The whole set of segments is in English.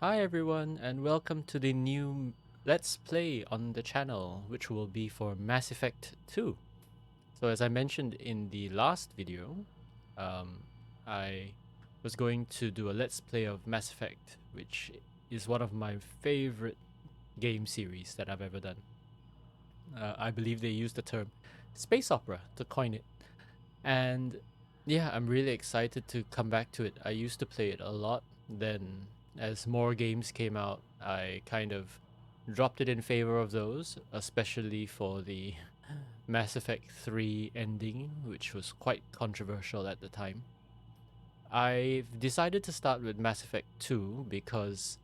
Hi everyone, and welcome to the new Let's Play on the channel, which will be for Mass Effect 2. So as I mentioned in the last video, um, I was going to do a Let's Play of Mass Effect, which is one of my favorite game series that I've ever done. I believe they used the term space opera to coin it. And yeah, I'm really excited to come back to it. I used to play it a lot. Then, as more games came out, I kind of dropped it in favor of those, especially for the Mass Effect 3 ending, which was quite controversial at the time. I've decided to start with Mass Effect 2 because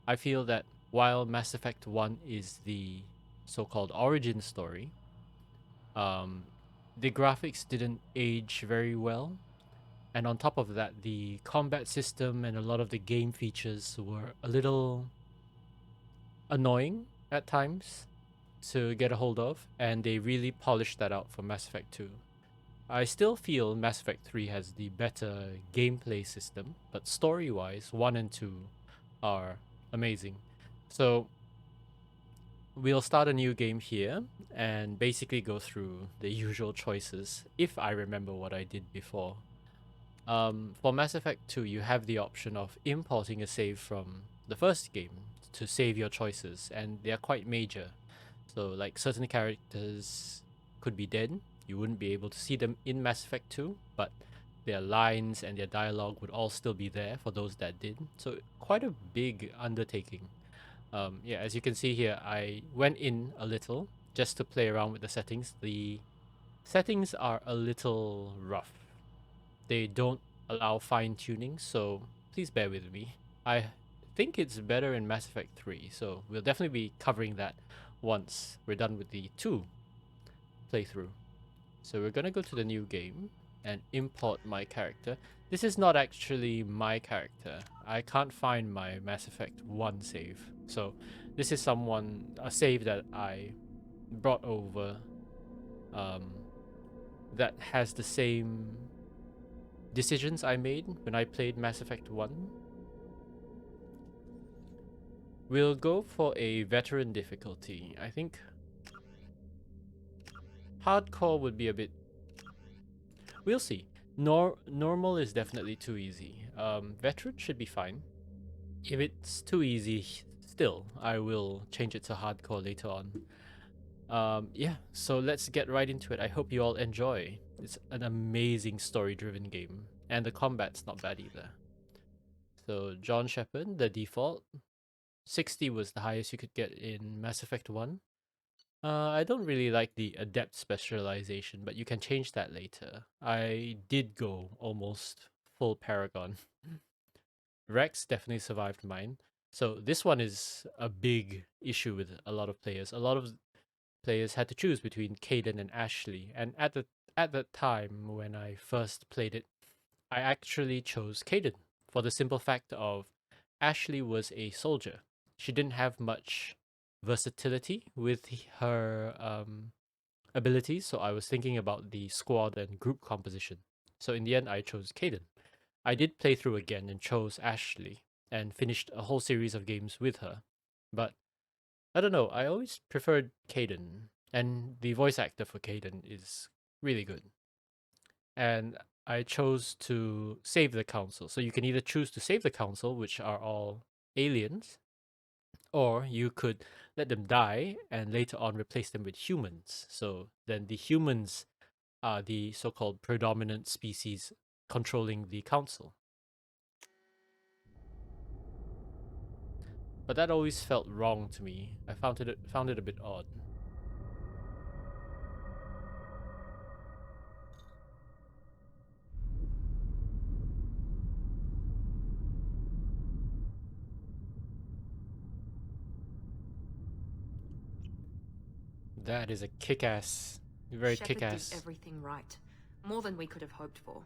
I feel that while Mass Effect 1 is the so called origin story, um, the graphics didn't age very well. And on top of that, the combat system and a lot of the game features were a little annoying at times to get a hold of, and they really polished that out for Mass Effect 2. I still feel Mass Effect 3 has the better gameplay system, but story wise, 1 and 2 are amazing. So we'll start a new game here and basically go through the usual choices if I remember what I did before. For Mass Effect 2, you have the option of importing a save from the first game to save your choices, and they are quite major. So, like, certain characters could be dead. You wouldn't be able to see them in Mass Effect 2, but their lines and their dialogue would all still be there for those that did. So, quite a big undertaking. Yeah, as you can see here, I went in a little just to play around with the settings. The settings are a little rough. They don't allow fine tuning, so please bear with me. I think it's better in Mass Effect 3, so we'll definitely be covering that once we're done with the 2 playthrough. So we're gonna go to the new game and import my character. This is not actually my character. I can't find my Mass Effect 1 save. So this is a save that I brought over um, that has the same decisions I made when I played Mass Effect 1. We'll go for a veteran difficulty. I think hardcore would be a bit. We'll see. Normal is definitely too easy. Veteran should be fine. If it's too easy, still, I will change it to hardcore later on. Yeah, so let's get right into it. I hope you all enjoy. It's an amazing story-driven game, and the combat's not bad either. So John Shepard, the default. 60 was the highest you could get in Mass Effect 1. I don't really like the adept specialization, but you can change that later. I did go almost full Paragon. Rex definitely survived mine. So this one is a big issue with a lot of players. A lot of players had to choose between Caden and Ashley, and at the time when I first played it, I actually chose Caden for the simple fact of Ashley was a soldier. She didn't have much versatility with her abilities, so I was thinking about the squad and group composition. So in the end, I chose Caden. I did play through again and chose Ashley and finished a whole series of games with her. But I don't know, I always preferred Caden, and the voice actor for Caden is really good. And I chose to save the council. So you can either choose to save the council, which are all aliens, or you could let them die and later on replace them with humans. So then the humans are the so called predominant species controlling the council. But that always felt wrong to me. I found it a bit odd. That is a kick-ass, very Shepard did kick-ass. everything right. More than we could have hoped for.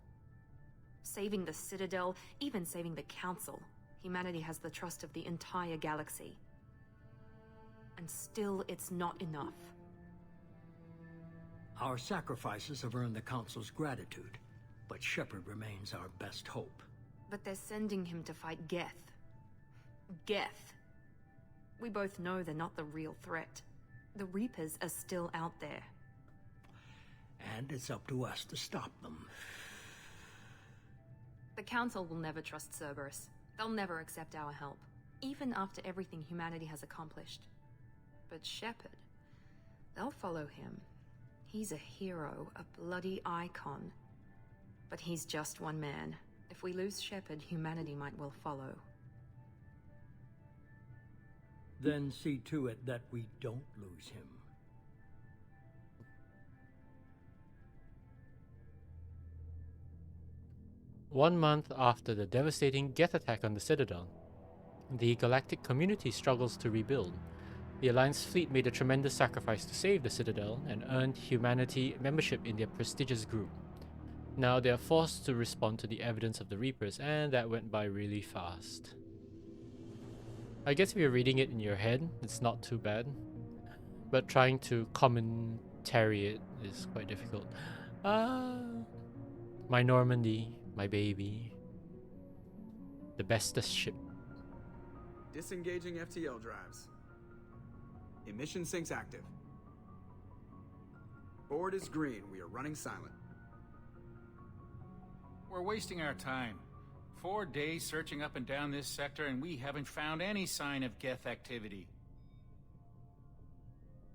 Saving the Citadel, even saving the Council. Humanity has the trust of the entire galaxy. And still, it's not enough. Our sacrifices have earned the Council's gratitude, but Shepard remains our best hope. But they're sending him to fight Geth. Geth. We both know they're not the real threat. The Reapers are still out there. And it's up to us to stop them. The Council will never trust Cerberus. They'll never accept our help, even after everything humanity has accomplished. But Shepard, they'll follow him. He's a hero, a bloody icon. But he's just one man. If we lose Shepard, humanity might well follow. Then see to it that we don't lose him. One month after the devastating Geth attack on the Citadel, the galactic community struggles to rebuild. The Alliance fleet made a tremendous sacrifice to save the Citadel and earned humanity membership in their prestigious group. Now they are forced to respond to the evidence of the Reapers, and that went by really fast. I guess if you're reading it in your head, it's not too bad. But trying to commentary it is quite difficult. My Normandy, my baby. The bestest ship. Disengaging FTL drives. Emission sinks active. Board is green. We are running silent. We're wasting our time. 4 days searching up and down this sector, and we haven't found any sign of Geth activity.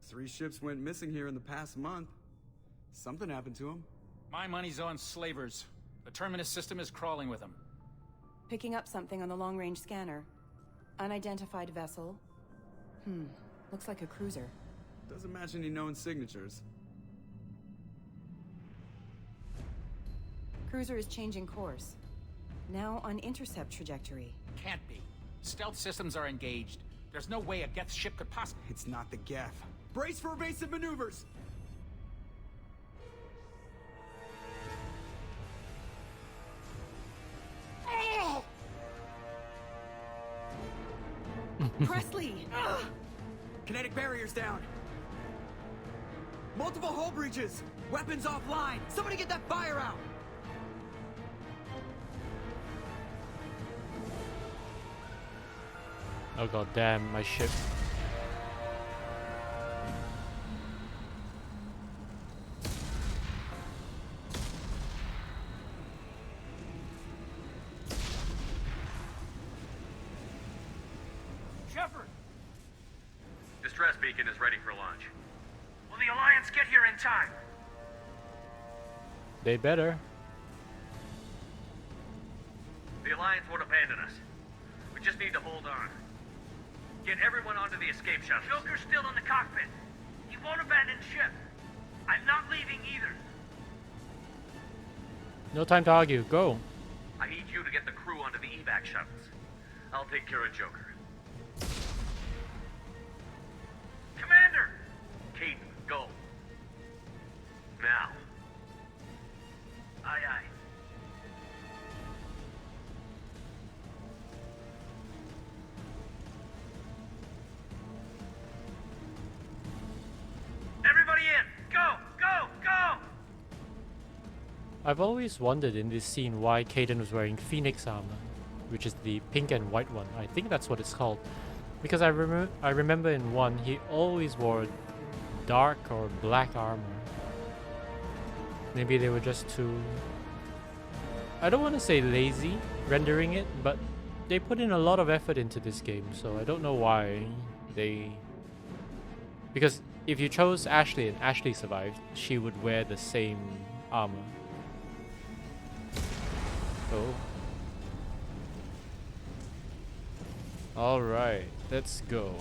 3 ships went missing here in the past month. Something happened to them. My money's on slavers. The Terminus system is crawling with them. Picking up something on the long-range scanner. Unidentified vessel. Looks like a cruiser. Doesn't match any known signatures. Cruiser is changing course. Now on intercept trajectory. Can't be. Stealth systems are engaged. There's no way a Geth ship could possibly... It's not the Geth. Brace for evasive maneuvers! Oh! Presley! Kinetic barriers down. Multiple hull breaches. Weapons offline. Somebody get that fire out. Oh god damn, my ship. Shepard! Distress beacon is ready for launch. Will the Alliance get here in time? They better. The Alliance won't abandon us. We just need to hold on. Get everyone onto the escape shuttle. Joker's still in the cockpit. He won't abandon ship. I'm not leaving either. No time to argue, go. I need you to get the crew onto the evac shuttles. I'll take care of Joker. Commander! Kate, go. Now. Aye, aye. Everybody in! Go! Go! Go! I've always wondered in this scene why Kaidan was wearing Phoenix armor, which is the pink and white one. I think that's what it's called. Because I remember in 1 he always wore dark or black armor. Maybe they were just too... I don't want to say lazy rendering it, but they put in a lot of effort into this game, so I don't know why they... Because if you chose Ashley and Ashley survived, she would wear the same armor. Oh. Alright, let's go.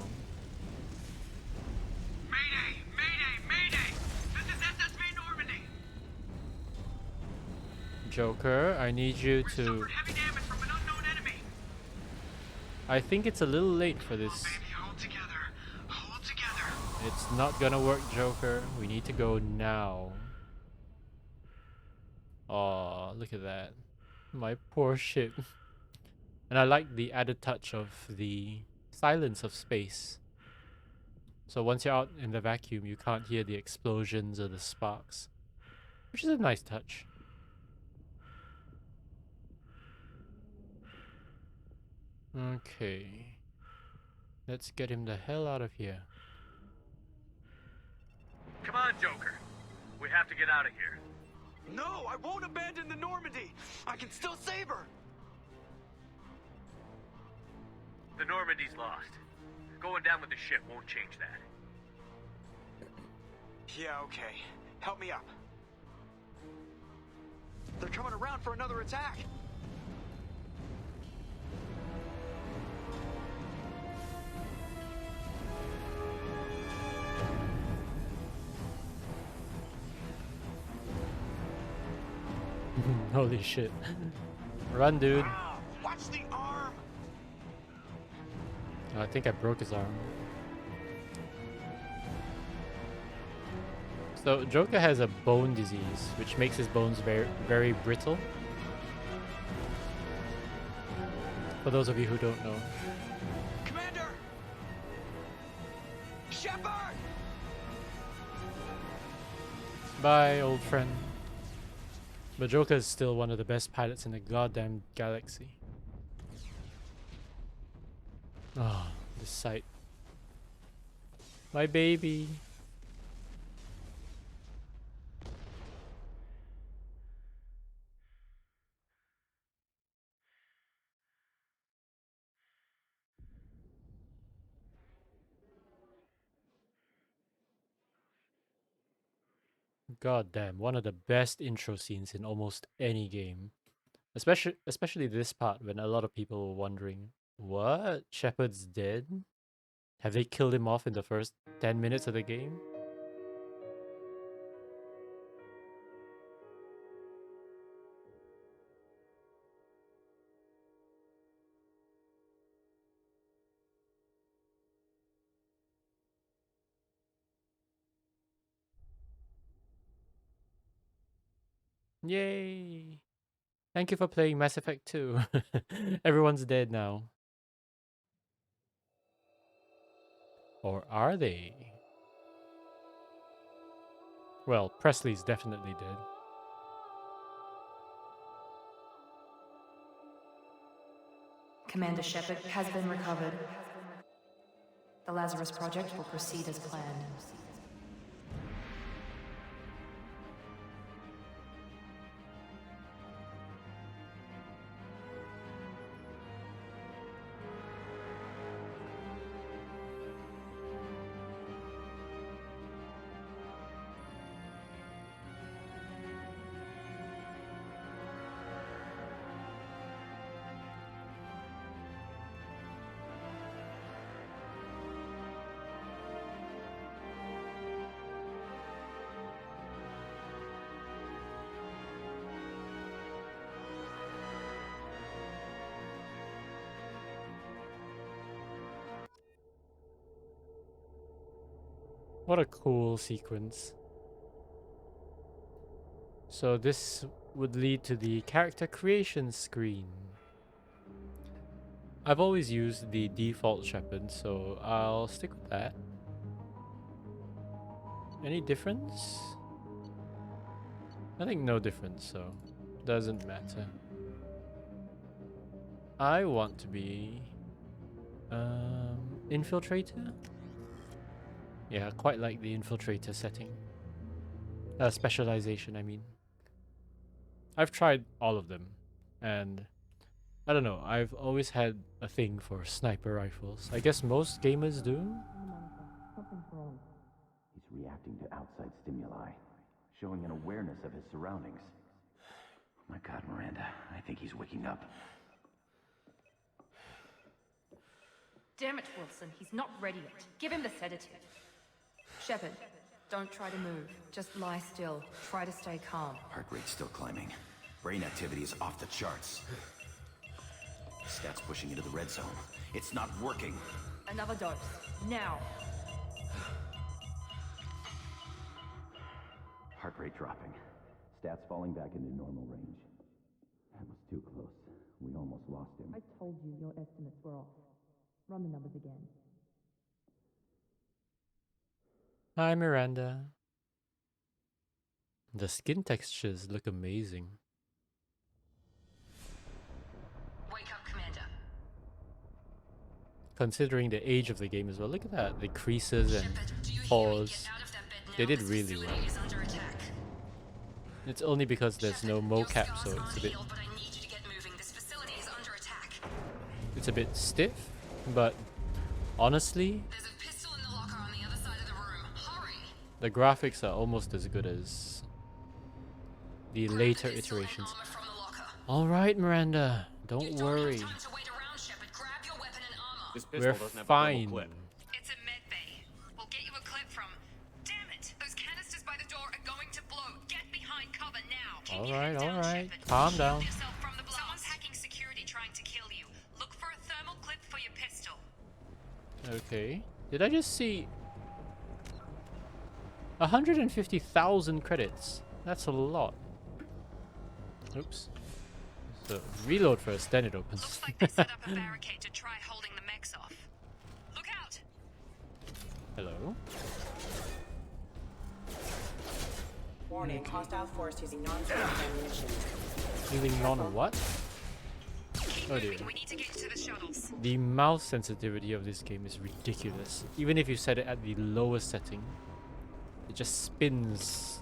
Mayday! Mayday! Mayday! This is SSV Normandy! Joker, I need you We to... suffered heavy damage from an unknown enemy! I think it's a little late for Oh, this. baby, hold together. Hold together. It's not gonna work, Joker. We need to go now. Oh, look at that. My poor ship. And I like the added touch of the silence of space. So once you're out in the vacuum, you can't hear the explosions or the sparks. Which is a nice touch. Okay. Let's get him the hell out of here. Come on, Joker. We have to get out of here. No, I won't abandon the Normandy. I can still save her. The Normandy's lost. Going down with the ship won't change that. Yeah, okay. Help me up. They're coming around for another attack. Holy shit. Run, dude. Ah, watch the arm. Oh, I think I broke his arm. So Joker has a bone disease, which makes his bones very, very brittle. For those of you who don't know. Commander! Shepard! Bye, old friend. But Joker is still one of the best pilots in the goddamn galaxy. Oh, this sight. My baby. God damn, one of the best intro scenes in almost any game. Especially this part when a lot of people were wondering, what? Shepard's dead? Have they killed him off in the first 10 minutes of the game? Yay! Thank you for playing Mass Effect 2. Everyone's dead now. Or are they? Well, Presley's definitely dead. Commander Shepard has been recovered. The Lazarus Project will proceed as planned. What a cool sequence. So this would lead to the character creation screen. I've always used the default Shepard, so I'll stick with that. Any difference? I think no difference, so doesn't matter. I want to be infiltrator. Yeah, quite like the infiltrator setting. Specialization, I mean. I've tried all of them, and I don't know, I've always had a thing for sniper rifles. I guess most gamers do. He's reacting to outside stimuli, showing an awareness of his surroundings. Oh my God, Miranda, I think he's waking up. Damn it, Wilson, he's not ready yet. Give him the sedative. Shepard, don't try to move. Just lie still. Try to stay calm. Heart rate's still climbing. Brain activity is off the charts. Stats pushing into the red zone. It's not working. Another dose. Now. Heart rate dropping. Stats falling back into normal range. That was too close. We almost lost him. I told you your estimates were off. Run the numbers again. Hi, Miranda. The skin textures look amazing. Wake up, Commander. considering the age of the game as well. Look at that, the creases and pores. They did really well. It's only because there's no mocap, so it's a bit stiff, but honestly, the graphics are almost as good as the later iterations. Alright, Miranda, don't worry. We're fine. It's a med bay. We'll get you a clip from. Damn it! Those canisters by the door are going to blow. Get behind cover now. Alright, calm down. Someone's hacking security trying to kill you. Look for a thermal clip for your pistol. Okay. Did I just see 150,000 credits? That's a lot. Oops. So reload first, then it opens. Looks like they set up a barricade to try holding the mechs off. Look out! Hello? Warning, hostile force using non-standard ammunition. Using non-what? Oh dear. We need to get to the shuttles. The mouse sensitivity of this game is ridiculous. Even if you set it at the lowest setting, it just spins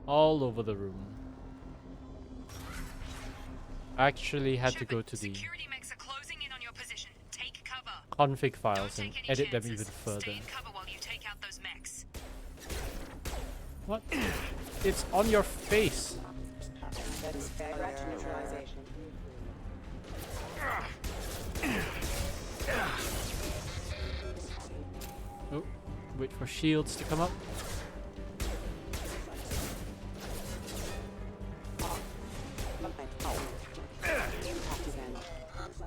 all over the room. I actually had to go to the config files and edit them even further. What? It's on your face! Oh, wait for shields to come up.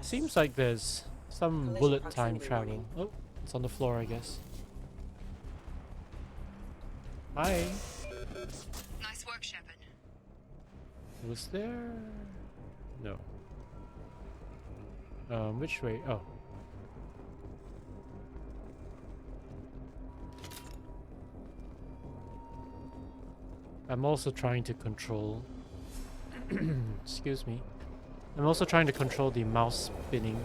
Seems like there's some bullet time travel. Oh, it's on the floor, I guess. Hi. Nice work, Shepard. Was there? No. Which way? Oh. I'm also trying to control. Excuse me. I'm also trying to control the mouse spinning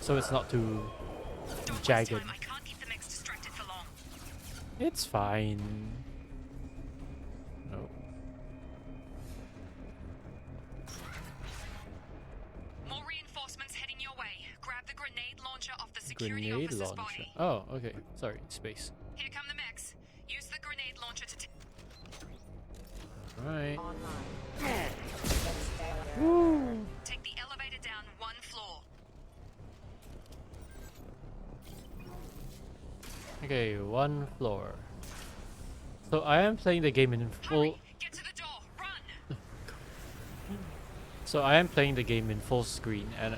so it's not too jagged. I can't keep the mechs distracted for long. It's fine. No. More reinforcements heading your way. Grab the grenade launcher off the security Grenade officer's launcher. body. Oh, okay. Sorry, space. Here come the mechs. Use the grenade launcher to Right. take the elevator down one floor. Okay, one floor. So I am playing the game in full. Hurry, get to the door. Run. So I am playing the game in full screen, and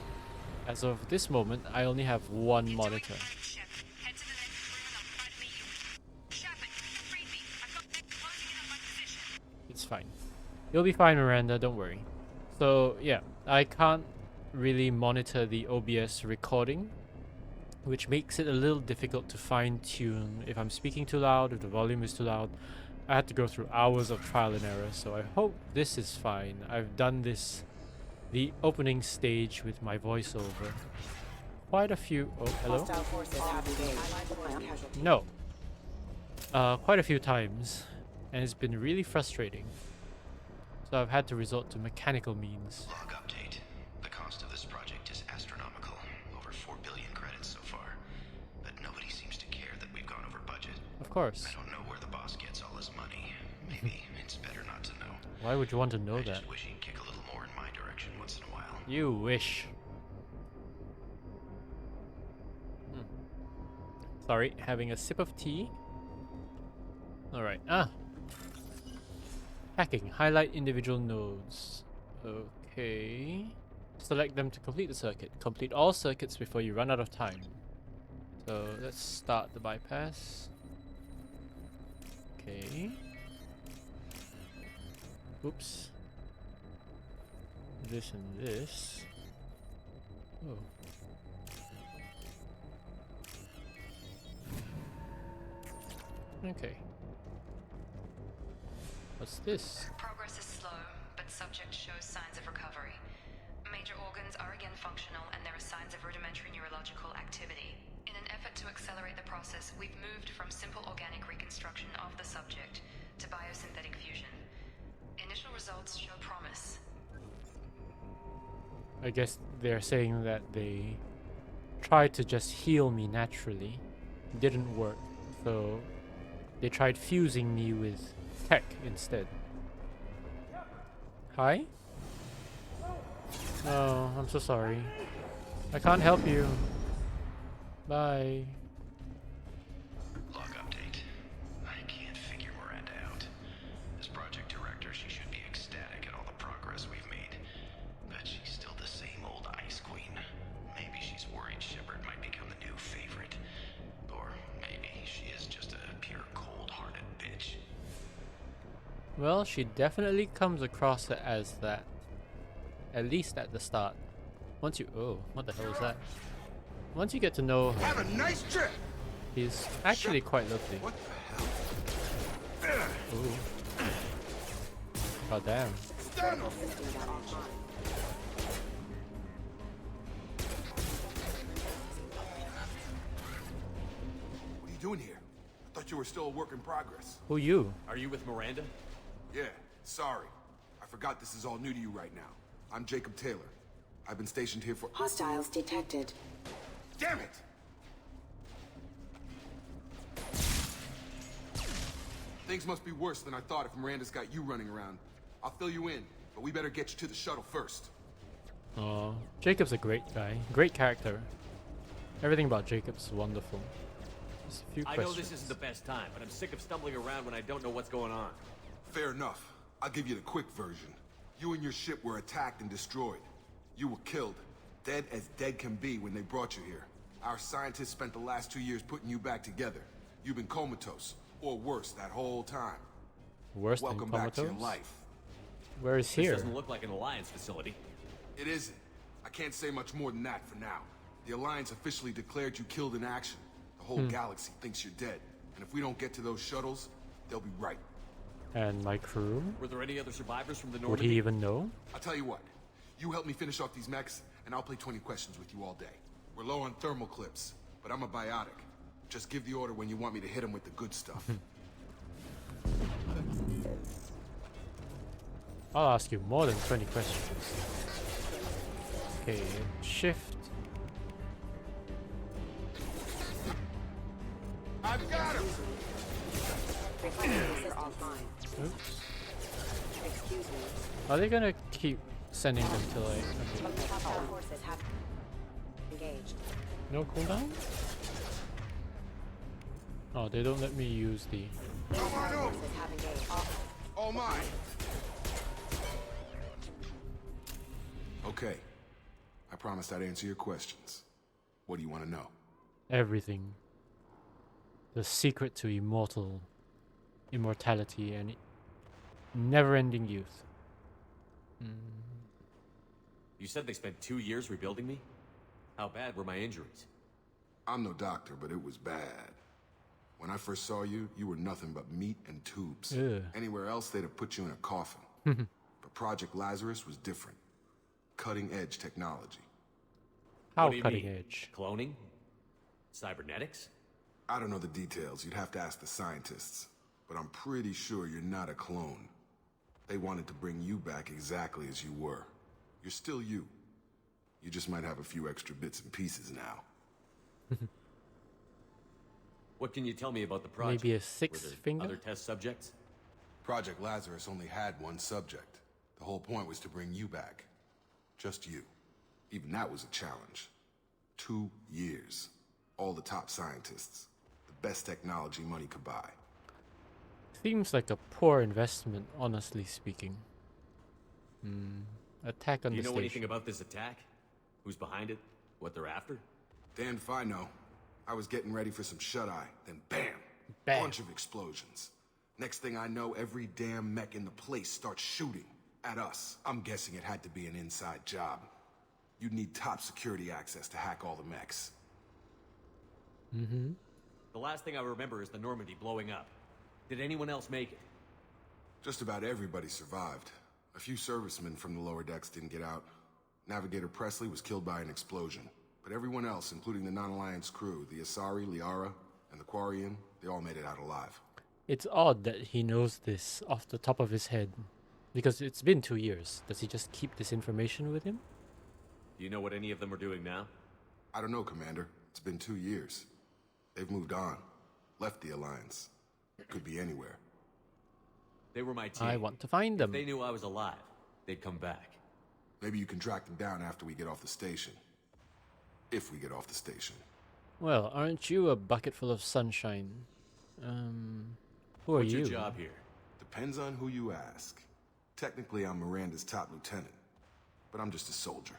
as of this moment, I only have one monitor. Head to the next room and I'll try to meet you. Shepard, freed me. I've got mechs closing in on my position. It's fine. You'll be fine, Miranda. Don't worry. So yeah, I can't really monitor the OBS recording, which makes it a little difficult to fine-tune if I'm speaking too loud, if the volume is too loud. I had to go through hours of trial and error, so I hope this is fine. I've done this, the opening stage with my voiceover. Quite a few... Oh, hello? No. Quite a few times, and it's been really frustrating. So I've had to resort to mechanical means. Log update. The cost of this project is astronomical. Over 4 billion credits so far. But nobody seems to care that we've gone over budget. Of course. I don't know where the boss gets all his money. Maybe it's better not to know. Why would you want to know I that? just wish he'd kick a little more in my direction once in a while. You wish. Sorry, having a sip of tea. Alright, hacking. Highlight individual nodes. Okay. Select them to complete the circuit. Complete all circuits before you run out of time. So let's start the bypass. Okay. Oops. This and this. Oh. Okay. What's this? Progress is slow, but subject shows signs of recovery. Major organs are again functional, and there are signs of rudimentary neurological activity. process, we've moved from simple organic reconstruction of the subject to biosynthetic fusion. Initial results show promise. I guess they're saying that they tried to just heal me naturally. Didn't work. So they tried fusing me with tech instead. Hi? Oh, I'm so sorry. I can't help you. Bye. Log update. I can't figure Miranda out. As project director, she should be ecstatic at all the progress we've made. But she's still the same old Ice Queen. Maybe she's worried Shepard might become the new favorite. Or maybe she is just a pure cold-hearted bitch. Well, she definitely comes across it as that. At least at the start. Once you... Oh, what the hell is that? Once you get to know her... Have a nice trip! He's actually quite lovely. What the hell? Ooh. God damn. Stand up! What are you doing here? I thought you were still a work in progress. Who you? Are you with Miranda? Yeah, sorry. I forgot this is all new to you right now. I'm Jacob Taylor. I've been stationed here for... Hostiles detected. Damn it! Things must be worse than I thought if Miranda's got you running around. I'll fill you in, but we better get you to the shuttle first. Oh, Jacob's a great guy. Great character. Everything about Jacob's wonderful. Just a few I questions. know this isn't the best time, but I'm sick of stumbling around when I don't know what's going on. Fair enough. I'll give you the quick version. You and your ship were attacked and destroyed. You were killed. Dead as dead can be when they brought you here. Our scientists spent the last 2 years putting you back together. You've been comatose, or worse, that whole time. Worse Welcome than back to your comatose? life. Where is here? This doesn't look like an Alliance facility. It isn't. I can't say much more than that for now. The Alliance officially declared you killed in action. The whole galaxy thinks you're dead. And if we don't get to those shuttles, they'll be right. And my crew? Were there any other survivors from the Would Normandy? he even know? I'll tell you what. You help me finish off these mechs, and I'll play 20 questions with you all day. We're low on thermal clips, but I'm a biotic. Just give the order when you want me to hit them with the good stuff. I'll ask you more than 20 questions. Okay, shift. I've got him! Oops. Are they gonna keep sending them to like... Okay. No cooldown? Oh, they don't let me use the... Come on over! All mine! Okay. I promised I'd answer your questions. What do you want to know? Everything. The secret to immortality and never-ending youth. You said they spent 2 years rebuilding me? How bad were my injuries? I'm no doctor, but it was bad. When I first saw you, you were nothing but meat and tubes. Ugh. Anywhere else, they'd have put you in a coffin. But Project Lazarus was different. Cutting-edge technology. How What do you cutting mean? edge? Cloning? Cybernetics? I don't know the details. You'd have to ask the scientists. But I'm pretty sure you're not a clone. They wanted to bring you back exactly as you were. You're still you. You just might have a few extra bits and pieces now. What can you tell me about the project? Maybe a sixth Were there finger? other test subjects? Project Lazarus only had one subject. The whole point was to bring you back. Just you. Even that was a challenge. 2 years. All the top scientists. The best technology money could buy. Seems like a poor investment, honestly speaking. Attack on Do you the know station. anything about this attack? Who's behind it? What they're after? Damned if I know. I was getting ready for some shut-eye, then bam! Bam. Bunch of explosions. Next thing I know, every damn mech in the place starts shooting at us. I'm guessing it had to be an inside job. You'd need top security access to hack all the mechs. The last thing I remember is the Normandy blowing up. Did anyone else make it? Just about everybody survived. A few servicemen from the lower decks didn't get out. Navigator Presley was killed by an explosion. But everyone else, including the non-Alliance crew, the Asari, Liara, And the Quarian, they all made it out alive. It's odd that he knows this off the top of his head, because it's been 2 years. Does he just keep this information with him? Do you know what any of them are doing now? I don't know, Commander. It's been 2 years. They've moved on. Left the Alliance. Could be anywhere. They were my team. I want to find them. If they knew I was alive, they'd come back. Maybe you can track them down after we get off the station. If we get off the station. Well, aren't you a bucket full of sunshine? Who are What's you? your job here? Depends on who you ask. Technically, I'm Miranda's top lieutenant. But I'm just a soldier.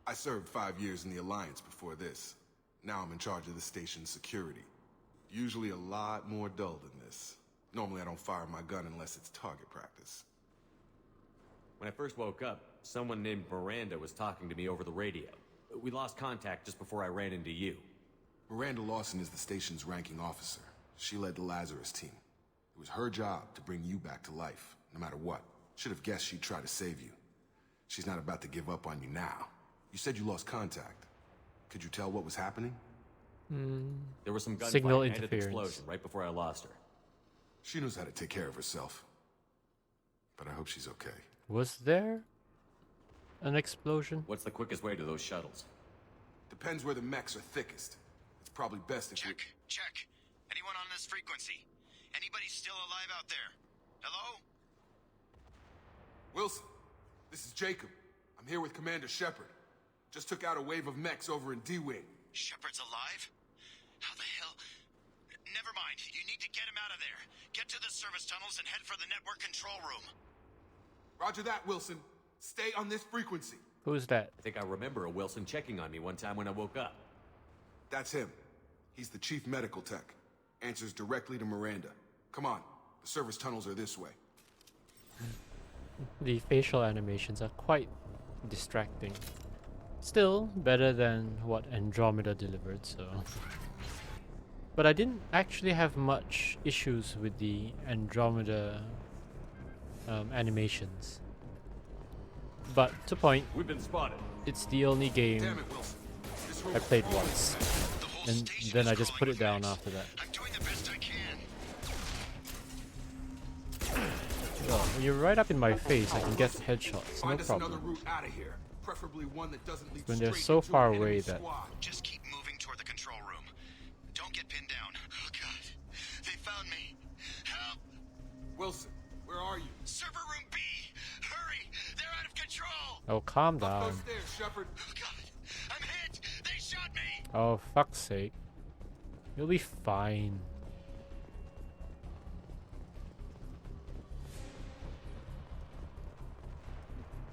I served 5 years in the Alliance before this. Now I'm in charge of the station's security. Usually a lot more dull than this. Normally I don't fire my gun unless it's target practice. When I first woke up, someone named Miranda was talking to me over the radio. We lost contact just before I ran into you. Miranda Lawson is the station's ranking officer. She led the Lazarus team. It was her job to bring you back to life, no matter what. Should have guessed she'd try to save you. She's not about to give up on you now. You said you lost contact. Could you tell what was happening? There was some gunfire Signal and an interference. explosion right before I lost her. She knows how to take care of herself. But I hope she's okay. Was there an explosion? What's the quickest way to those shuttles? Depends where the mechs are thickest. It's probably best if we... Check. Anyone on this frequency? Anybody still alive out there? Hello? Wilson, this is Jacob. I'm here with Commander Shepard. Just took out a wave of mechs over in D-Wing. Shepard's alive? How the hell? Never mind. You need to get him out of there. Get to the service tunnels and head for the network control room. Roger that, Wilson. Stay on this frequency. Who's that? I think I remember a Wilson checking on me one time when I woke up. That's him. He's the chief medical tech. Answers directly to Miranda. Come on. The service tunnels are this way. The facial animations are quite distracting. Still, better than what Andromeda delivered, so... But I didn't actually have much issues with the Andromeda animations. But to point, we've been spotted. It's the only game I played once, and then I just put it down after that. I'm doing the best I can. Well, when you're right up in my face, I can get headshots, no Find us another problem. route out of here. Preferably one that doesn't lead When they're straight so into far an enemy away that squad. Just keep moving toward the control room. Don't get pinned down. Oh god. They found me. Help! Wilson, where are you? Server room B! Hurry! They're out of control! Oh, calm Up down. those stairs, Shepard. Oh god! I'm hit! They shot me! Oh, fuck's sake. You'll be fine.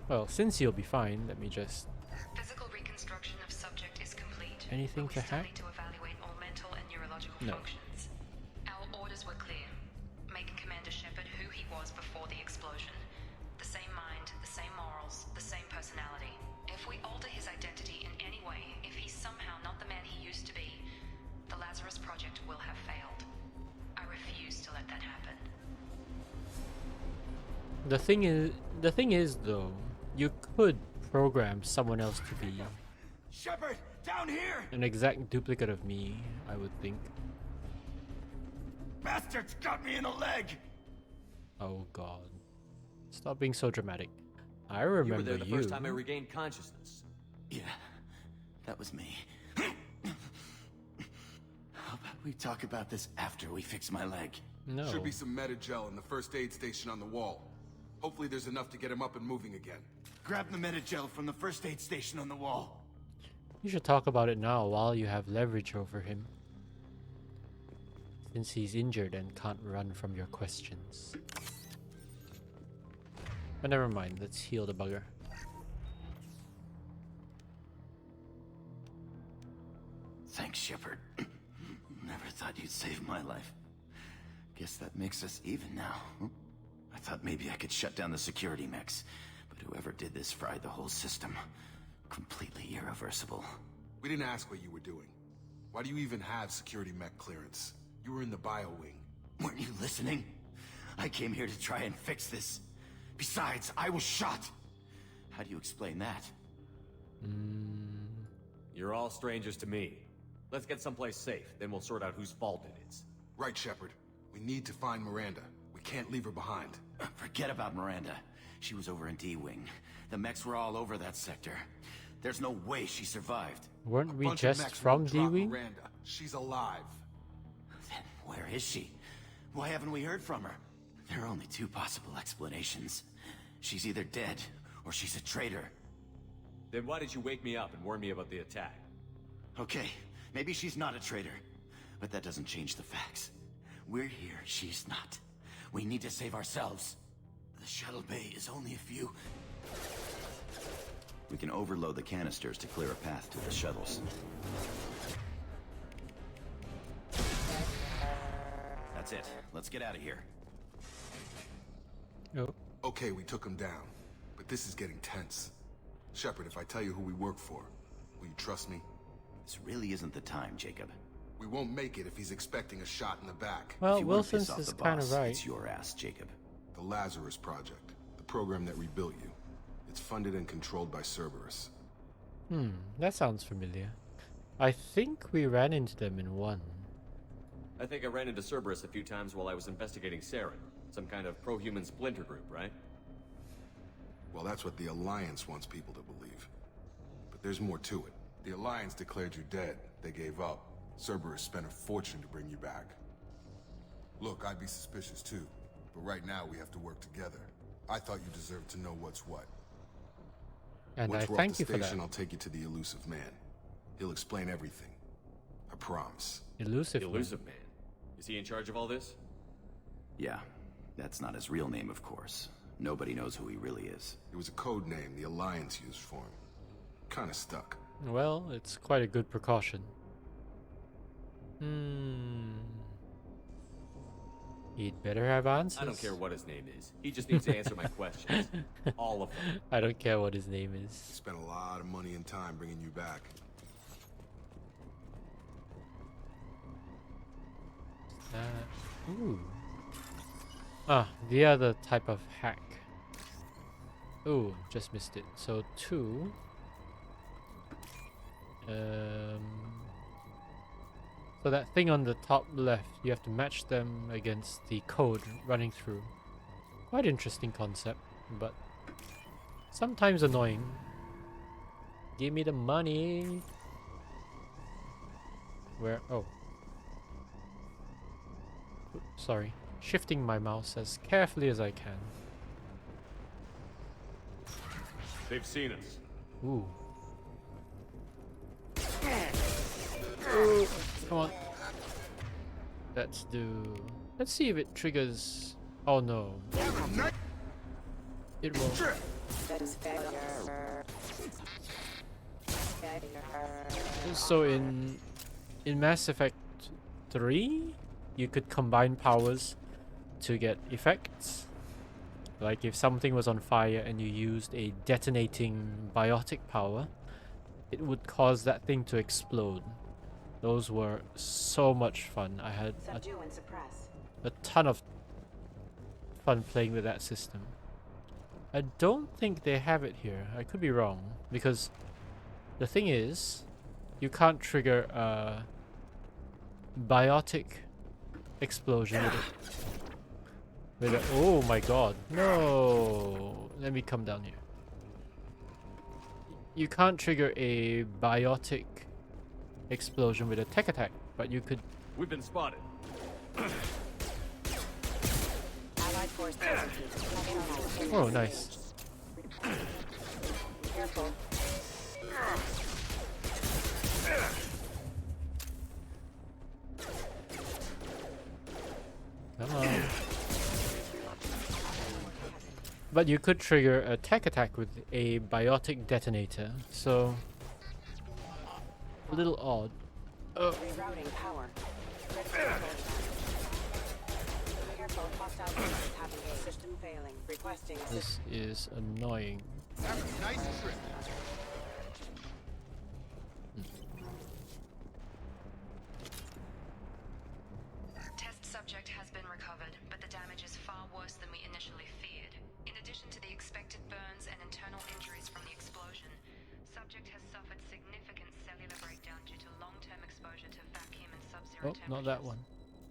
Well, since you'll be fine, let me just... Physical reconstruction of subject is complete. Anything but to we still hack? need to evaluate all mental and neurological No. functions. Our orders were clear. Make Commander Shepard who he was before the explosion. The same mind, the same morals, the same personality. If we alter his identity in any way, if he's somehow not the man he used to be, the Lazarus Project will have failed. I refuse to let that happen. The thing is though, you could program someone else to be Shepard! Down here! an exact duplicate of me, I would think. Bastards got me in the leg! Oh god. Stop being so dramatic. I remember You were there the you. first time I regained consciousness. Yeah, that was me. How about we talk about this after we fix my leg? No. Should be some Metagel in the first aid station on the wall. Hopefully there's enough to get him up and moving again. Grab the Metagel from the first aid station on the wall. You should talk about it now while you have leverage over him. Since he's injured and can't run from your questions. But never mind, let's heal the bugger. Thanks, Shepard. Never thought you'd save my life. Guess that makes us even now. I thought maybe I could shut down the security mechs, but whoever did this fried the whole system. Completely irreversible. We didn't ask what you were doing. Why do you even have security mech clearance? You were in the bio wing. Weren't you listening? I came here to try and fix this. Besides, I was shot. How do you explain that? You're all strangers to me. Let's get someplace safe, then we'll sort out whose fault it is. Right, Shepard. We need to find Miranda. We can't leave her behind. Forget about Miranda. She was over in D-Wing. The mechs were all over that sector. There's no way she survived. Weren't we Bunch of just mechs from won't drop D-Wing? Miranda. She's alive. Then where is she? Why haven't we heard from her? There are only two possible explanations. She's either dead, or she's a traitor. Then why did you wake me up and warn me about the attack? Okay, maybe she's not a traitor. But that doesn't change the facts. We're here, she's not. We need to save ourselves. The shuttle bay is only a few... We can overload the canisters to clear a path to the shuttles. That's it. Let's get out of here. Oh. Okay, we took him down. But this is getting tense. Shepard, if I tell you who we work for, will you trust me? This really isn't the time, Jacob. We won't make it if he's expecting a shot in the back. Well, If you wanna Wilson's piss off is the kind of boss, right. It's your ass, Jacob. The Lazarus Project, the program that rebuilt you. It's funded and controlled by Cerberus. That sounds familiar. I think we ran into them in one. I think I ran into Cerberus a few times while I was investigating Saren. Some kind of pro-human splinter group, right? Well, that's what the Alliance wants people to believe. But there's more to it. The Alliance declared you dead. They gave up. Cerberus spent a fortune to bring you back. Look, I'd be suspicious too. But right now we have to work together. I thought you deserved to know what's what. And Once I we're off thank the you for station, that. I'll take you to the Elusive Man. He'll explain everything. I promise. Elusive. The Elusive Man. Is he in charge of all this? Yeah, that's not his real name, of course. Nobody knows who he really is. It was a code name the Alliance used for him. Kinda stuck. Well, it's quite a good precaution. He'd better have answers. I don't care what his name is. He just needs to answer my questions. All of them. I don't care what his name is. Spent a lot of money and time bringing you back. Ooh. Ah, the other type of hack. Ooh, just missed it. So 2. So that thing on the top left, you have to match them against the code running through. Quite interesting concept, but sometimes annoying. Give me the money. Where? Oh. Sorry. Shifting my mouse as carefully as I can. They've seen us. Ooh. Ooh. Come on. Let's see if it triggers. Oh no. It won't. So in Mass Effect 3, you could combine powers to get effects. Like if something was on fire and you used a detonating biotic power, it would cause that thing to explode. Those were so much fun. I had a ton of fun playing with that system. I don't think they have it here. I could be wrong, because the thing is, you can't trigger a biotic explosion with it. Oh my god, no! Let me come down here. You can't trigger a biotic explosion with a tech attack, but you could. We've been spotted. Oh, nice. Careful. Come on. But you could trigger a tech attack with a biotic detonator, so a little odd. Rerouting power. Careful, hostile units having a system failing. Requesting This is annoying. Have a nice trip. Test subject has been recovered, but the damage is far worse than we initially feared. In addition to the expected burns and internal injuries from the explosion, subject has suffered significant cellular breakdown due to long-term exposure exposure to vacuum and sub-zero Oh, not that one.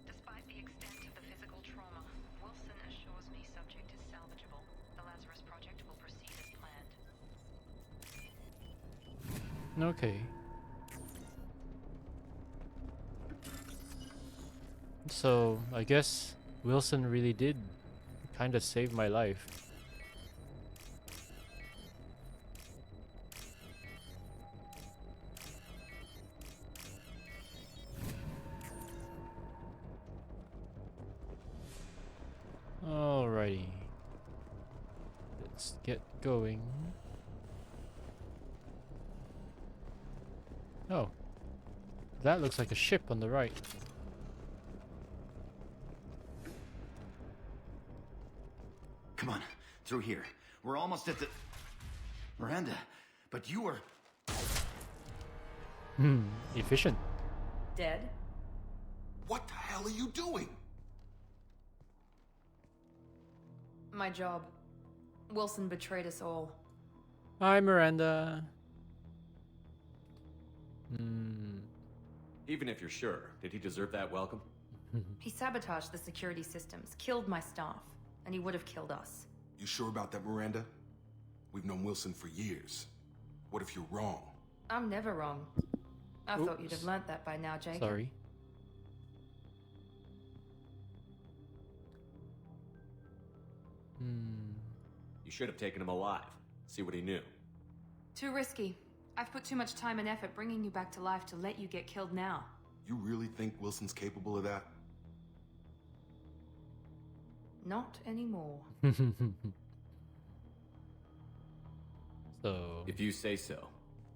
Despite the extent of the physical trauma, Wilson assures me subject is salvageable. The Lazarus Project will proceed as planned. Okay. So, I guess Wilson really did kind of save my life. Alrighty. Let's get going. Oh. That looks like a ship on the right. Come on, through here. We're almost at the... Miranda, but you were... Efficient. Dead? What the hell are you doing? My job. Wilson betrayed us all. Hi, Miranda. Even if you're sure, did he deserve that welcome? He sabotaged the security systems, killed my staff, and he would have killed us. You sure about that, Miranda? We've known Wilson for years. What if you're wrong? I'm never wrong. I thought you'd have learnt that by now, Jacob. Sorry. You should have taken him alive. See what he knew. Too risky. I've put too much time and effort bringing you back to life to let you get killed now. You really think Wilson's capable of that? Not anymore. So... If you say so.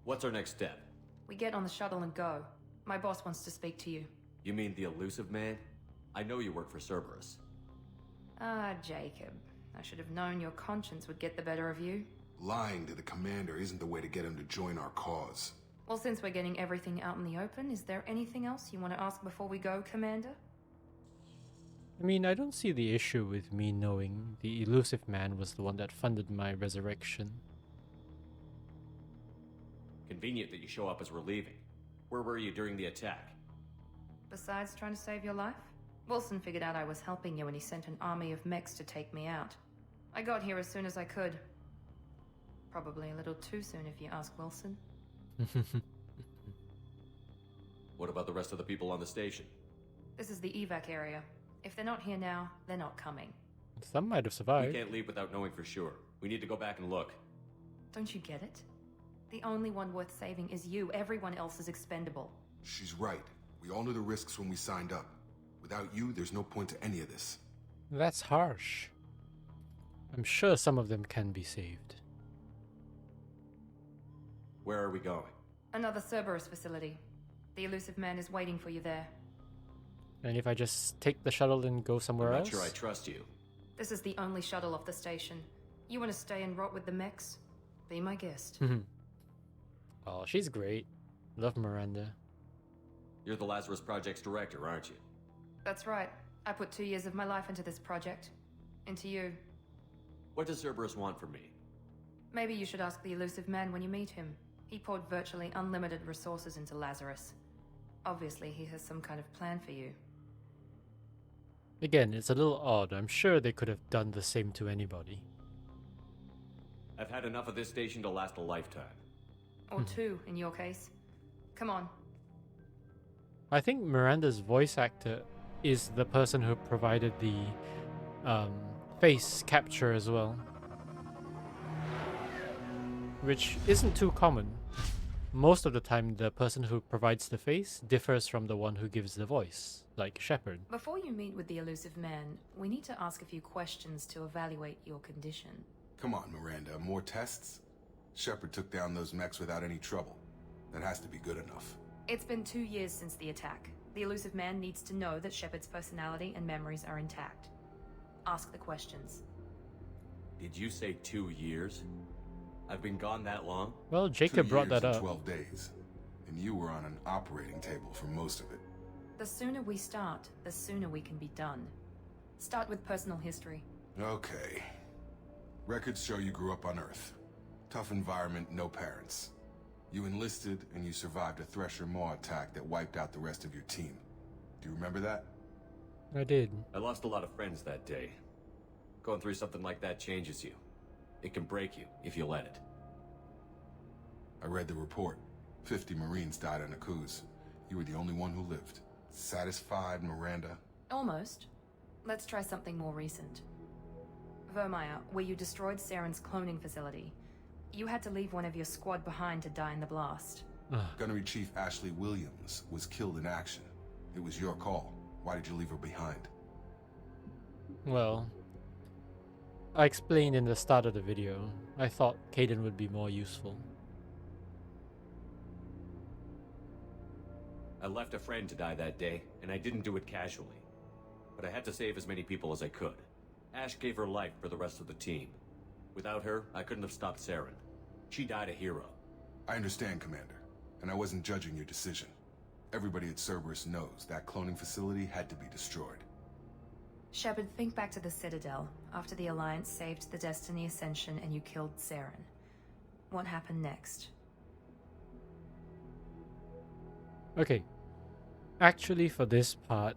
What's our next step? We get on the shuttle and go. My boss wants to speak to you. You mean the elusive man? I know you work for Cerberus. Ah, Jacob. I should have known your conscience would get the better of you. Lying to the commander isn't the way to get him to join our cause. Well, since we're getting everything out in the open, is there anything else you want to ask before we go, Commander? I mean, I don't see the issue with me knowing the elusive man was the one that funded my resurrection. Convenient that you show up as we're leaving. Where were you during the attack? Besides trying to save your life? Wilson figured out I was helping you and he sent an army of mechs to take me out. I got here as soon as I could. Probably a little too soon if you ask Wilson. What about the rest of the people on the station? This is the evac area. If they're not here now, they're not coming. Some might have We survived. can't leave without knowing for sure. We need to go back and look. Don't you get it? The only one worth saving is you. Everyone else is expendable. She's right. We all knew the risks when we signed up. Without you, there's no point to any of this. That's harsh. I'm sure some of them can be saved. Where are we going? Another Cerberus facility. The elusive man is waiting for you there. And if I just take the shuttle and go somewhere I'm else? not sure I trust you. This is the only shuttle off the station. You want to stay and rot with the mechs? Be my guest. Oh, she's great. Love Miranda. You're the Lazarus Project's director, aren't you? That's right. I put 2 years of my life into this project. Into you. What does Cerberus want from me? Maybe you should ask the elusive man when you meet him. He poured virtually unlimited resources into Lazarus. Obviously, he has some kind of plan for you. Again, it's a little odd. I'm sure they could have done the same to anybody. I've had enough of this station to last a lifetime. Or 2, in your case. Come on. I think Miranda's voice actor is the person who provided the face capture as well. Which isn't too common. Most of the time, the person who provides the face differs from the one who gives the voice, like Shepard. Before you meet with the elusive man, we need to ask a few questions to evaluate your condition. Come on, Miranda. More tests? Shepard took down those mechs without any trouble. That has to be good enough. It's been 2 years since the attack. The elusive man needs to know that Shepard's personality and memories are intact. Ask the questions. Did you say 2 years? I've been gone that long? Well, Jacob 2 brought years that and up. 12 days. And you were on an operating table for most of it. The sooner we start, the sooner we can be done. Start with personal history. Okay. Records show you grew up on Earth. Tough environment, no parents. You enlisted and you survived a Thresher Maw attack that wiped out the rest of your team. Do you remember that? I did. I lost a lot of friends that day. Going through something like that changes you. It can break you if you let it. I read the report. 50 Marines died on a cruise. You were the only one who lived. Satisfied, Miranda? Almost. Let's try something more recent. Vermeer, where you destroyed Saren's cloning facility. You had to leave one of your squad behind to die in the blast. Gunnery Chief Ashley Williams was killed in action. It was your call. Why did you leave her behind? Well, I explained in the start of the video. I thought Kaidan would be more useful. I left a friend to die that day, and I didn't do it casually. But I had to save as many people as I could. Ash gave her life for the rest of the team. Without her, I couldn't have stopped Saren. She died a hero. I understand, Commander, and I wasn't judging your decision. Everybody at Cerberus knows that cloning facility had to be destroyed. Shepard, think back to the Citadel, after the Alliance saved the Destiny Ascension and you killed Saren. What happened next? Okay. Actually, for this part,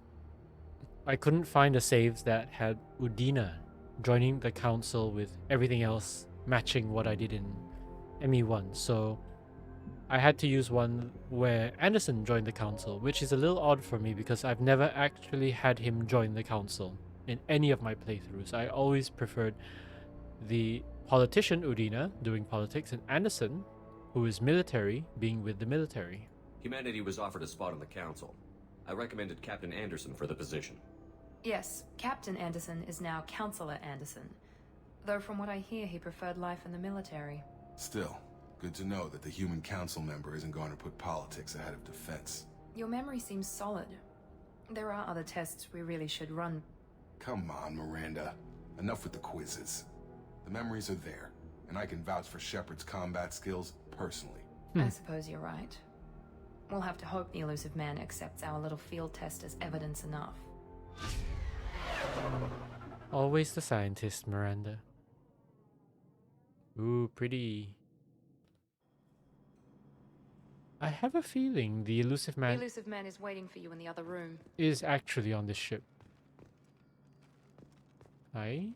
I couldn't find a save that had Udina joining the council with everything else matching what I did in ME1, so I had to use one where Anderson joined the council, which is a little odd for me because I've never actually had him join the council in any of my playthroughs. I always preferred the politician Udina doing politics and Anderson, who is military, being with the military. Humanity was offered a spot on the council. I recommended Captain Anderson for the position. Yes, Captain Anderson is now Counselor Anderson. Though from what I hear, he preferred life in the military. Still, good to know that the human council member isn't going to put politics ahead of defense. Your memory seems solid. There are other tests we really should run. Come on, Miranda. Enough with the quizzes. The memories are there, and I can vouch for Shepard's combat skills personally. I suppose you're right. We'll have to hope the Elusive Man accepts our little field test as evidence enough. Always the scientist, Miranda. Ooh, pretty. I have a feeling the Elusive Man... The Elusive Man is waiting for you in the other room. ...is actually on this ship. Aye?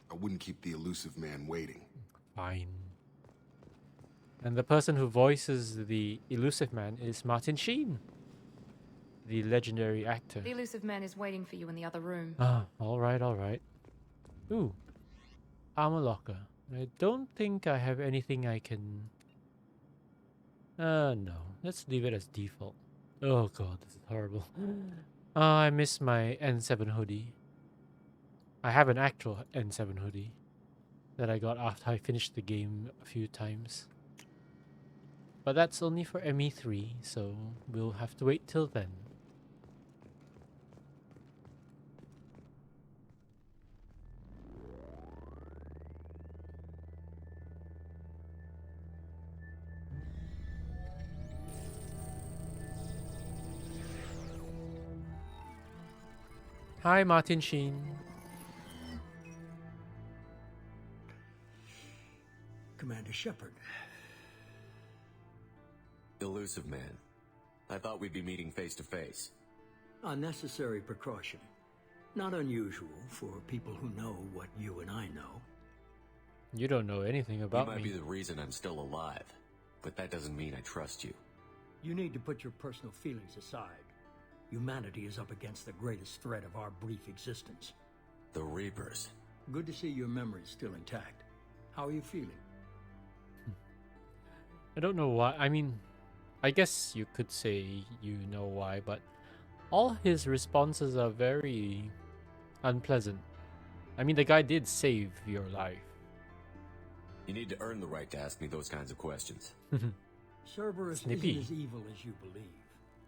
I wouldn't keep the Elusive Man waiting. Fine. And the person who voices the Elusive Man is Martin Sheen, the legendary actor. The Elusive Man is waiting for you in the other room. Ah, alright, alright. Ooh. Armor locker. I don't think I have anything I can... no. Let's leave it as default. Oh god, this is horrible. I miss my N7 hoodie. I have an actual N7 hoodie that I got after I finished the game a few times. But that's only for ME3, so we'll have to wait till then. Hi, Martin Sheen. Commander Shepard. Elusive Man. I thought we'd be meeting face to face. Unnecessary precaution. Not unusual for people who know what you and I know. You don't know anything about me. You might be the reason I'm still alive, but that doesn't mean I trust you. You need to put your personal feelings aside. Humanity is up against the greatest threat of our brief existence. The Reapers. Good to see your memory still intact. How are you feeling? I don't know why. I mean, I guess you could say you know why, but all his responses are very unpleasant. I mean, the guy did save your life. You need to earn the right to ask me those kinds of questions. Cerberus isn't as evil as you believe.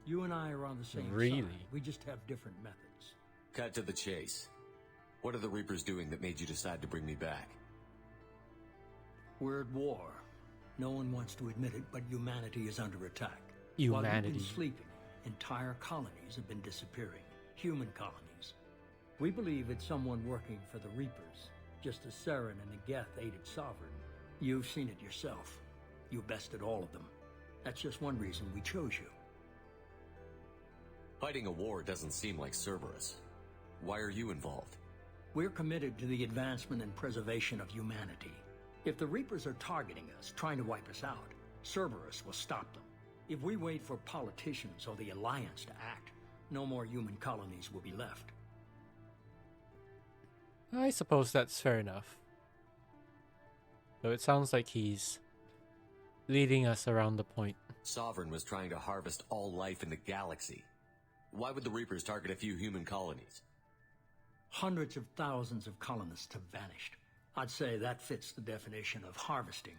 You and I are on the same side. We just have different methods. Cut to the chase. What are the Reapers doing that made you decide to bring me back? We're at war. No one wants to admit it, but humanity is under attack. Humanity. While you've been sleeping, entire colonies have been disappearing. Human colonies. We believe it's someone working for the Reapers, just as Saren and the Geth aided Sovereign. You've seen it yourself. You bested all of them. That's just one reason we chose you. Fighting a war doesn't seem like Cerberus. Why are you involved? We're committed to the advancement and preservation of humanity. If the Reapers are targeting us, trying to wipe us out, Cerberus will stop them. If we wait for politicians or the Alliance to act, no more human colonies will be left. I suppose that's fair enough. So it sounds like he's leading us around the point. Sovereign was trying to harvest all life in the galaxy. Why would the Reapers target a few human colonies? Hundreds of thousands of colonists have vanished. I'd say that fits the definition of harvesting.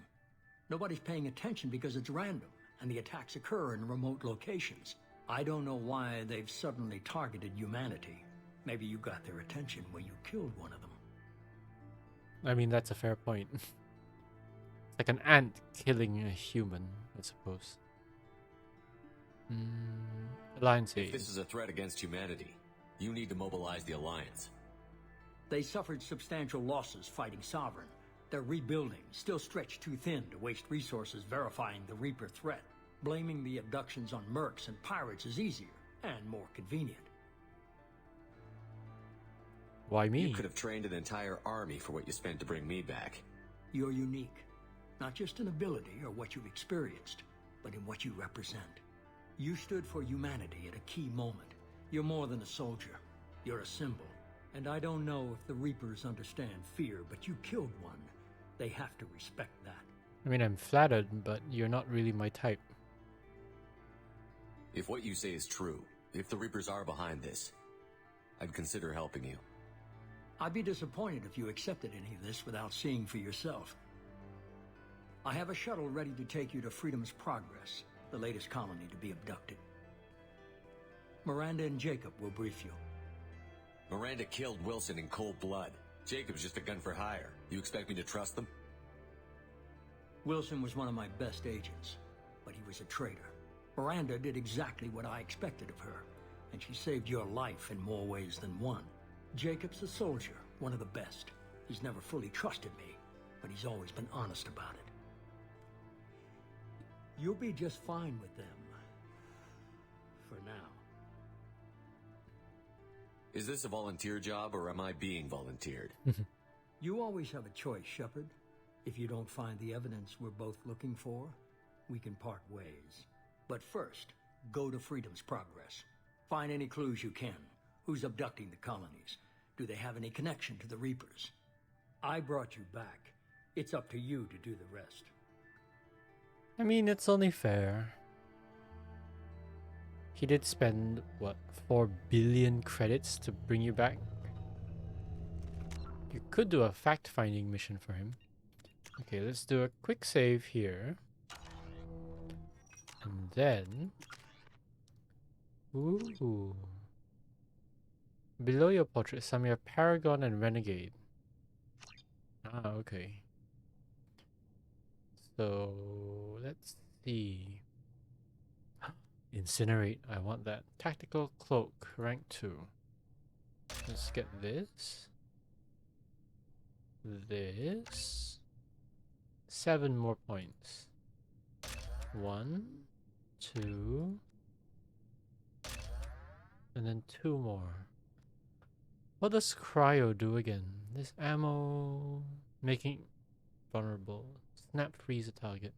Nobody's paying attention because it's random, and the attacks occur in remote locations. I don't know why they've suddenly targeted humanity. Maybe you got their attention when you killed one of them. I mean, that's a fair point. It's like an ant killing a human, I suppose. Alliance aid. If this is a threat against humanity, you need to mobilize the Alliance. They suffered substantial losses fighting Sovereign. They're rebuilding, still stretched too thin to waste resources verifying the Reaper threat. Blaming the abductions on mercs and pirates is easier and more convenient. Why me? You could have trained an entire army for what you spent to bring me back. You're unique, not just in ability or what you've experienced, but in what you represent. You stood for humanity at a key moment. You're more than a soldier. You're a symbol. And I don't know if the Reapers understand fear, but you killed one. They have to respect that. I mean, I'm flattered, but you're not really my type. If what you say is true, if the Reapers are behind this, I'd consider helping you. I'd be disappointed if you accepted any of this without seeing for yourself. I have a shuttle ready to take you to Freedom's Progress, the latest colony to be abducted. Miranda and Jacob will brief you. Miranda killed Wilson in cold blood. Jacob's just a gun for hire. You expect me to trust them? Wilson was one of my best agents, but he was a traitor. Miranda did exactly what I expected of her, and she saved your life in more ways than one. Jacob's a soldier, one of the best. He's never fully trusted me, but he's always been honest about it. You'll be just fine with them. For now. Is this a volunteer job, or am I being volunteered? You always have a choice, Shepard. If you don't find the evidence we're both looking for, we can part ways. But first, go to Freedom's Progress. Find any clues you can. Who's abducting the colonies? Do they have any connection to the Reapers? I brought you back. It's up to you to do the rest. I mean, it's only fair. He did spend, what, 4 billion credits to bring you back? You could do a fact-finding mission for him. Okay, let's do a quick save here. And then... Ooh. Below your portrait, Samir, Paragon and Renegade. Ah, okay. So, let's see. Incinerate, I want that. Tactical Cloak, rank 2. Let's get this. This. 7 more points. 1, 2, and then 2 more. What does Cryo do again? This ammo making vulnerable. Snap freeze a target.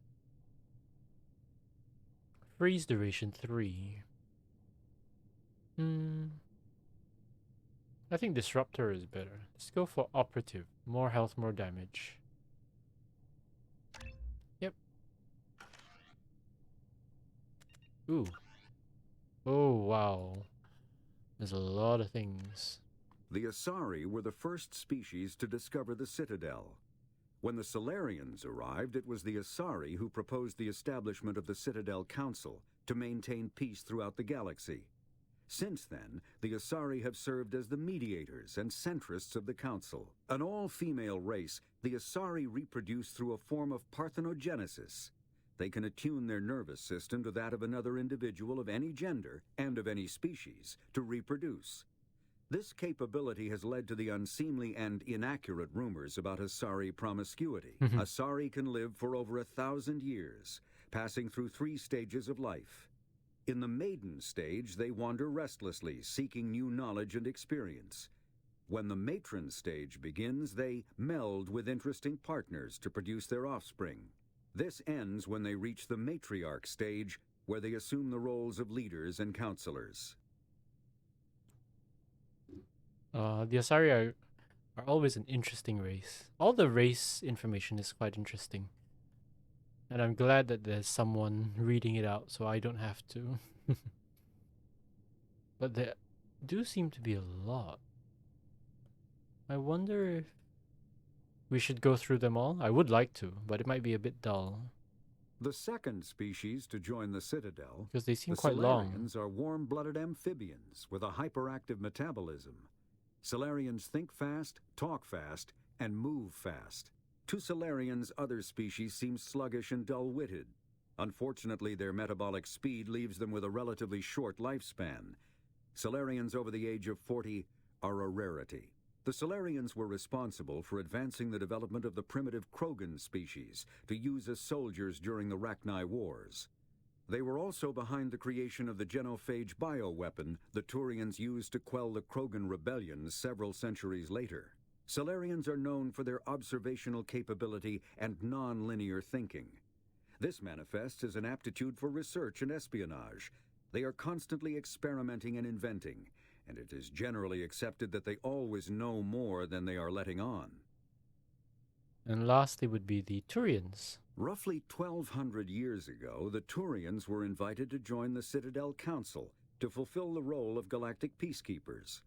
Freeze duration 3. I think Disruptor is better. Let's go for Operative. More health, more damage. Yep. Ooh. Oh, wow. There's a lot of things. The Asari were the first species to discover the Citadel. When the Solarians arrived, it was the Asari who proposed the establishment of the Citadel Council to maintain peace throughout the galaxy. Since then, the Asari have served as the mediators and centrists of the Council. An all-female race, the Asari reproduce through a form of parthenogenesis. They can attune their nervous system to that of another individual of any gender and of any species to reproduce. This capability has led to the unseemly and inaccurate rumors about Asari promiscuity. Asari can live for over 1,000 years, passing through 3 stages of life. In the maiden stage, they wander restlessly, seeking new knowledge and experience. When the matron stage begins, they meld with interesting partners to produce their offspring. This ends when they reach the matriarch stage, where they assume the roles of leaders and counselors. The Asari are always an interesting race. All the race information is quite interesting. And I'm glad that there's someone reading it out so I don't have to. But there do seem to be a lot. I wonder if we should go through them all. I would like to, but it might be a bit dull. The second species to join the Citadel, because they seem the quite long. Solarians are warm-blooded amphibians with a hyperactive metabolism. Solarians think fast, talk fast, and move fast. To Solarians, other species seem sluggish and dull-witted. Unfortunately, their metabolic speed leaves them with a relatively short lifespan. Solarians over the age of 40 are a rarity. The Solarians were responsible for advancing the development of the primitive Krogan species to use as soldiers during the Rachni Wars. They were also behind the creation of the genophage bioweapon the Turians used to quell the Krogan rebellions several centuries later. Solarians are known for their observational capability and non-linear thinking. This manifests as an aptitude for research and espionage. They are constantly experimenting and inventing, and it is generally accepted that they always know more than they are letting on. And lastly would be the Turians. Roughly 1,200 years ago, the Turians were invited to join the Citadel Council to fulfill the role of galactic peacekeepers.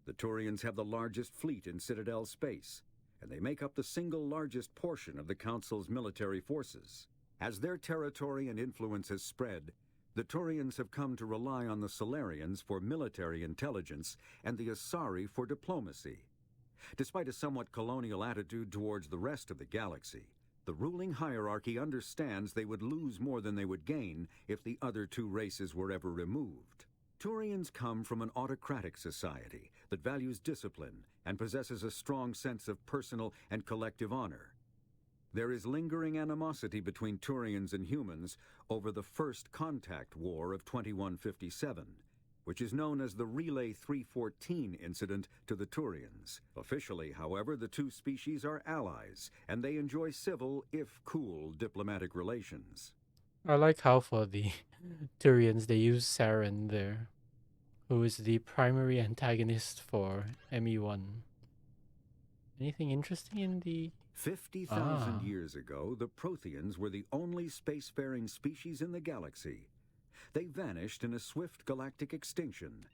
The Turians have the largest fleet in Citadel space, and they make up the single largest portion of the Council's military forces. As their territory and influence has spread, the Turians have come to rely on the Solarians for military intelligence and the Asari for diplomacy. Despite a somewhat colonial attitude towards the rest of the galaxy, the ruling hierarchy understands they would lose more than they would gain if the other 2 races were ever removed. Turians come from an autocratic society that values discipline and possesses a strong sense of personal and collective honor. There is lingering animosity between Turians and humans over the First Contact War of 2157, which is known as the Relay 314 incident to the Turians. Officially, however, the 2 species are allies, and they enjoy civil, if cool, diplomatic relations. I like how for the Turians they use Saren there, who is the primary antagonist for ME1. Anything interesting in the... 50,000 years ago, the Protheans were the only spacefaring species in the galaxy. They vanished in a swift galactic extinction.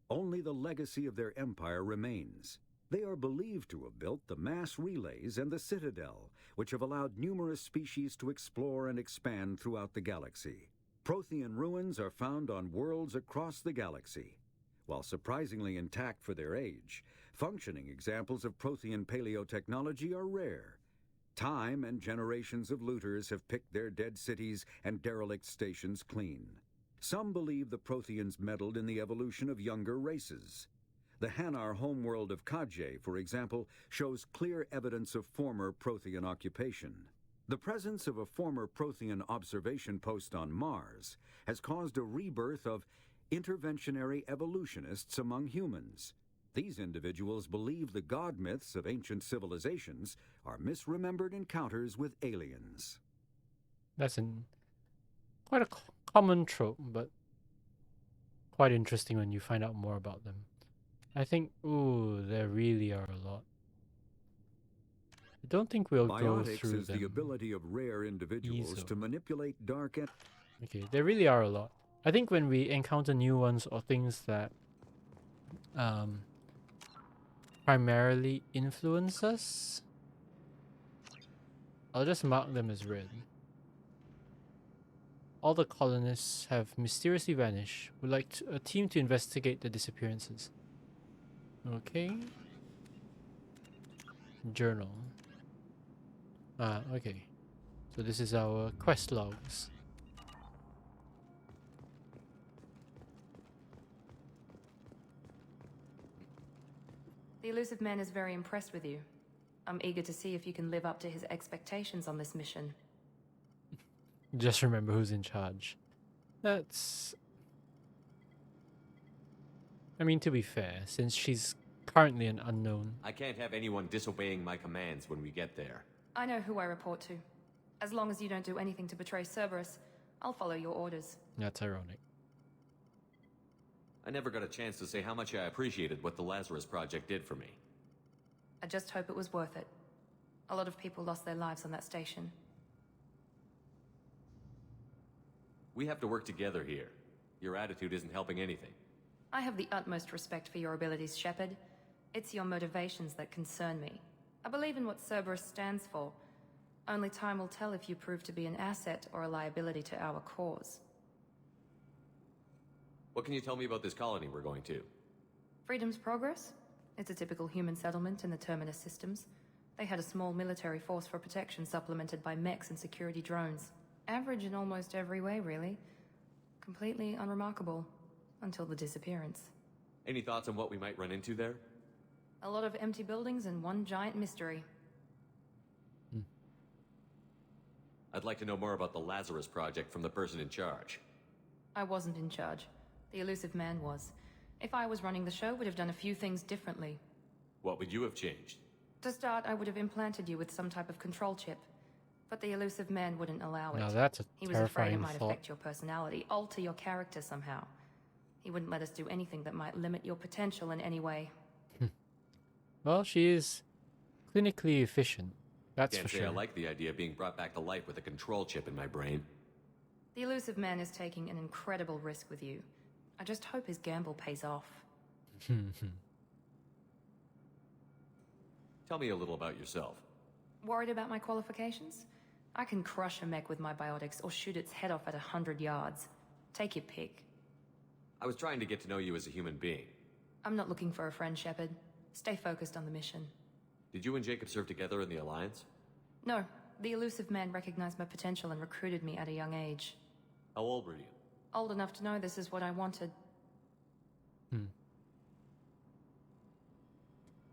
Only the legacy of their empire remains. They are believed to have built the mass relays and the Citadel, which have allowed numerous species to explore and expand throughout the galaxy. Prothean ruins are found on worlds across the galaxy. While surprisingly intact for their age, functioning examples of Prothean paleotechnology are rare. Time and generations of looters have picked their dead cities and derelict stations clean. Some believe the Protheans meddled in the evolution of younger races. The Hanar homeworld of Kaje, for example, shows clear evidence of former Prothean occupation. The presence of a former Prothean observation post on Mars has caused a rebirth of interventionary evolutionists among humans. These individuals believe the god myths of ancient civilizations are misremembered encounters with aliens. That's quite a common trope, but quite interesting when you find out more about them. I think, there really are a lot. I don't think we'll go through is them. the ability of rare individuals to manipulate dark and... Okay, there really are a lot. I think when we encounter new ones or things that primarily influence us, I'll just mark them as red. All the colonists have mysteriously vanished. Would like a team to investigate the disappearances. Okay. Journal. Okay. So this is our quest logs. The elusive man is very impressed with you. I'm eager to see if you can live up to his expectations on this mission. Just remember who's in charge. That's... I mean, to be fair, since she's currently an unknown. I can't have anyone disobeying my commands when we get there. I know who I report to. As long as you don't do anything to betray Cerberus, I'll follow your orders. That's ironic. I never got a chance to say how much I appreciated what the Lazarus Project did for me. I just hope it was worth it. A lot of people lost their lives on that station. We have to work together here. Your attitude isn't helping anything. I have the utmost respect for your abilities, Shepard. It's your motivations that concern me. I believe in what Cerberus stands for. Only time will tell if you prove to be an asset or a liability to our cause. What can you tell me about this colony we're going to? Freedom's Progress? It's a typical human settlement in the Terminus systems. They had a small military force for protection supplemented by mechs and security drones. Average in almost every way, really. Completely unremarkable. Until the disappearance. Any thoughts on what we might run into there? A lot of empty buildings and one giant mystery. I'd like to know more about the Lazarus Project from the person in charge. I wasn't in charge. The elusive man was. If I was running the show, would have done a few things differently. What would you have changed? To start, I would have implanted you with some type of control chip. But the elusive man wouldn't allow it. Now that's a He was afraid it terrifying might thought. affect your personality, alter your character somehow. He wouldn't let us do anything that might limit your potential in any way. Well, she is clinically efficient. That's Can't for say sure. I like the idea of being brought back to life with a control chip in my brain. The elusive man is taking an incredible risk with you. I just hope his gamble pays off. Tell me a little about yourself. Worried about my qualifications? I can crush a mech with my biotics or shoot its head off at 100 yards. Take your pick. I was trying to get to know you as a human being. I'm not looking for a friend, Shepard. Stay focused on the mission. Did you and Jacob serve together in the Alliance? No, the elusive man recognized my potential and recruited me at a young age. How old were you? Old enough to know this is what I wanted.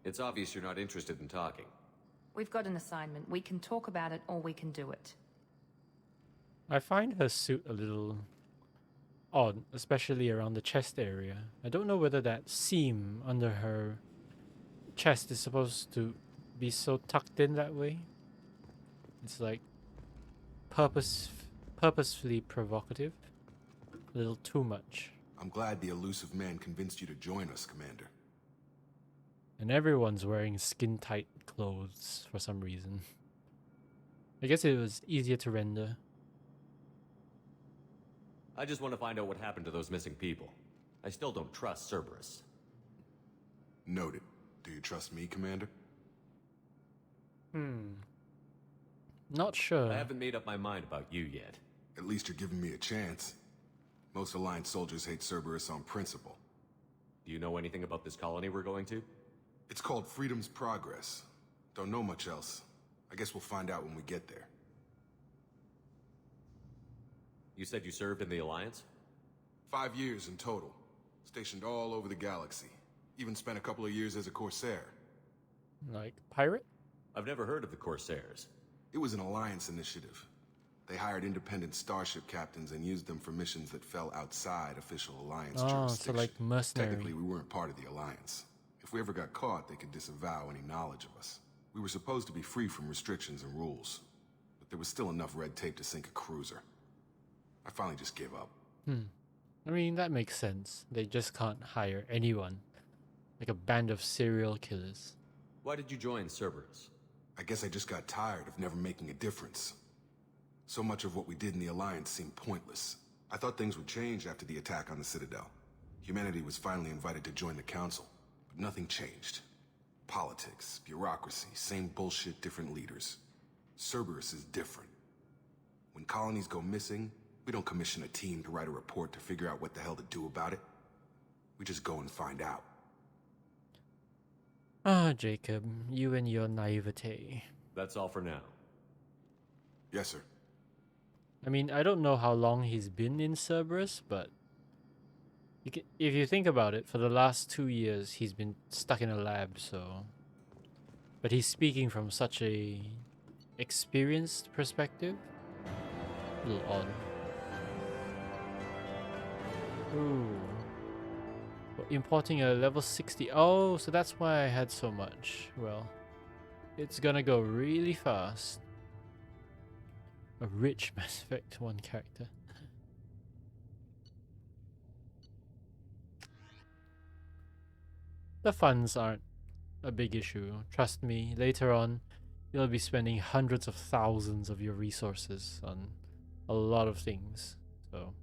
It's obvious you're not interested in talking. We've got an assignment. We can talk about it or we can do it. I find her suit a little odd, especially around the chest area. I don't know whether that seam under her chest is supposed to be so tucked in that way. It's like purposefully provocative. A little too much. I'm glad the elusive man convinced you to join us, Commander. And everyone's wearing skin-tight clothes for some reason. I guess it was easier to render. I just want to find out what happened to those missing people. I still don't trust Cerberus. Noted. Do you trust me, Commander? Not sure. I haven't made up my mind about you yet. At least you're giving me a chance. Most Alliance soldiers hate Cerberus on principle. Do you know anything about this colony we're going to? It's called Freedom's Progress. Don't know much else. I guess we'll find out when we get there. You said you served in the Alliance? 5 years in total. Stationed all over the galaxy. Even spent a couple of years as a Corsair. Like pirate? I've never heard of the Corsairs. It was an Alliance initiative. They hired independent starship captains and used them for missions that fell outside official Alliance Oh, jurisdiction. so like mercenary. Technically, we weren't part of the Alliance. If we ever got caught, they could disavow any knowledge of us. We were supposed to be free from restrictions and rules, but there was still enough red tape to sink a cruiser. I finally just gave up. I mean, that makes sense. They just can't hire anyone. Like a band of serial killers. Why did you join Cerberus? I guess I just got tired of never making a difference. So much of what we did in the Alliance seemed pointless. I thought things would change after the attack on the Citadel. Humanity was finally invited to join the Council, but nothing changed. Politics, bureaucracy, same bullshit, different leaders. Cerberus is different. When colonies go missing, we don't commission a team to write a report to figure out what the hell to do about it. We just go and find out. Ah, Jacob, you and your naivete. That's all for now. Yes, sir. I mean, I don't know how long he's been in Cerberus, but if you think about it, for the last 2 years, he's been stuck in a lab, so... But he's speaking from such a experienced perspective. A little odd. Ooh. Importing a level 60. Oh, so that's why I had so much. Well, it's gonna go really fast. A rich Mass Effect 1 character. The funds aren't a big issue. Trust me, later on, you'll be spending hundreds of thousands of your resources on a lot of things. So,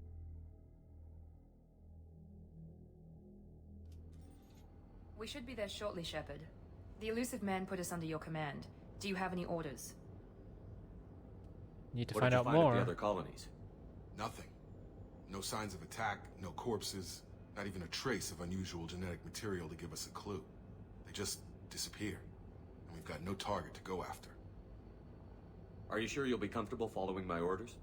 we should be there shortly, Shepard. The elusive man put us under your command. Do you have any orders? need to What find did you out find more. at the other colonies? Nothing. No signs of attack, no corpses, not even a trace of unusual genetic material to give us a clue. They just disappear, and we've got no target to go after. Are you sure you'll be comfortable following my orders?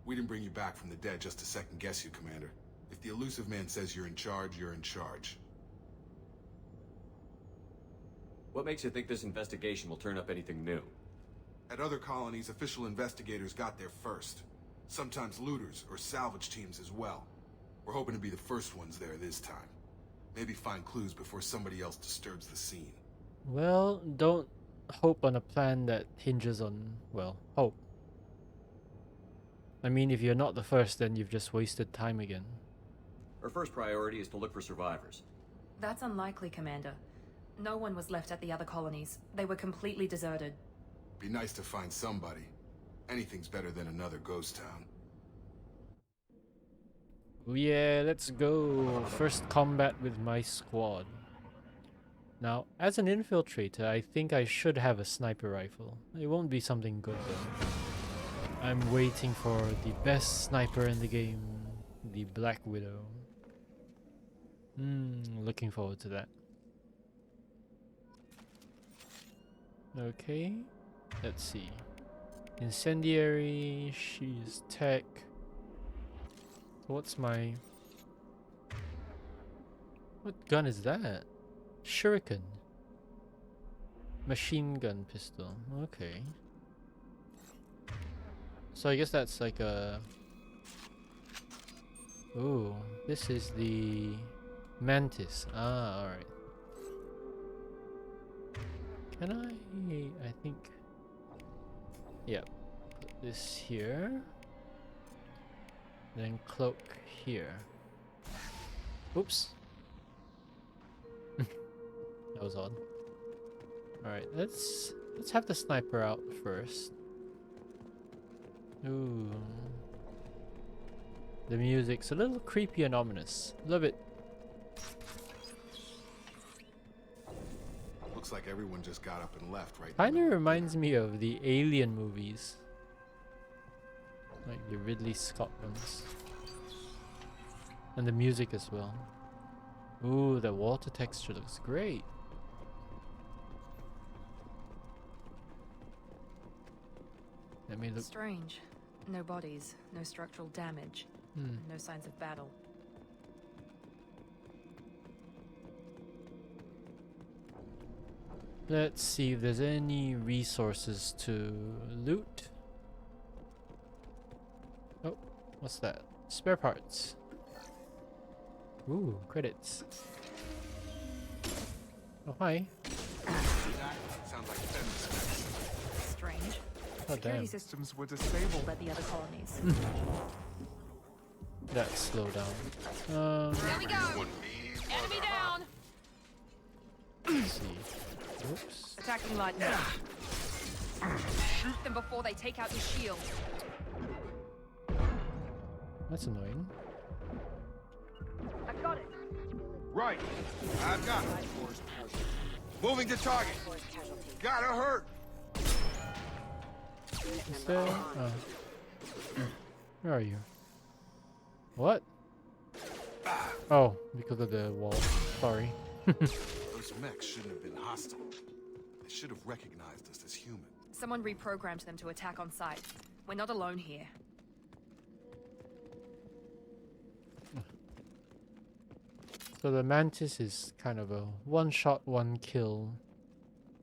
We didn't bring you back from the dead just to second guess you, Commander. If the elusive man says you're in charge, you're in charge. What makes you think this investigation will turn up anything new? At other colonies, official investigators got there first. Sometimes looters or salvage teams as well. We're hoping to be the first ones there this time. Maybe find clues before somebody else disturbs the scene. Well, don't hope on a plan that hinges on, well, hope. I mean, if you're not the first, then you've just wasted time again. Our first priority is to look for survivors. That's unlikely, Commander. No one was left at the other colonies. They were completely deserted. Be nice to find somebody. Anything's better than another ghost town. Oh yeah, let's go. First combat with my squad. Now, as an infiltrator, I think I should have a sniper rifle. It won't be something good though. I'm waiting for the best sniper in the game, the Black Widow. Looking forward to that. Okay, let's see. Incendiary, she's tech. What's my... What gun is that? Shuriken. Machine gun pistol. Okay. So I guess that's like a... Ooh, this is the Mantis. Ah, alright. Can I think... Yeah. Put this here. Then cloak here. Oops. That was odd. Alright, let's have the sniper out first. Ooh. The music's a little creepy and ominous. Love it. Looks like everyone just got up and left, right? Kinda reminds me of the Alien movies. Like the Ridley Scott ones. And the music as well. Ooh, the water texture looks great. Let me look. Strange. No bodies, no structural damage, no signs of battle. Let's see if there's any resources to loot. Oh, what's that? Spare parts. Ooh, credits. Oh, hi. Sounds like feminist. Strange. Oh, Security damn. systems were disabled at the other colonies. That slow down. There we go! Enemy down! Let's see. Oops. Attacking light now. Shoot them before they take out your shield. That's annoying. I've got it. Right. I've got it. Moving to target. Got her hurt. Is there? Oh. Where are you? What? Oh, because of the wall. Sorry. Those mechs shouldn't have been hostile. They should have recognized us as human. Someone reprogrammed them to attack on sight. We're not alone here. So the Mantis is kind of a one-shot, one-kill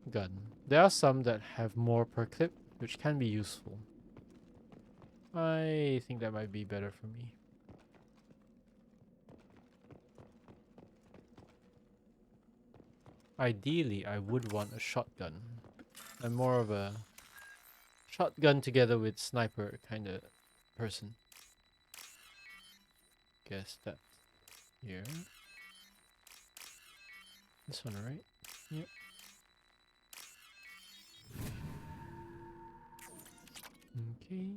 gun. There are some that have more per clip, which can be useful. I think that might be better for me. Ideally, I would want a shotgun. I'm more of a shotgun together with sniper kind of person. Guess that's here. This one, right? Yep. Okay.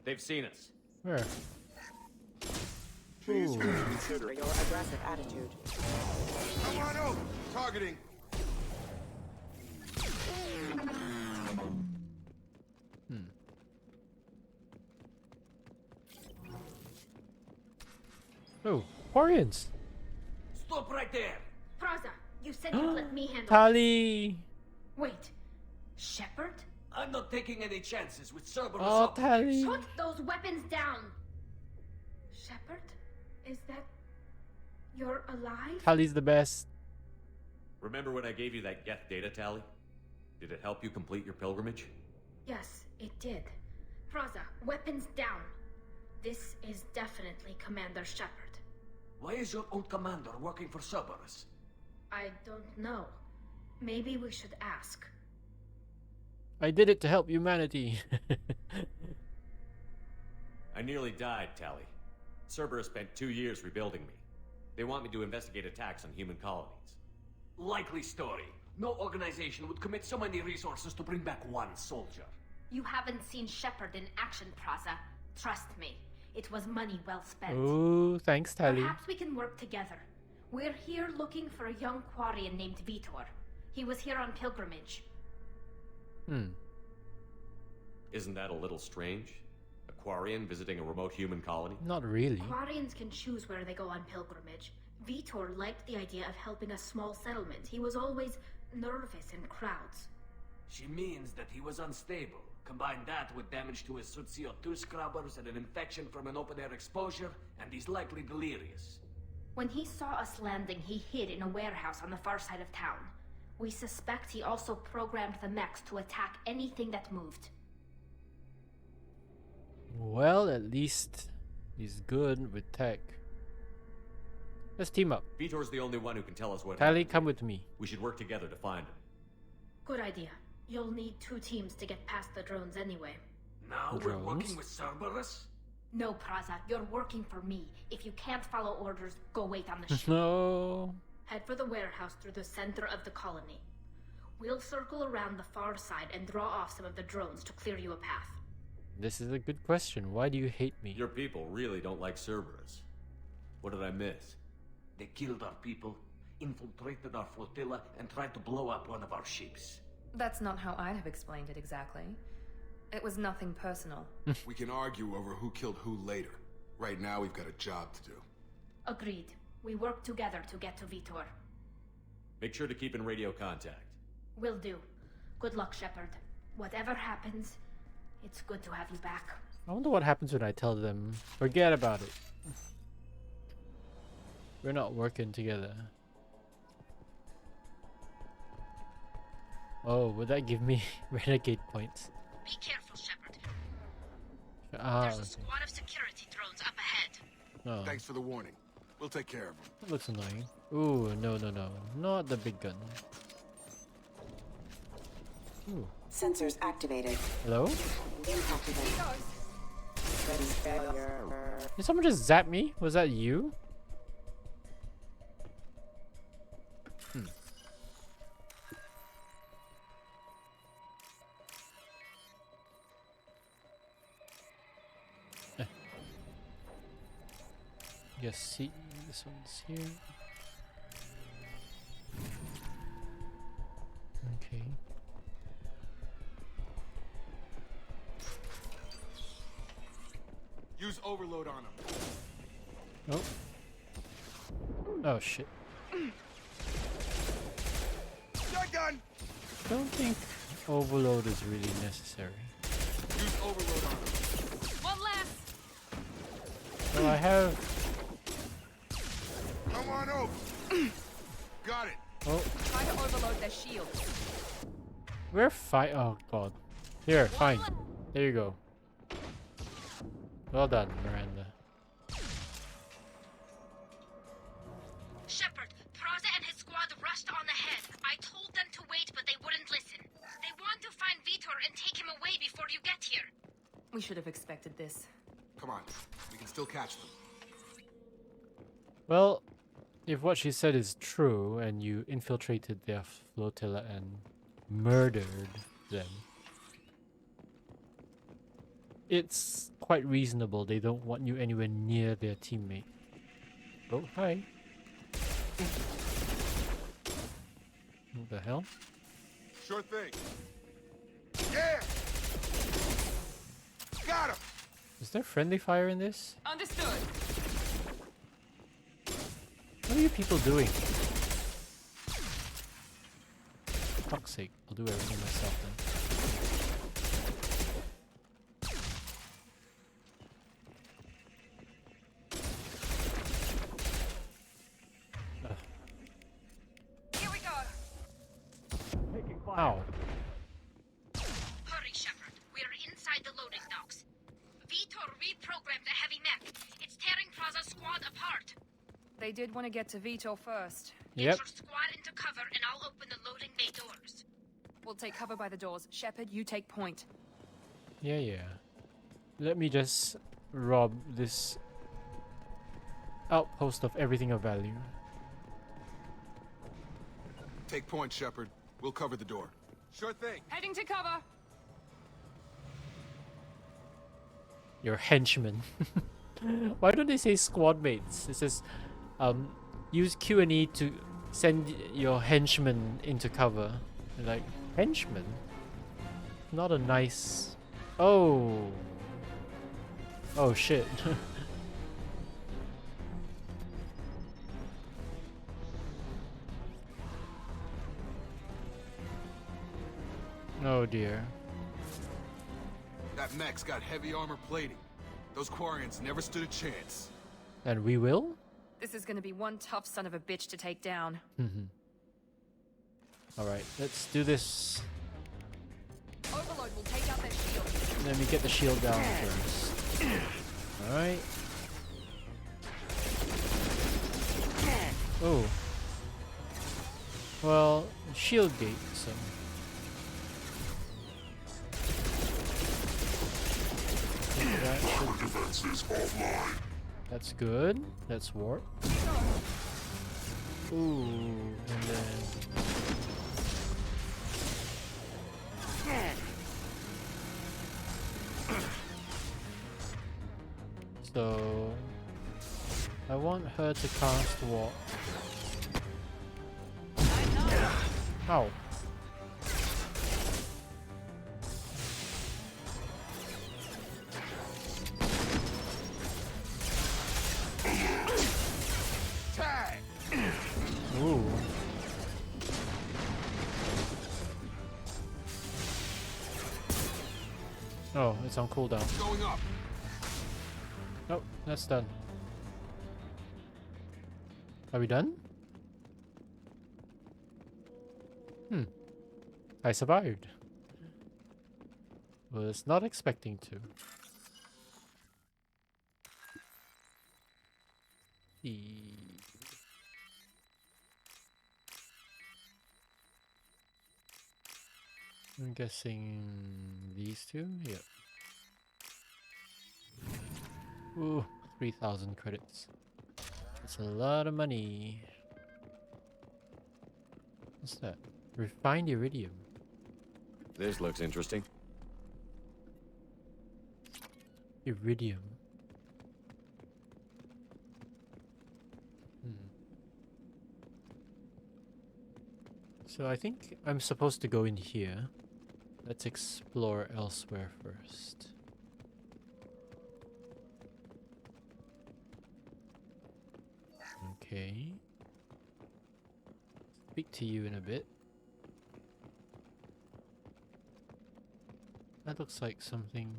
They've seen us. Where? Please consider your aggressive attitude. Come on out! Targeting! Oh, Quarians! Stop right there! Praza, you said you'd let me handle Tali! Wait, Shepard? I'm not taking any chances with Cerberus. Oh, Tali! Put those weapons down! Shepard? Is that... You're alive? Tali's the best. Remember when I gave you that Geth data tally? Did it help you complete your pilgrimage? Yes, it did. Praza, weapons down. This is definitely Commander Shepard. Why is your old commander working for Cerberus? I don't know. Maybe we should ask. I did it to help humanity. I nearly died, Tali. Cerberus spent 2 years rebuilding me. They want me to investigate attacks on human colonies. Likely story. No organization would commit so many resources to bring back one soldier. You haven't seen Shepard in action, Praza. Trust me, it was money well spent. Oh, thanks, Tali. Perhaps we can work together. We're here looking for a young Quarian named Vitor. He was here on pilgrimage. Isn't that a little strange? A Quarian visiting a remote human colony? Not really. Quarians can choose where they go on pilgrimage. Vitor liked the idea of helping a small settlement. He was always nervous in crowds. She means that he was unstable. Combine that with damage to his CO2 scrubbers and an infection from an open-air exposure, and he's likely delirious. When he saw us landing, he hid in a warehouse on the far side of town. We suspect he also programmed the mechs to attack anything that moved. Well, at least he's good with tech. Let's team up. Vitor's the only one who can tell us what Tali, happened. come with me. We should work together to find him. Good idea. You'll need 2 teams to get past the drones anyway. Now we're working with Cerberus? No, Praza, you're working for me. If you can't follow orders, go wait on the ship. No. Head for the warehouse through the center of the colony. We'll circle around the far side and draw off some of the drones to clear you a path. This is a good question. Why do you hate me? Your people really don't like Cerberus. What did I miss? They killed our people, infiltrated our flotilla, and tried to blow up one of our ships. That's not how I'd have explained it exactly. It was nothing personal. We can argue over who killed who later. Right now, we've got a job to do. Agreed. We work together to get to Vitor. Make sure to keep in radio contact. Will do. Good luck, Shepard. Whatever happens, it's good to have you back. I wonder what happens when I tell them, forget about it. We're not working together. Oh, would that give me renegade points? Be careful, Shepard. There's a squad of security drones up ahead. Oh, Thanks for the warning. We'll take care of them. that looks annoying. Ooh, no, no, no. Not the big gun. Ooh. Sensors activated. Hello? Impact event. Ready failure. Did someone just zap me? Was that you? Yes, see, this one's here. Okay. Use overload on them. Oh. Oh shit. Shotgun! Don't think overload is really necessary. Use overload on them. One less. So I have. Come on over. Got it. Oh. Try to overload their shields. We're fine. Oh god. Here, fine. There you go. Well done, Miranda. Shepard, Praza and his squad rushed on ahead. I told them to wait, but they wouldn't listen. They want to find Vitor and take him away before you get here. We should have expected this. Come on, we can still catch them. Well, if what she said is true and you infiltrated their flotilla and murdered them, it's quite reasonable they don't want you anywhere near their teammate. Oh, hi. What the hell? Sure thing. Yeah! Got him! Is there friendly fire in this? Understood. What are you people doing? For fuck's sake, I'll do everything myself then. Here we go. Ow. Hurry, Shepard. We're inside the loading docks. Vitor reprogrammed the heavy mech. It's tearing Praza's squad apart. They did want to get to Vitor first. Yep. Get your squad into cover and I'll open the loading bay doors. We'll take cover by the doors. Shepard, you take point. Yeah. Let me just rob this outpost of everything of value. Take point, Shepard. We'll cover the door. Sure thing. Heading to cover. Your henchmen. Why don't they say squad mates? It says, use Q and E to send your henchmen into cover. Like, henchmen? Not a nice... Oh. Oh shit. Oh dear. That mech's got heavy armor plating. Those Quarians never stood a chance. And we will? This is going to be one tough son of a bitch to take down. Alright, let's do this. Overload will take out their shield. Let me get the shield down first. Alright. Oh. Well, shield gate, so... That should... defenses offline. That's good. That's warp. Ooh, and then... So... I want her to cast warp. Ow. Ooh. Oh, it's on cooldown. Going up. Nope, that's done. Are we done? I survived. Was not expecting to. I'm guessing these two? Yep. Ooh, 3,000 credits. That's a lot of money. What's that? Refined iridium. This looks interesting. Iridium. So I think I'm supposed to go in here. Let's explore elsewhere first. Okay. Speak to you in a bit. That looks like something...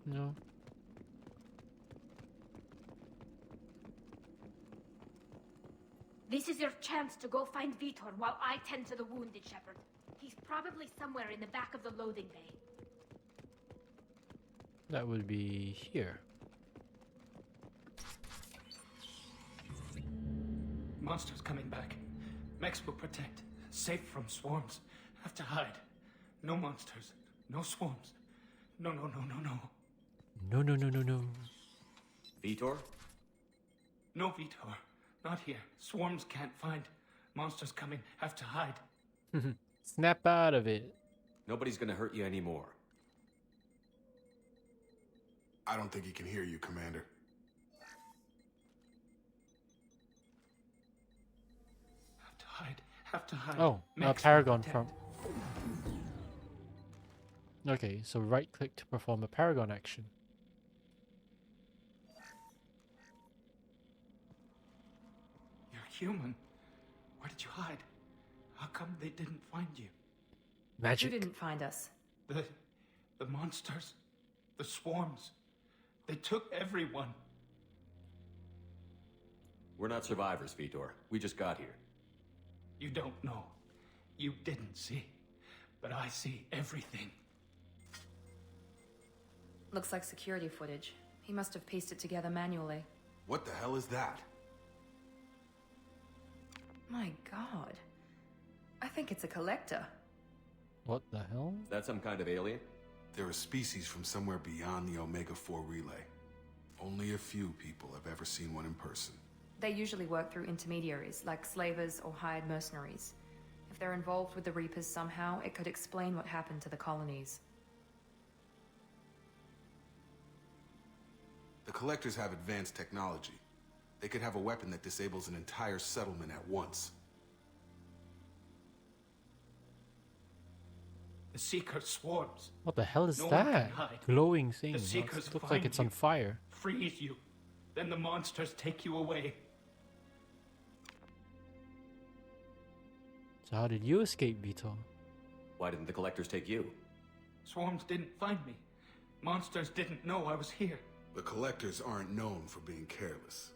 No. This is your chance to go find Vitor while I tend to the wounded, Shepard. He's Probably somewhere in the back of the loading bay. That would be here. Monsters coming back. Mechs will protect. Safe from swarms. Have to hide. No monsters. No swarms. No. No. Vitor? No, Vitor. Not here. Swarms can't find. Monsters coming. Have to hide. Snap out of it. Nobody's gonna hurt you anymore. I don't think he can hear you, Commander. Have to hide. Oh, Paragon from. Okay, so right click to perform a Paragon action. You're human. Where did you hide? How come they didn't find you? Magic. Who didn't find us? The monsters. The swarms. They took everyone. We're not survivors, Vitor. We just got here. You don't know. You didn't see. But I see everything. Looks like security footage. He must have pieced it together manually. What the hell is that? My god. I think it's a collector. What the hell? Is that some kind of alien? They're a species from somewhere beyond the Omega-4 relay. Only a few people have ever seen one in person. They usually work through intermediaries, like slavers or hired mercenaries. If they're involved with the Reapers somehow, it could explain what happened to the colonies. The Collectors have advanced technology. They could have a weapon that disables an entire settlement at once. The Seeker swarms. What the hell is No one that? can hide. Glowing thing. The It Seekers looks like find it's on you, fire. freeze you. Then the monsters take you away. So how did you escape, Vitor? Why didn't the Collectors take you? Swarms didn't find me. Monsters didn't know I was here. The Collectors aren't known for being careless.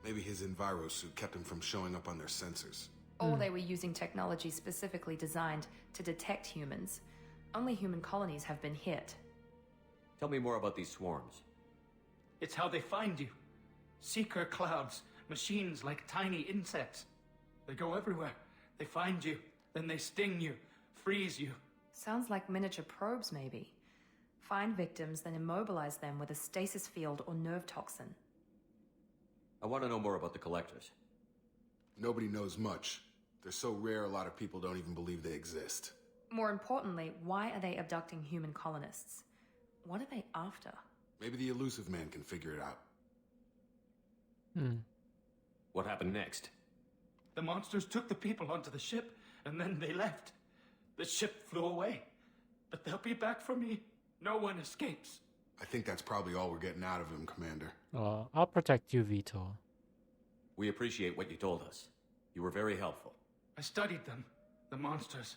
Maybe his envirosuit kept him from showing up on their sensors. Or they were using technology specifically designed to detect humans. Only human colonies have been hit. Tell me more about these swarms. It's how they find you. Seeker clouds, machines like tiny insects. They go everywhere. They find you, then they sting you, freeze you. Sounds like miniature probes, maybe. Find victims, then immobilize them with a stasis field or nerve toxin. I want to know more about the Collectors. Nobody knows much. They're so rare, a lot of people don't even believe they exist. More importantly, why are they abducting human colonists? What are they after? Maybe the Elusive Man can figure it out. What happened next? The monsters took the people onto the ship, and then they left. The ship flew away. But they'll be back for me. No one escapes. I think that's probably all we're getting out of him, Commander. I'll protect you, Vitor. We appreciate what you told us. You were very helpful. I studied them. The monsters.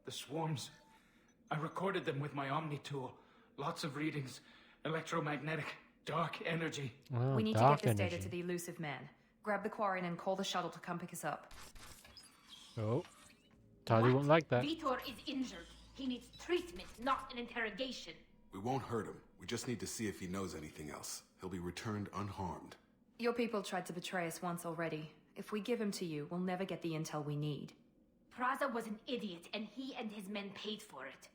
The swarms. I recorded them with my Omni tool. Lots of readings. Electromagnetic. Dark energy. We need to get this data to the Elusive Man. Grab the Quarian and call the shuttle to come pick us up. Oh. Tali won't like that. Vitor is injured. He needs treatment, not an interrogation. We won't hurt him. We just need to see if he knows anything else. He'll be returned unharmed. Your people tried to betray us once already. If we give him to you, we'll never get the intel we need. Praza was an idiot, and he and his men paid for it.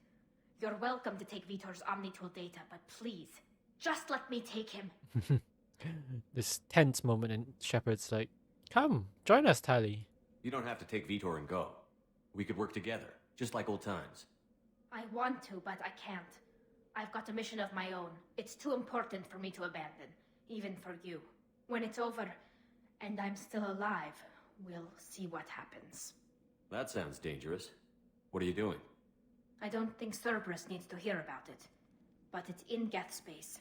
You're welcome to take Vitor's Omnitool data, but please, just let me take him. This tense moment, and Shepard's like, "Come, join us, Tali." You don't have to take Vitor and go. We could work together, just like old times. I want to, but I can't. I've got a mission of my own. It's too important for me to abandon, even for you. When it's over, and I'm still alive, we'll see what happens. That sounds dangerous. What are you doing? I don't think Cerberus needs to hear about it, but it's in Geth space.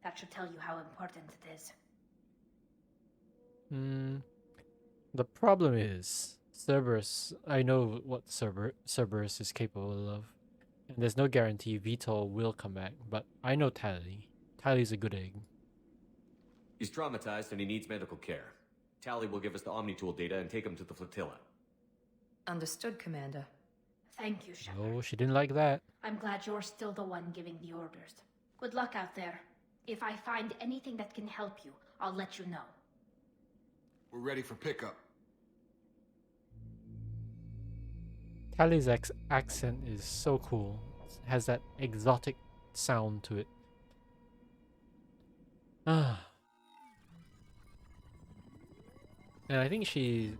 That should tell you how important it is. The problem is, Cerberus, I know what Cerberus is capable of. And there's no guarantee Vitor will come back, but I know Tali. Tali's a good egg. He's traumatized and he needs medical care. Tali will give us the Omnitool data and take him to the flotilla. Understood, Commander. Thank you, Shepard. Oh, she didn't like that. I'm glad you're still the one giving the orders. Good luck out there. If I find anything that can help you, I'll let you know. We're ready for pickup. Tally's accent is so cool. It has that exotic sound to it. Ah. And I think she's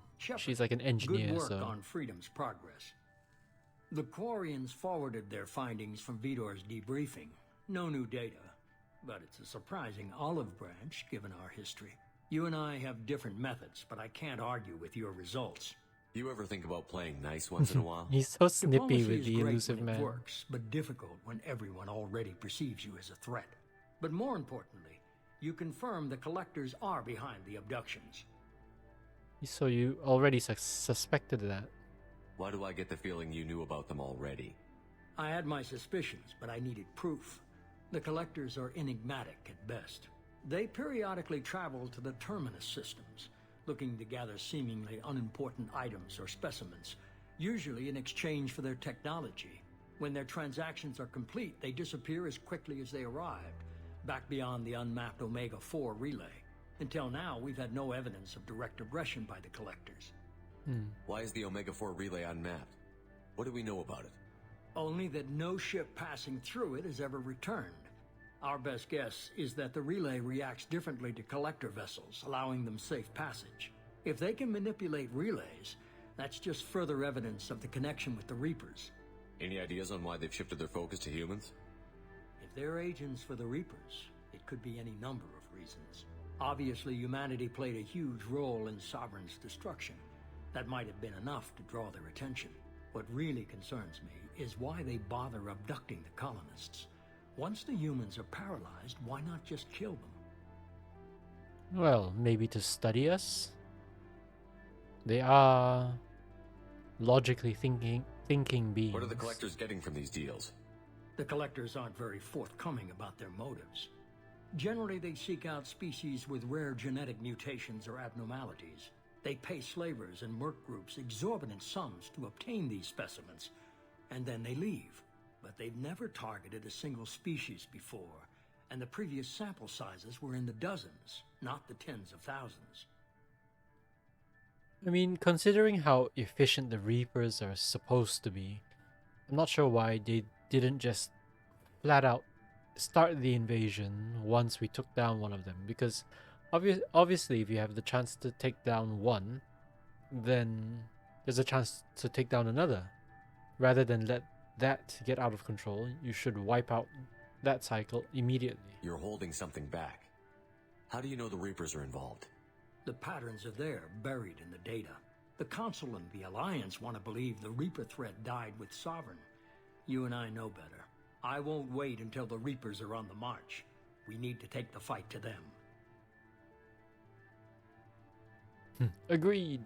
like an engineer, Good work so on Freedom's progress. The Quarians forwarded their findings from Vidor's debriefing. No new data, but it's a surprising olive branch given our history. You and I have different methods, but I can't argue with your results. You ever think about playing nice once in a while? He's so snippy Diplomacy with is the great elusive when it man. works, but difficult when everyone already perceives you as a threat. But more importantly, you confirm the collectors are behind the abductions. So you already suspected that. Why do I get the feeling you knew about them already? I had my suspicions, but I needed proof. The collectors are enigmatic at best. They periodically travel to the terminus systems, looking to gather seemingly unimportant items or specimens, usually in exchange for their technology. When their transactions are complete, they disappear as quickly as they arrived, back beyond the unmapped Omega-4 relay. Until now, we've had no evidence of direct aggression by the collectors. Why is the Omega-4 relay unmapped? What do we know about it? Only that no ship passing through it has ever returned. Our best guess is that the relay reacts differently to collector vessels, allowing them safe passage. If they can manipulate relays, that's just further evidence of the connection with the Reapers. Any ideas on why they've shifted their focus to humans? If they're agents for the Reapers, it could be any number of reasons. Obviously, humanity played a huge role in Sovereign's destruction. That might have been enough to draw their attention. What really concerns me is why they bother abducting the colonists. Once the humans are paralyzed, why not just kill them? Well, maybe to study us. They are logically thinking beings. What are the collectors getting from these deals? The collectors aren't very forthcoming about their motives. Generally, they seek out species with rare genetic mutations or abnormalities. They pay slavers and merc groups exorbitant sums to obtain these specimens, and then they leave. But they've never targeted a single species before, and the previous sample sizes were in the dozens, not the tens of thousands. I mean, considering how efficient the Reapers are supposed to be, I'm not sure why they didn't just flat out start the invasion once we took down one of them, because obviously if you have the chance to take down one, then there's a chance to take down another. Rather than let that get out of control, you should wipe out that cycle immediately. You're holding something back. How do you know the Reapers are involved? The patterns are there, buried in the data. The Council and the Alliance want to believe the Reaper threat died with Sovereign. You and I know better. I won't wait until the Reapers are on the march. We need to take the fight to them. Agreed.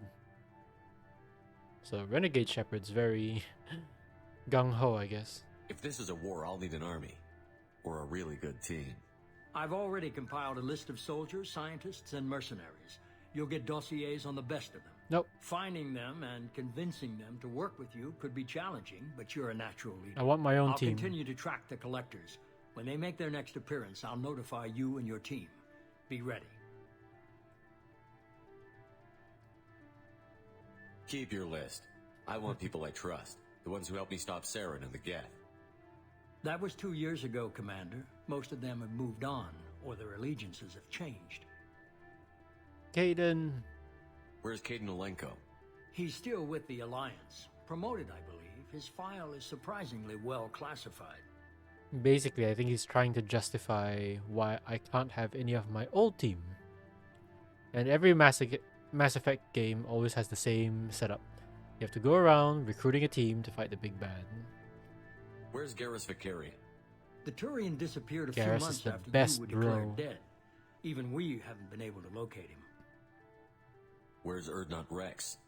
So Renegade Shepard's very gung-ho, I guess. If this is a war, I'll need an army. Or a really good team. I've already compiled a list of soldiers, scientists, and mercenaries. You'll get dossiers on the best of them. Nope. Finding them and convincing them to work with you could be challenging, but you're a natural leader. I want my own I'll team. continue to track the collectors. When they make their next appearance, I'll notify you and your team. Be ready. Keep your list. I want people I trust. The ones who helped me stop Saren and the Geth. That was 2 years ago, Commander. Most of them have moved on, or their allegiances have changed. Caden. Where's Caden Olenko? He's still with the Alliance. Promoted, I believe. His file is surprisingly well classified. Basically, I think he's trying to justify why I can't have any of my old team. And every Mass Effect game always has the same setup. You have to go around recruiting a team to fight the big bad. Where's Garrus Vakari? The Turian disappeared a Garrus few is months the after best, you were declared bro. dead. Even we haven't been able to locate him. Where's Erdnot Rex?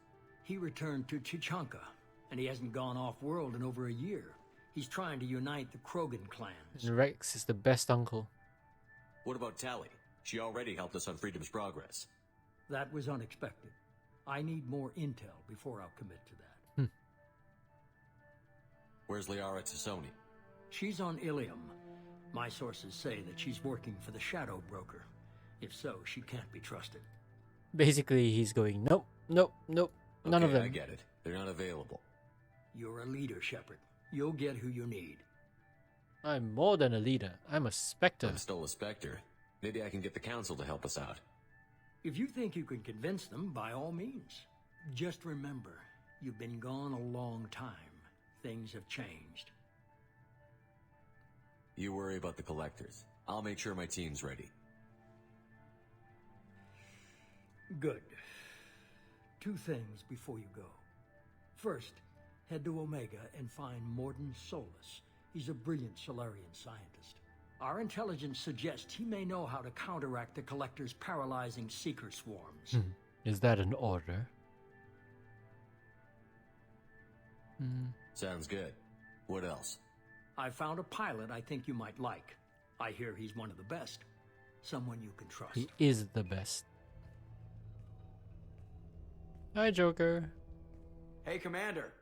He returned to Chichanka, and he hasn't gone off-world in over a year. He's trying to unite the Krogan clans. And Rex is the best uncle. What about Tali? She already helped us on Freedom's Progress. That was unexpected. I need more intel before I'll commit to that. Where's Liara Tassoni? She's on Ilium. My sources say that she's working for the Shadow Broker. If so, she can't be trusted. Basically, he's going, nope, nope, nope, none of them. I get it. They're not available. You're a leader, Shepard. You'll get who you need. I'm more than a leader. I'm a Spectre. I'm still a Spectre. Maybe I can get the Council to help us out. If you think you can convince them, by all means. Just remember, you've been gone a long time. Things have changed. You worry about the Collectors. I'll make sure my team's ready. Good. 2 things before you go. First, head to Omega and find Mordin Solus. He's a brilliant Solarian scientist. Our intelligence suggests he may know how to counteract the Collector's paralyzing Seeker swarms. Is that an order? Sounds good. What else? I found a pilot I think you might like. I hear he's one of the best. Someone you can trust. He is the best. Hi, Joker. Hey, Commander.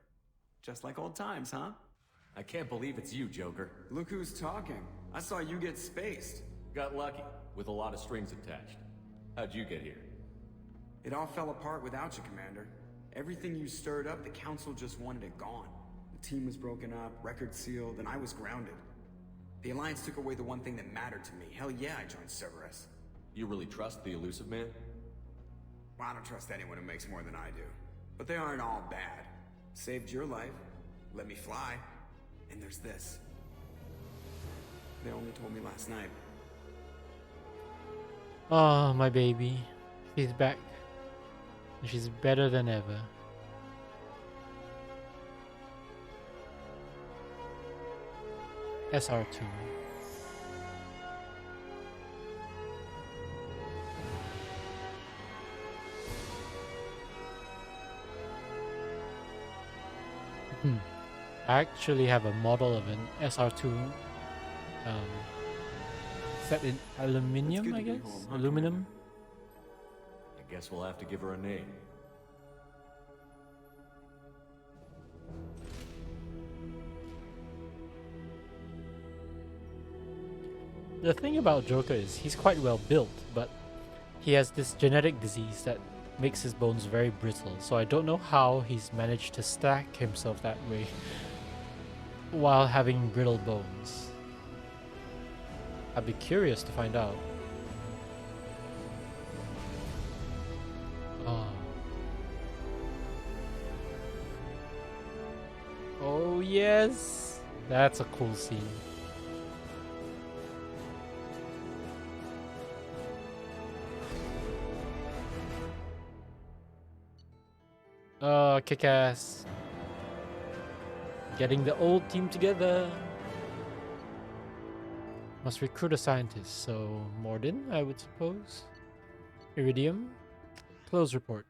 Just like old times, huh? I can't believe it's you, Joker. Look who's talking. I saw you get spaced. Got lucky, with a lot of strings attached. How'd you get here? It all fell apart without you, Commander. Everything you stirred up, the Council just wanted it gone. The team was broken up, record sealed, and I was grounded. The Alliance took away the one thing that mattered to me. Hell yeah, I joined Cerberus. You really trust the Elusive Man? Well, I don't trust anyone who makes more than I do. But they aren't all bad. Saved your life, let me fly, and there's this. They only told me last night. Oh, my baby. She's back. She's better than ever. SR2. I actually have a model of an SR2 set in aluminium, I guess? Aluminum? I guess we'll have to give her a name. The thing about Joker is he's quite well built, but he has this genetic disease that makes his bones very brittle, so I don't know how he's managed to stack himself that way while having brittle bones. I'd be curious to find out. Oh. Oh yes! That's a cool scene. Kick ass. Getting the old team together. Must recruit a scientist, so Mordin, I would suppose. Iridium. Close report.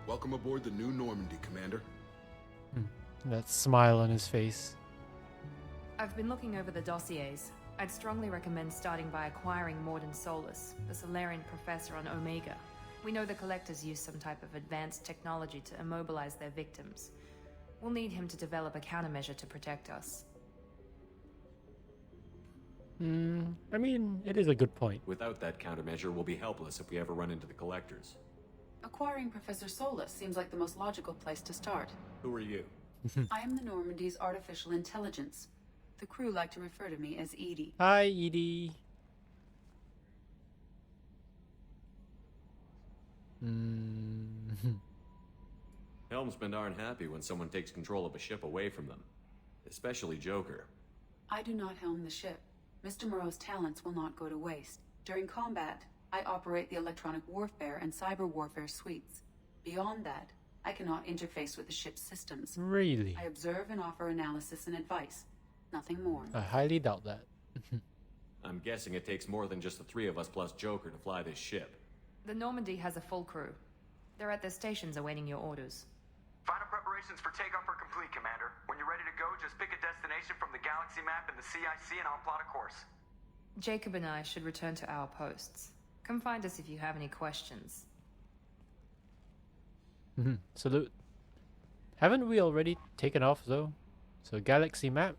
Welcome aboard the new Normandy, Commander. That smile on his face. I've been looking over the dossiers. I'd strongly recommend starting by acquiring Mordin Solus, the Solarian professor on Omega. We know the Collectors use some type of advanced technology to immobilize their victims. We'll need him to develop a countermeasure to protect us. I mean, it is a good point. Without that countermeasure, we'll be helpless if we ever run into the Collectors. Acquiring Professor Solus seems like the most logical place to start. Who are you? I am the Normandy's artificial intelligence. The crew like to refer to me as Edie. Hi, Edie. Helmsmen aren't happy when someone takes control of a ship away from them. Especially Joker. I do not helm the ship. Mr. Moreau's talents will not go to waste. During combat, I operate the electronic warfare and cyber warfare suites. Beyond that, I cannot interface with the ship's systems. Really? I observe and offer analysis and advice. Nothing more. I highly doubt that. I'm guessing it takes more than just the three of us plus Joker to fly this ship. The Normandy has a full crew. They're at their stations awaiting your orders. Final preparations for takeoff are complete, Commander. When you're ready to go, just pick a destination from the galaxy map in the CIC and I'll plot a course. Jacob and I should return to our posts. Come find us if you have any questions. Salute. Haven't we already taken off though? So galaxy map.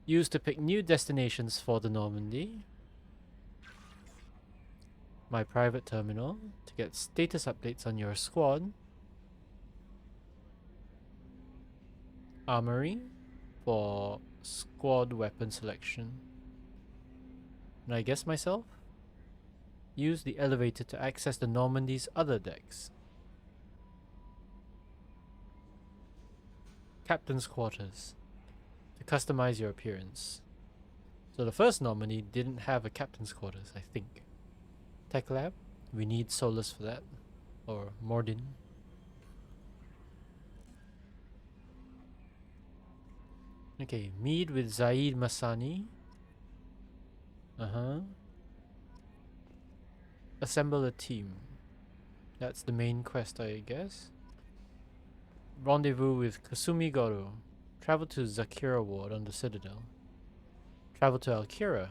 Used to pick new destinations for the Normandy. My private terminal to get status updates on your squad. Armory for squad weapon selection. And I guess myself? Use the elevator to access the Normandy's other decks. Captain's quarters to customize your appearance. So the first Normandy didn't have a captain's quarters, I think. Tech lab, we need Solus for that, or Mordin. Okay, meet with Zaid Masani. Assemble a team. That's the main quest, I guess. Rendezvous with Kasumi Goro. Travel to Zakira Ward on the Citadel. Travel to Alkira.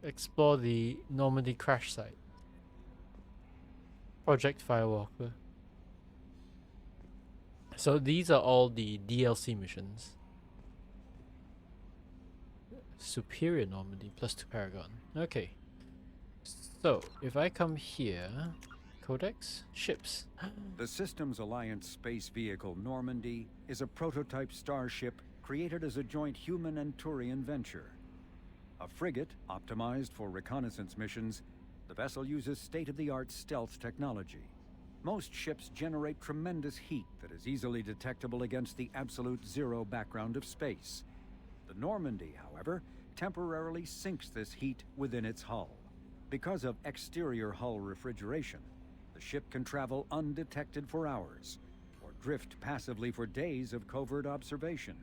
Explore the Normandy crash site. Project Firewalker. So these are all the DLC missions. Superior Normandy plus 2 Paragon. Okay. So if I come here, Codex, ships. The Systems Alliance space vehicle Normandy is a prototype starship created as a joint human and Turian venture. A frigate optimized for reconnaissance missions, the vessel uses state-of-the-art stealth technology. Most ships generate tremendous heat that is easily detectable against the absolute zero background of space. The Normandy, however, temporarily sinks this heat within its hull. Because of exterior hull refrigeration, the ship can travel undetected for hours, or drift passively for days of covert observation.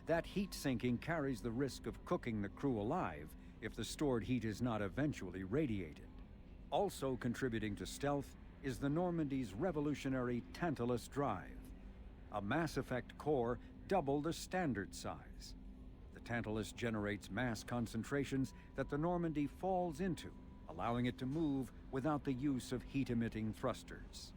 That heat sinking carries the risk of cooking the crew alive if the stored heat is not eventually radiated. Also contributing to stealth is the Normandy's revolutionary Tantalus drive, a Mass Effect core double the standard size. The Tantalus generates mass concentrations that the Normandy falls into, allowing it to move without the use of heat-emitting thrusters.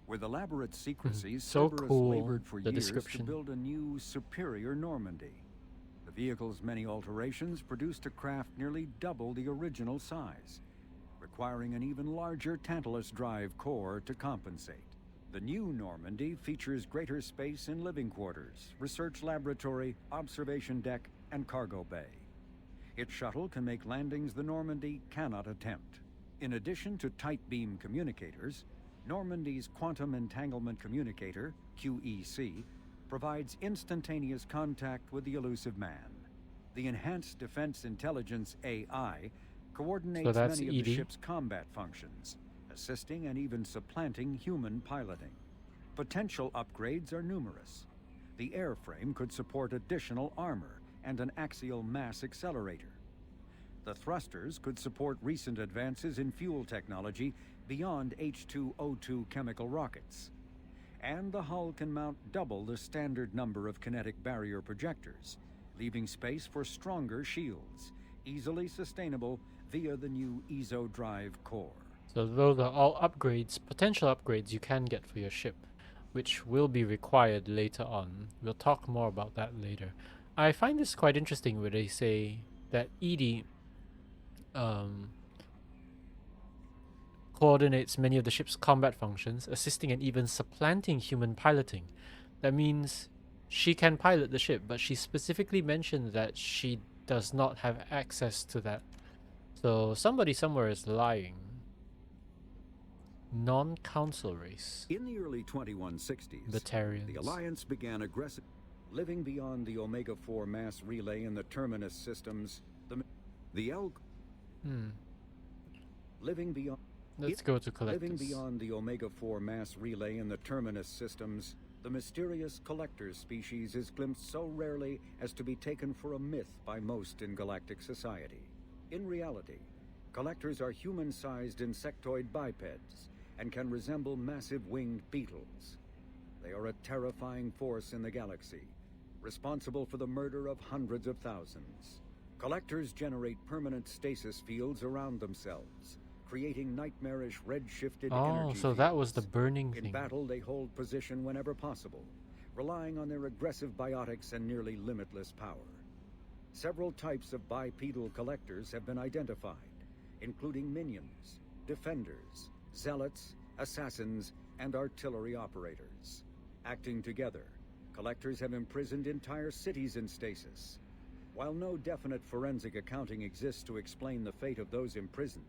With elaborate secrecy, So Cerberus cool, labored for the years to description. build a new, superior Normandy. The vehicle's many alterations produced a craft nearly double the original size, requiring an even larger Tantalus drive core to compensate. The new Normandy features greater space in living quarters, research laboratory, observation deck, and cargo bay. Its shuttle can make landings the Normandy cannot attempt. In addition to tight beam communicators, Normandy's Quantum Entanglement Communicator, QEC, provides instantaneous contact with the elusive man. The Enhanced Defense Intelligence AI coordinates that's many of the ED. ship's combat functions, assisting and even supplanting human piloting. Potential upgrades are numerous. The airframe could support additional armor and an axial mass accelerator. The thrusters could support recent advances in fuel technology beyond H2O2 chemical rockets. And the hull can mount double the standard number of kinetic barrier projectors, leaving space for stronger shields, easily sustainable via the new EZO drive core. So those are all upgrades, potential upgrades you can get for your ship, which will be required later on. We'll talk more about that later. I find this quite interesting where they say that EDI coordinates many of the ship's combat functions, assisting and even supplanting human piloting. That means she can pilot the ship, but she specifically mentioned that she does not have access to that. So somebody somewhere is lying. Non-council race. In the early 2160s, Batarians. the Alliance began aggressive living beyond the Omega-4 mass relay in the Terminus systems. The L. Living beyond. Let's go to Collectors. Living beyond the Omega-4 mass relay in the Terminus systems, the mysterious Collectors species is glimpsed so rarely as to be taken for a myth by most in galactic society. In reality, Collectors are human-sized insectoid bipeds and can resemble massive winged beetles. They are a terrifying force in the galaxy, responsible for the murder of hundreds of thousands. Collectors generate permanent stasis fields around themselves, creating nightmarish red-shifted energy so that was the fields. burning In thing. battle, they hold position whenever possible, relying on their aggressive biotics and nearly limitless power. Several types of bipedal collectors have been identified, including minions, defenders, zealots, assassins, and artillery operators. Acting together, collectors have imprisoned entire cities in stasis. While no definite forensic accounting exists to explain the fate of those imprisoned,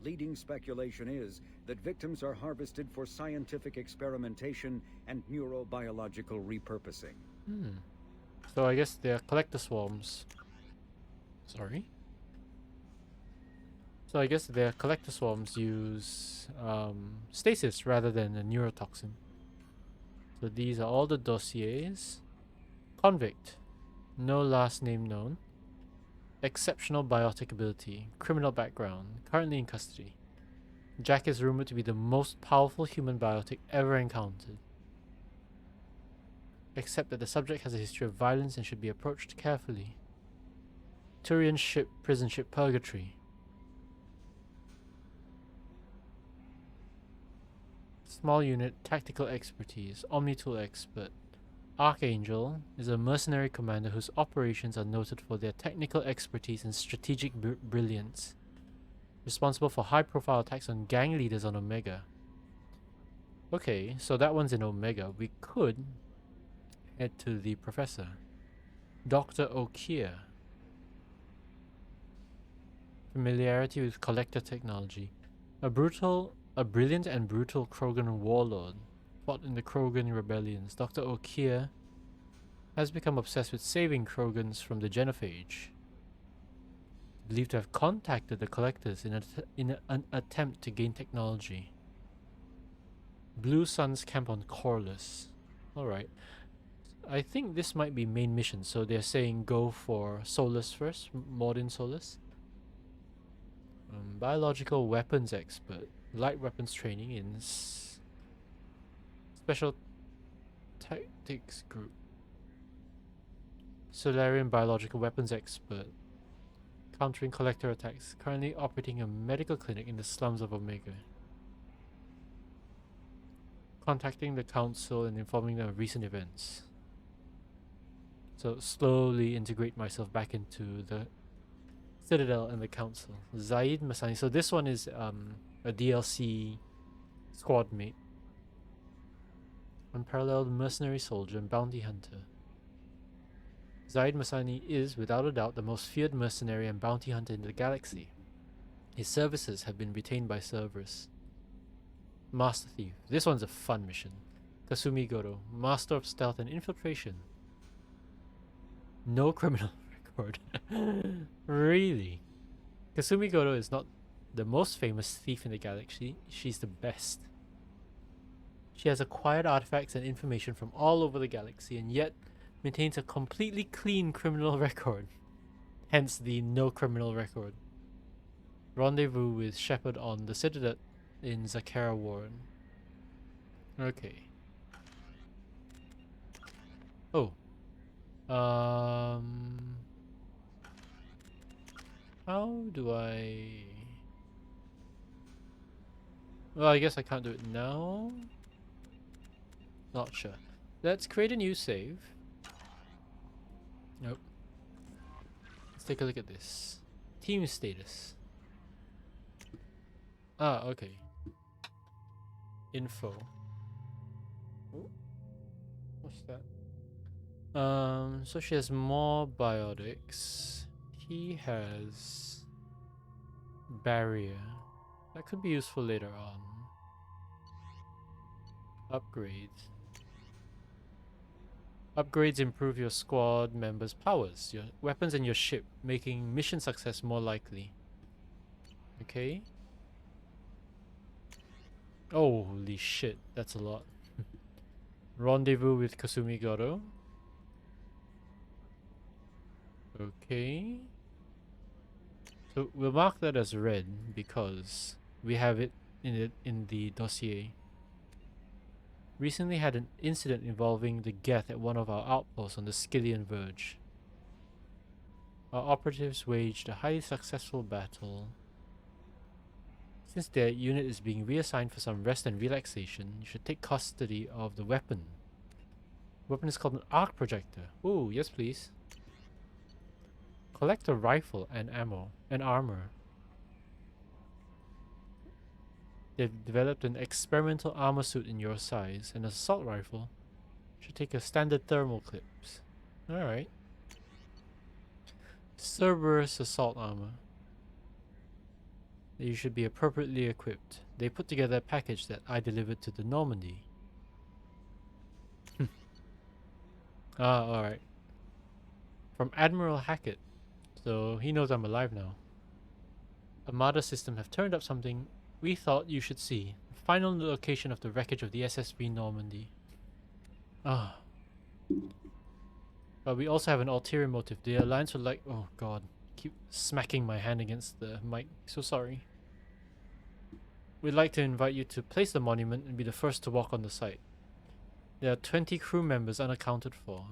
leading speculation is that victims are harvested for scientific experimentation and neurobiological repurposing. So I guess they're collector swarms. Sorry? So I guess their collector swarms use stasis rather than a neurotoxin. So these are all the dossiers. Convict. No last name known. Exceptional biotic ability. Criminal background. Currently in custody. Jack is rumored to be the most powerful human biotic ever encountered. Except that the subject has a history of violence and should be approached carefully. Turian ship, prison ship, Purgatory. Small unit, tactical expertise, Omnitool expert. Archangel is a mercenary commander whose operations are noted for their technical expertise and strategic brilliance. Responsible for high-profile attacks on gang leaders on Omega. Okay, so that one's in Omega. We could head to the professor. Dr. Okier. Familiarity with collector technology. A brilliant and brutal Krogan warlord. Fought in the Krogan rebellions. Dr. Okier has become obsessed with saving Krogans from the genophage. Believed to have contacted the collectors in an attempt to gain technology. Blue Suns camp on Corliss. Alright. I think this might be main mission, so they're saying go for Solus first, Modern Solus. Biological weapons expert. Light weapons training in Special Tactics Group. Solarian biological weapons expert. Countering collector attacks. Currently operating a medical clinic in the slums of Omega. Contacting the council and informing them of recent events. So slowly integrate myself back into the Citadel and the council. Zaid Masani. So this one is a DLC squad mate. Unparalleled mercenary soldier and bounty hunter. Zaid Masani is, without a doubt, the most feared mercenary and bounty hunter in the galaxy. His services have been retained by Cerberus. Master Thief. This one's a fun mission. Kasumi Goto. Master of Stealth and Infiltration. No criminal record. Really? Kasumi Goto is not the most famous thief in the galaxy. She's the best. She has acquired artifacts and information from all over the galaxy and yet maintains a completely clean criminal record. Hence the no criminal record. Rendezvous with Shepard on the Citadel in Zakara Warren. Okay. Oh. How do I... Well, I guess I can't do it now. Not sure. Let's create a new save. Nope. Let's take a look at this. Team status. Ah, okay. Info. Oh. What's that? So she has more biotics. He has barrier. That could be useful later on. Upgrades. Upgrades improve your squad members' powers, your weapons, and your ship, making mission success more likely. Okay. Oh, holy shit, that's a lot. Rendezvous with Kasumi Goro. Okay. So we'll mark that as red because we have it in the dossier. Recently had an incident involving the Geth at one of our outposts on the Skillian Verge. Our operatives waged a highly successful battle. Since their unit is being reassigned for some rest and relaxation, you should take custody of the weapon. The weapon is called an arc projector. Ooh, yes please. Collect a rifle and ammo and armor. They've developed an experimental armor suit in your size, and an assault rifle should take a standard thermal clips. Alright. Cerberus assault armor. You should be appropriately equipped. They put together a package that I delivered to the Normandy. Ah, alright. From Admiral Hackett. So he knows I'm alive now. Armada system have turned up something we thought you should see. The final location of the wreckage of the SSB Normandy. Ah. But we also have an ulterior motive. The Alliance would like... Oh god. Keep smacking my hand against the mic. So sorry. We'd like to invite you to place the monument and be the first to walk on the site. There are 20 crew members unaccounted for.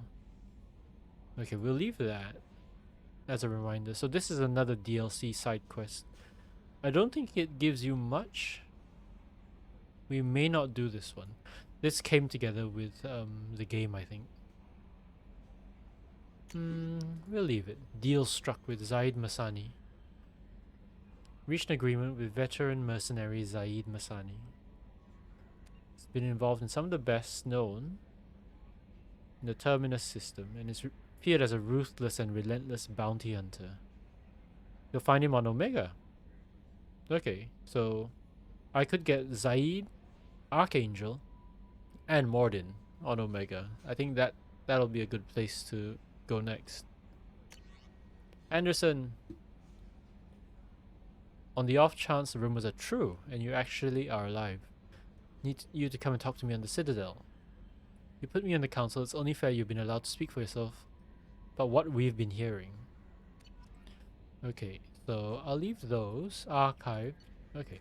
Okay, we'll leave that as a reminder. So this is another DLC side quest. I don't think it gives you much. We may not do this one. This came together with the game, I think. We'll leave it. Deal struck with Zaid Masani. Reached an agreement with veteran mercenary Zaid Masani. He's been involved in some of the best known in the Terminus system and is feared as a ruthless and relentless bounty hunter. You'll find him on Omega. Okay, so I could get Zaid, Archangel, and Mordin on Omega. I think that'll be a good place to go next. Anderson, on the off chance the rumors are true and you actually are alive, need you to come and talk to me on the Citadel. You put me on the council, it's only fair you've been allowed to speak for yourself about what we've been hearing. Okay, so I'll leave those archived. Okay.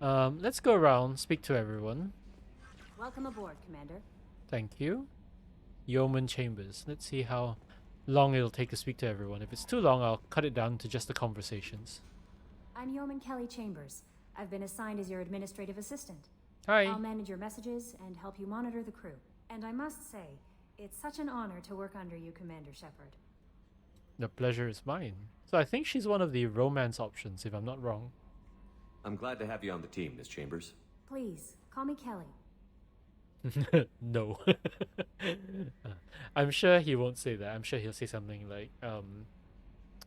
Let's go around, speak to everyone. Welcome aboard, Commander. Thank you. Yeoman Chambers. Let's see how long it'll take to speak to everyone. If it's too long, I'll cut it down to just the conversations. I'm Yeoman Kelly Chambers. I've been assigned as your administrative assistant. Hi. I'll manage your messages and help you monitor the crew. And I must say, it's such an honor to work under you, Commander Shepard. The pleasure is mine. So I think she's one of the romance options, if I'm not wrong. I'm glad to have you on the team, Miss Chambers. Please, call me Kelly. No. I'm sure he won't say that. I'm sure he'll say something like,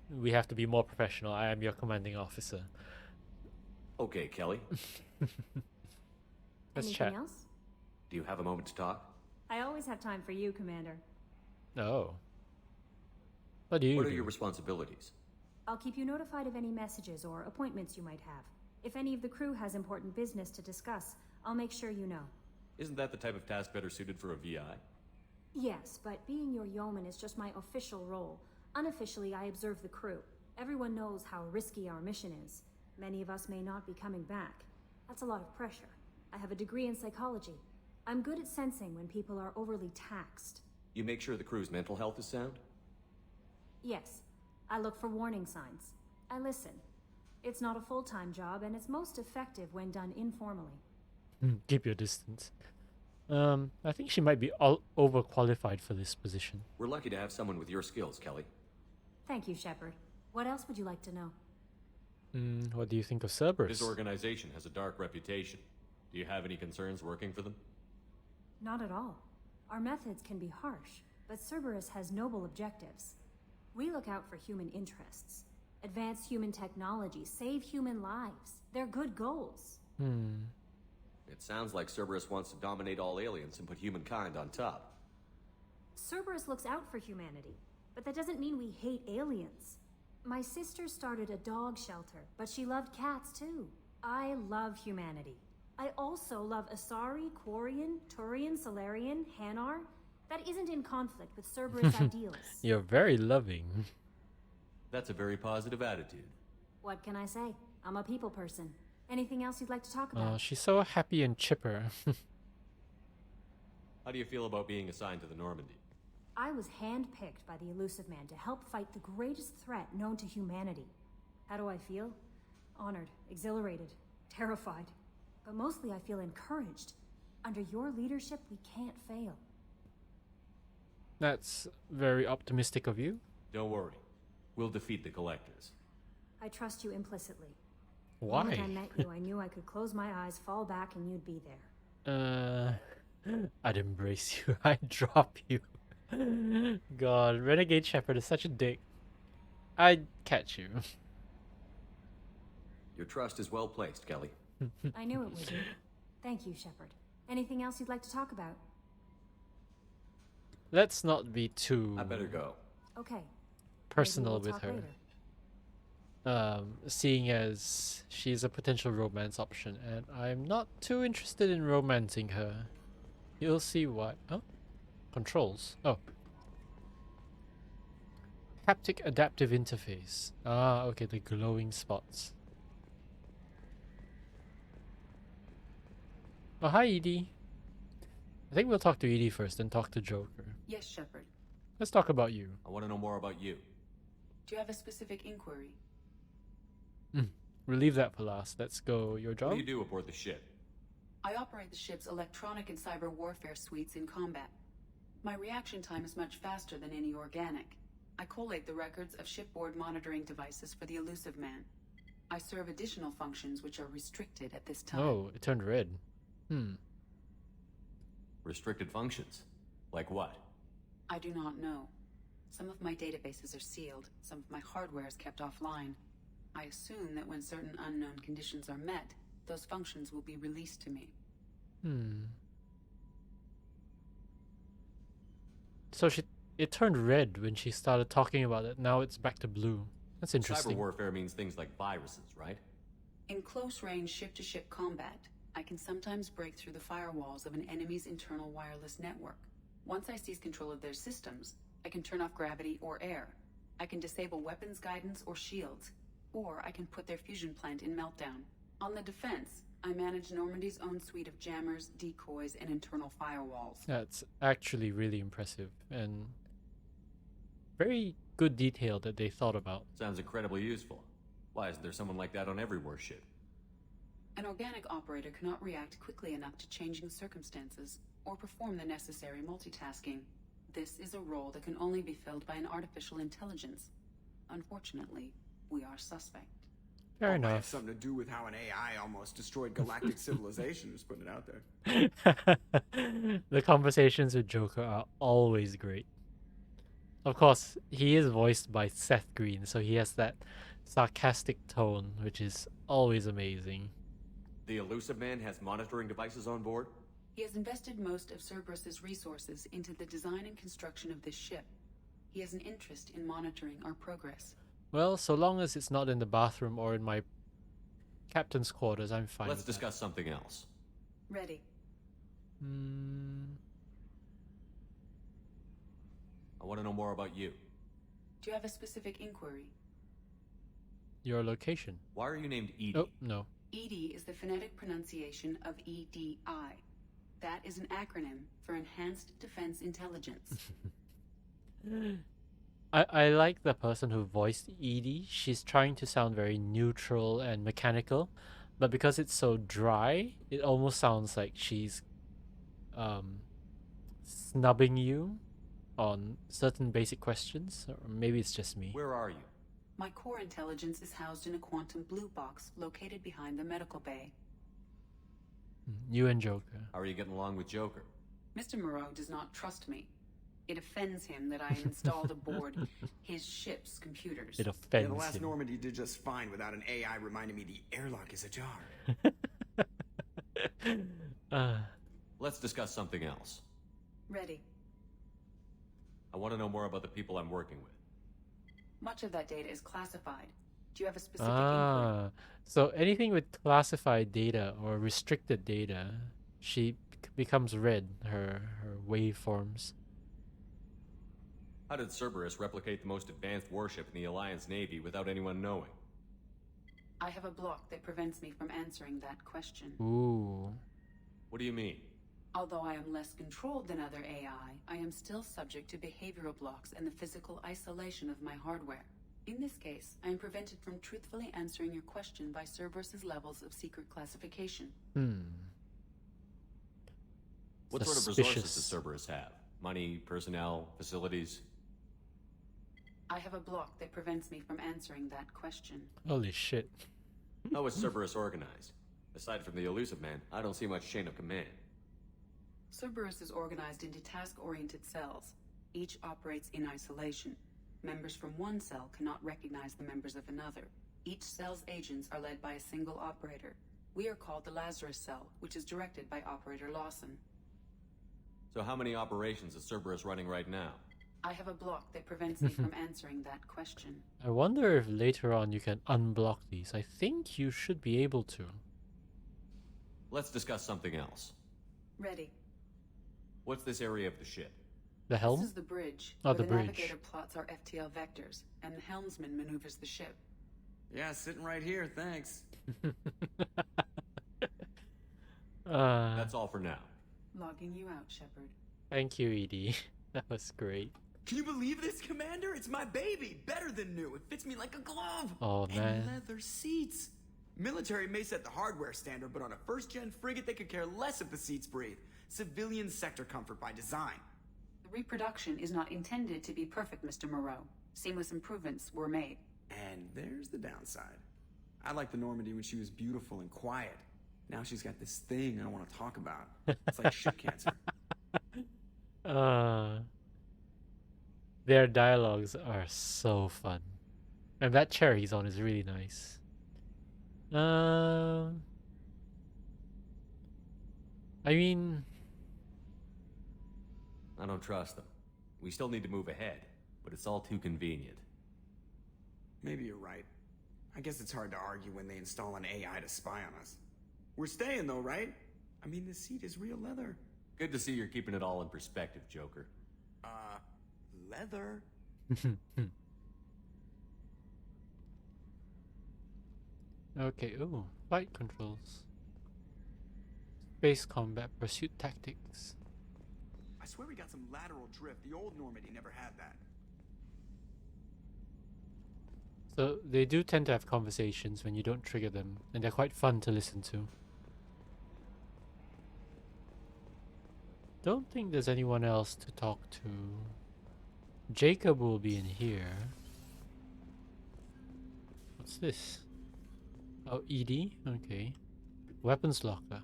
we have to be more professional. I am your commanding officer. Okay, Kelly. Let's Anything chat. else? Do you have a moment to talk? I always have time for you, Commander. Oh. What do you What do? are your responsibilities? I'll keep you notified of any messages or appointments you might have. If any of the crew has important business to discuss, I'll make sure you know. Isn't that the type of task better suited for a VI? Yes, but being your yeoman is just my official role. Unofficially, I observe the crew. Everyone knows how risky our mission is. Many of us may not be coming back. That's a lot of pressure. I have a degree in psychology. I'm good at sensing when people are overly taxed. You make sure the crew's mental health is sound? Yes, I look for warning signs. I listen. It's not a full-time job, and it's most effective when done informally. Keep your distance. I think she might be overqualified for this position. We're lucky to have someone with your skills, Kelly. Thank you, Shepard. What else would you like to know? What do you think of Cerberus? This organization has a dark reputation. Do you have any concerns working for them? Not at all. Our methods can be harsh, but Cerberus has noble objectives. We look out for human interests, advance human technology, save human lives. They're good goals. It sounds like Cerberus wants to dominate all aliens and put humankind on top. Cerberus looks out for humanity, but that doesn't mean we hate aliens. My sister started a dog shelter, but she loved cats too. I love humanity. I also love Asari, Quarian, Turian, Solarian, Hanar. That isn't in conflict with Cerberus ideals. You're very loving. That's a very positive attitude. What can I say? I'm a people person. Anything else you'd like to talk about? Oh, she's so happy and chipper. How do you feel about being assigned to the Normandy? I was handpicked by the Elusive Man to help fight the greatest threat known to humanity. How do I feel? Honored, exhilarated, terrified. But mostly I feel encouraged. Under your leadership, we can't fail. That's very optimistic of you. Don't worry. We'll defeat the Collectors. I trust you implicitly. Why? The moment I met you, I knew I could close my eyes, fall back, and you'd be there. I'd embrace you. I'd drop you. God, Renegade Shepard is such a dick. I'd catch you. Your trust is well placed, Kelly. I knew it would be. Thank you, Shepard. Anything else you'd like to talk about? Let's not be too I better go. Okay. personal Maybe we'll with talk her. later. Seeing as she's a potential romance option, and I'm not too interested in romancing her. You'll see why. Oh, controls. Oh, haptic adaptive interface. Ah, okay, the glowing spots. Oh, hi, Edie. I think we'll talk to Edie first, then talk to Joker. Yes, Shepard. Let's talk about you. I want to know more about you. Do you have a specific inquiry? We'll leave that for last. Let's go. Your job? What do you do aboard the ship? I operate the ship's electronic and cyber warfare suites in combat. My reaction time is much faster than any organic. I collate the records of shipboard monitoring devices for the Elusive Man. I serve additional functions which are restricted at this time. Oh, it turned red. Restricted functions? Like what? I do not know. Some of my databases are sealed, some of my hardware is kept offline. I assume that when certain unknown conditions are met, those functions will be released to me. So it turned red when she started talking about it. Now it's back to blue. That's interesting. Cyber warfare means things like viruses, right? In close-range ship-to-ship combat, I can sometimes break through the firewalls of an enemy's internal wireless network. Once I seize control of their systems, I can turn off gravity or air. I can disable weapons guidance or shields, or I can put their fusion plant in meltdown. On the defense, I manage Normandy's own suite of jammers, decoys, and internal firewalls. That's actually really impressive and very good detail that they thought about. Sounds incredibly useful. Why isn't there someone like that on every warship? An organic operator cannot react quickly enough to changing circumstances or perform the necessary multitasking. This is a role that can only be filled by an artificial intelligence. Unfortunately, we are suspect. Fair Might have enough. something to do with how an AI almost destroyed galactic civilization. Just putting it out there. The conversations with Joker are always great. Of course, he is voiced by Seth Green, so he has that sarcastic tone, which is always amazing. The Elusive Man has monitoring devices on board? He has invested most of Cerberus's resources into the design and construction of this ship. He has an interest in monitoring our progress. Well, so long as it's not in the bathroom or in my captain's quarters, I'm fine. Let's with discuss something else. Ready. I want to know more about you. Do you have a specific inquiry? Your location. Why are you named Edie? Oh, no. EDI is the phonetic pronunciation of EDI. That is an acronym for Enhanced Defense Intelligence. I like the person who voiced Edie. She's trying to sound very neutral and mechanical, but because it's so dry, it almost sounds like she's snubbing you on certain basic questions, or maybe it's just me. Where are you? My core intelligence is housed in a quantum blue box located behind the medical bay. You and Joker. How are you getting along with Joker? Mr. Moreau does not trust me. It offends him that I am installed aboard his ship's computers. It offends The last him. Normandy did just fine without an AI reminding me the airlock is ajar. Let's discuss something else. Ready. I want to know more about the people I'm working with. Much of that data is classified. Do you have a specific inquiry? So anything with classified data or restricted data, she becomes red, her waveforms. How did Cerberus replicate the most advanced warship in the Alliance Navy without anyone knowing? I have a block that prevents me from answering that question. Ooh. What do you mean? Although I am less controlled than other AI, I am still subject to behavioral blocks and the physical isolation of my hardware. In this case, I am prevented from truthfully answering your question by Cerberus's levels of secret classification. What sort of resources does Cerberus have? Money, personnel, facilities? I have a block that prevents me from answering that question. Holy shit. How is Cerberus organized? Aside from the elusive man, I don't see much chain of command. Cerberus is organized into task-oriented cells. Each operates in isolation. Members from one cell cannot recognize the members of another. Each cell's agents are led by a single operator. We are called the Lazarus cell, which is directed by Operator Lawson. So how many operations is Cerberus running right now? I have a block that prevents me from answering that question. I wonder if later on you can unblock these. I think you should be able to. Let's discuss something else. Ready. What's this area of the ship? The helm? This is the bridge. Oh, the where bridge. Navigator plots our FTL vectors, and the helmsman maneuvers the ship. Yeah, sitting right here, thanks. That's all for now. Logging you out, Shepard. Thank you, Edie. That was great. Can you believe this, Commander? It's my baby. Better than new. It fits me like a glove. Oh, man. And leather seats. Military may set the hardware standard, but on a first-gen frigate, they could care less if the seats breathe. Civilian sector comfort by design. The reproduction is not intended to be perfect, Mr. Moreau. Seamless improvements were made. And there's the downside. I liked the Normandy when she was beautiful and quiet. Now she's got this thing I don't want to talk about. It's like ship cancer. Their dialogues are so fun. And that chair he's on is really nice. I mean... I don't trust them. We still need to move ahead, but it's all too convenient. Maybe you're right. I guess it's hard to argue when they install an AI to spy on us. We're staying though, right? I mean, the seat is real leather. Good to see you're keeping it all in perspective, Joker. Leather? Okay, ooh, flight controls. Space combat, pursuit tactics. I swear we got some lateral drift. The old Normandy never had that. So they do tend to have conversations when you don't trigger them, and they're quite fun to listen to. Don't think there's anyone else to talk to. Jacob will be in here. What's this? Oh, ED? Okay. Weapons locker.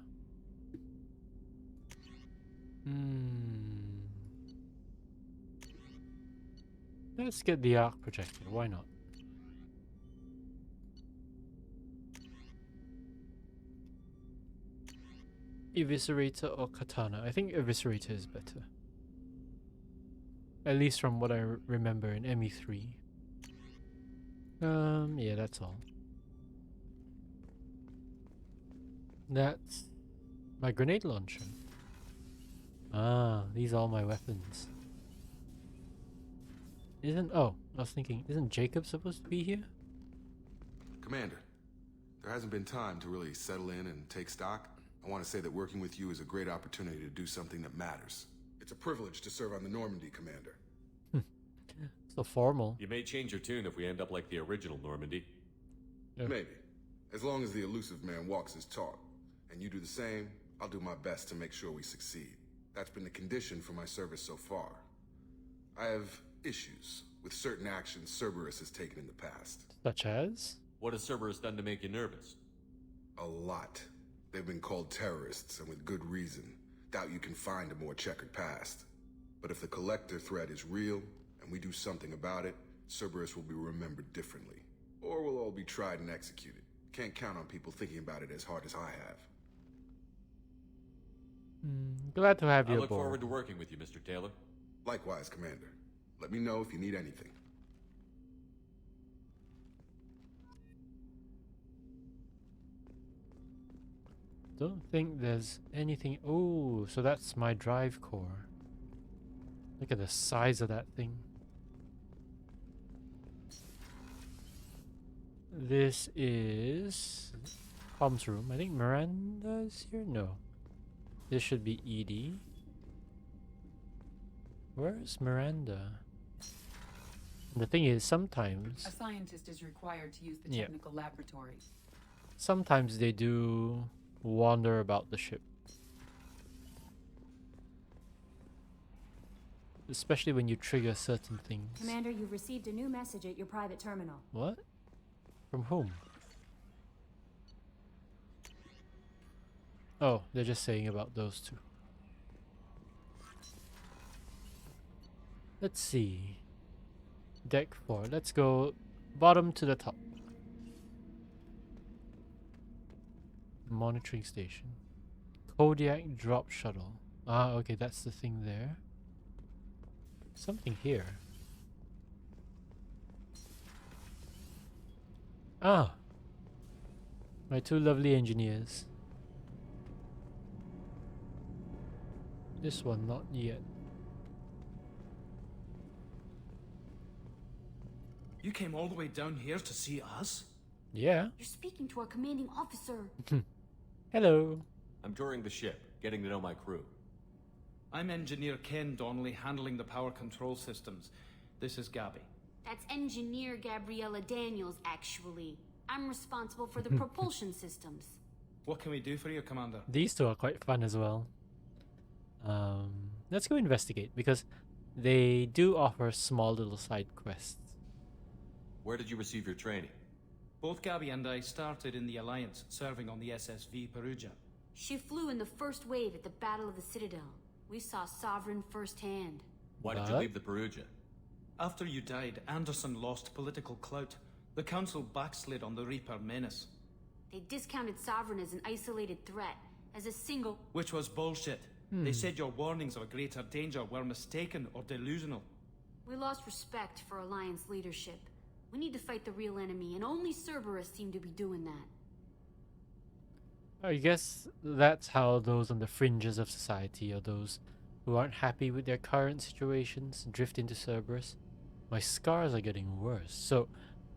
Let's get the arc projector, why not? Eviscerator or katana? I think Eviscerator is better. At least from what I remember in ME3. Yeah, that's all. That's my grenade launcher. Ah, these are all my weapons. Oh, I was thinking, isn't Jacob supposed to be here? Commander, there hasn't been time to really settle in and take stock. I want to say that working with you is a great opportunity to do something that matters. It's a privilege to serve on the Normandy, Commander. So formal. You may change your tune if we end up like the original Normandy. Yeah. Maybe. As long as the elusive man walks his talk. And you do the same, I'll do my best to make sure we succeed. That's been the condition for my service so far. I have issues with certain actions Cerberus has taken in the past. Such as? What has Cerberus done to make you nervous? A lot. They've been called terrorists, and with good reason. Doubt you can find a more checkered past. But if the Collector threat is real, and we do something about it, Cerberus will be remembered differently. Or we'll all be tried and executed. Can't count on people thinking about it as hard as I have. Glad to have I you look aboard. forward to working with you, Mr. Taylor. Likewise, Commander. Let me know if you need anything. Don't think there's anything. Oh, so that's my drive core. Look at the size of that thing. This is comms room. I think Miranda's here. No, this should be Edie. Where's Miranda? The thing is, sometimes A scientist is required to use the Yeah. technical laboratory. sometimes they do wander about the ship. Especially when you trigger certain things. Commander, you've received a new message at your private terminal. What? From whom? Oh, they're just saying about those two. Let's see. Deck 4. Let's go bottom to the top. Monitoring station. Kodiak drop shuttle. Ah, okay, that's the thing there. Something here. Ah! My two lovely engineers. This one, not yet. You came all the way down here to see us? Yeah. You're speaking to our commanding officer. Hello. I'm touring the ship, getting to know my crew. I'm Engineer Ken Donnelly, handling the power control systems. This is Gabby. That's Engineer Gabriella Daniels, actually. I'm responsible for the propulsion systems. What can we do for you, Commander? These two are quite fun as well. Let's go investigate because they do offer small little side quests. Where did you receive your training? Both Gabby and I started in the Alliance, serving on the SSV Perugia. She flew in the first wave at the Battle of the Citadel. We saw Sovereign firsthand. Why did you leave the Perugia? After you died, Anderson lost political clout. The Council backslid on the Reaper menace. They discounted Sovereign as an isolated threat, as a single... Which was bullshit. They said your warnings of a greater danger were mistaken or delusional. We lost respect for Alliance leadership. We need to fight the real enemy, and only Cerberus seem to be doing that. I guess that's how those on the fringes of society, or those who aren't happy with their current situations, drift into Cerberus. My scars are getting worse. So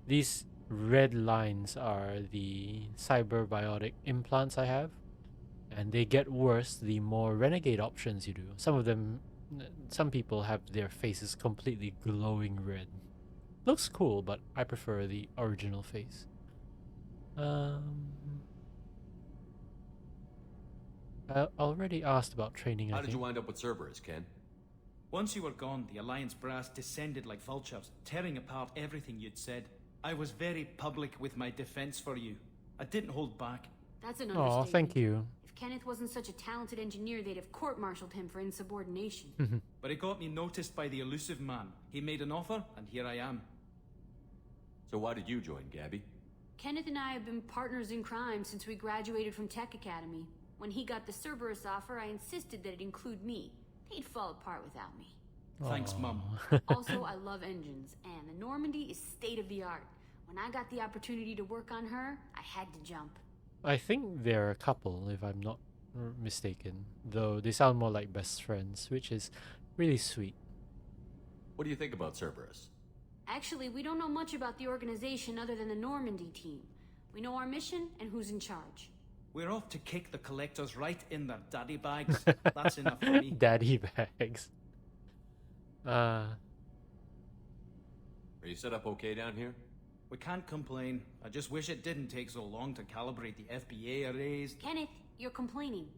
these red lines are the cyberbiotic implants I have, and they get worse the more renegade options you do. Some people have their faces completely glowing red. Looks cool, but I prefer the original face. I already asked about training. How did you wind up with Cerberus, Ken? Once you were gone, the Alliance brass descended like vultures, tearing apart everything you'd said. I was very public with my defense for you. I didn't hold back. That's an understatement. Oh, thank you. If Kenneth wasn't such a talented engineer, they'd have court-martialed him for insubordination. But it got me noticed by the elusive man. He made an offer, and here I am. So why did you join, Gabby? Kenneth and I have been partners in crime since we graduated from Tech Academy. When he got the Cerberus offer, I insisted that it include me. They'd fall apart without me. Thanks, Mum. Also, I love engines, and the Normandy is state-of-the-art. When I got the opportunity to work on her, I had to jump. I think they're a couple, if I'm not mistaken. Though they sound more like best friends, which is really sweet. What do you think about Cerberus? Actually, we don't know much about the organization other than the Normandy team. We know our mission and who's in charge. We're off to kick the collectors right in their daddy bags. That's enough for me. Daddy bags. Are you set up okay down here? We can't complain. I just wish it didn't take so long to calibrate the FBA arrays. Kenneth, you're complaining.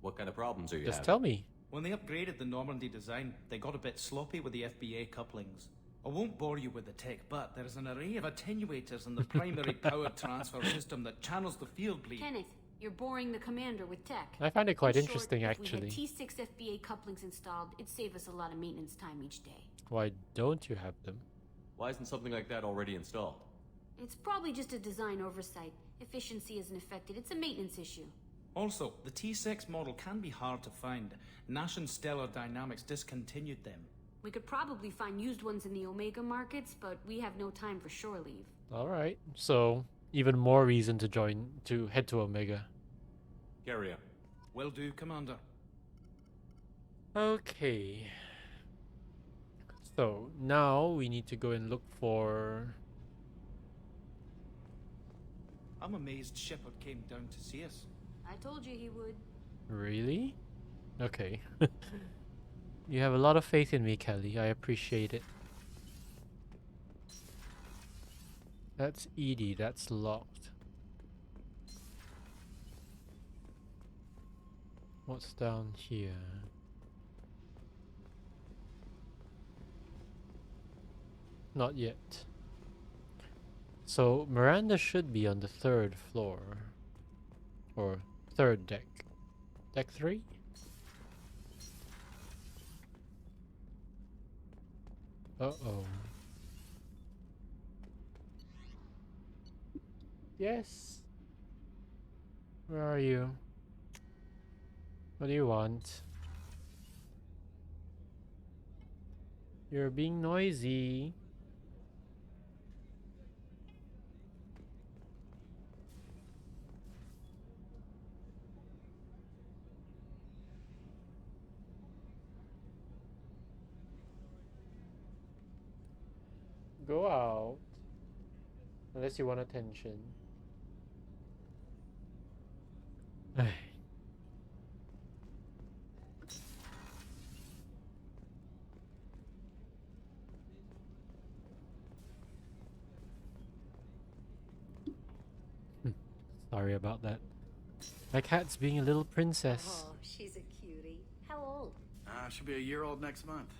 What kind of problems are you Just having? tell me. When they upgraded the Normandy design, they got a bit sloppy with the FBA couplings. I won't bore you with the tech, but there's an array of attenuators in the primary power transfer system that channels the field bleed. Kenneth, you're boring the commander with tech. I find it quite In short, interesting, actually. If we had T6 FBA couplings installed, it'd save us a lot of maintenance time each day. Why don't you have them? Why isn't something like that already installed? It's probably just a design oversight. Efficiency isn't affected. It's a maintenance issue. Also, the T6 model can be hard to find. Nash and Stellar Dynamics discontinued them. We could probably find used ones in the Omega markets, but we have no time for shore leave. Alright, so even more reason to head to Omega. Carry on. Will do, Commander. Okay. So now we need to go and look for... I'm amazed Shepard came down to see us. I told you he would. Really? Okay. You have a lot of faith in me, Kelly. I appreciate it. That's Edie. That's locked. What's down here? Not yet. So Miranda should be on the 3rd floor. Or 3rd deck. Deck 3? Uh-oh. Yes. Where are you? What do you want? You're being noisy. Go out. Unless you want attention. Sorry about that. My cat's being a little princess. Oh, she's a cutie. How old? She'll be a year old next month.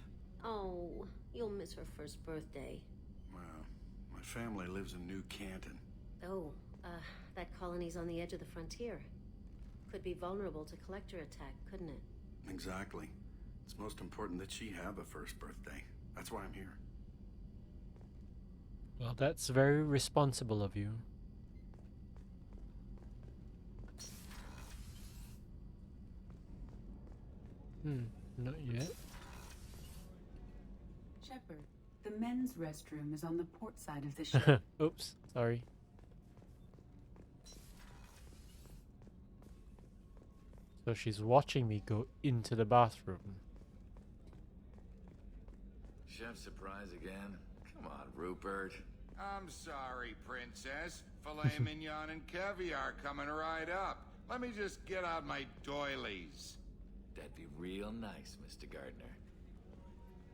Oh, you'll miss her first birthday. Well, my family lives in New Canton. Oh, that colony's on the edge of the frontier. Could be vulnerable to collector attack, couldn't it? Exactly. It's most important that she have a first birthday. That's why I'm here. Well, that's very responsible of you. Not yet. Shepard, the men's restroom is on the port side of the ship. Oops, sorry. So she's watching me go into the bathroom. Chef surprise again? Come on, Rupert. I'm sorry, Princess. Filet mignon and caviar coming right up. Let me just get out my doilies. That'd be real nice, Mr. Gardner.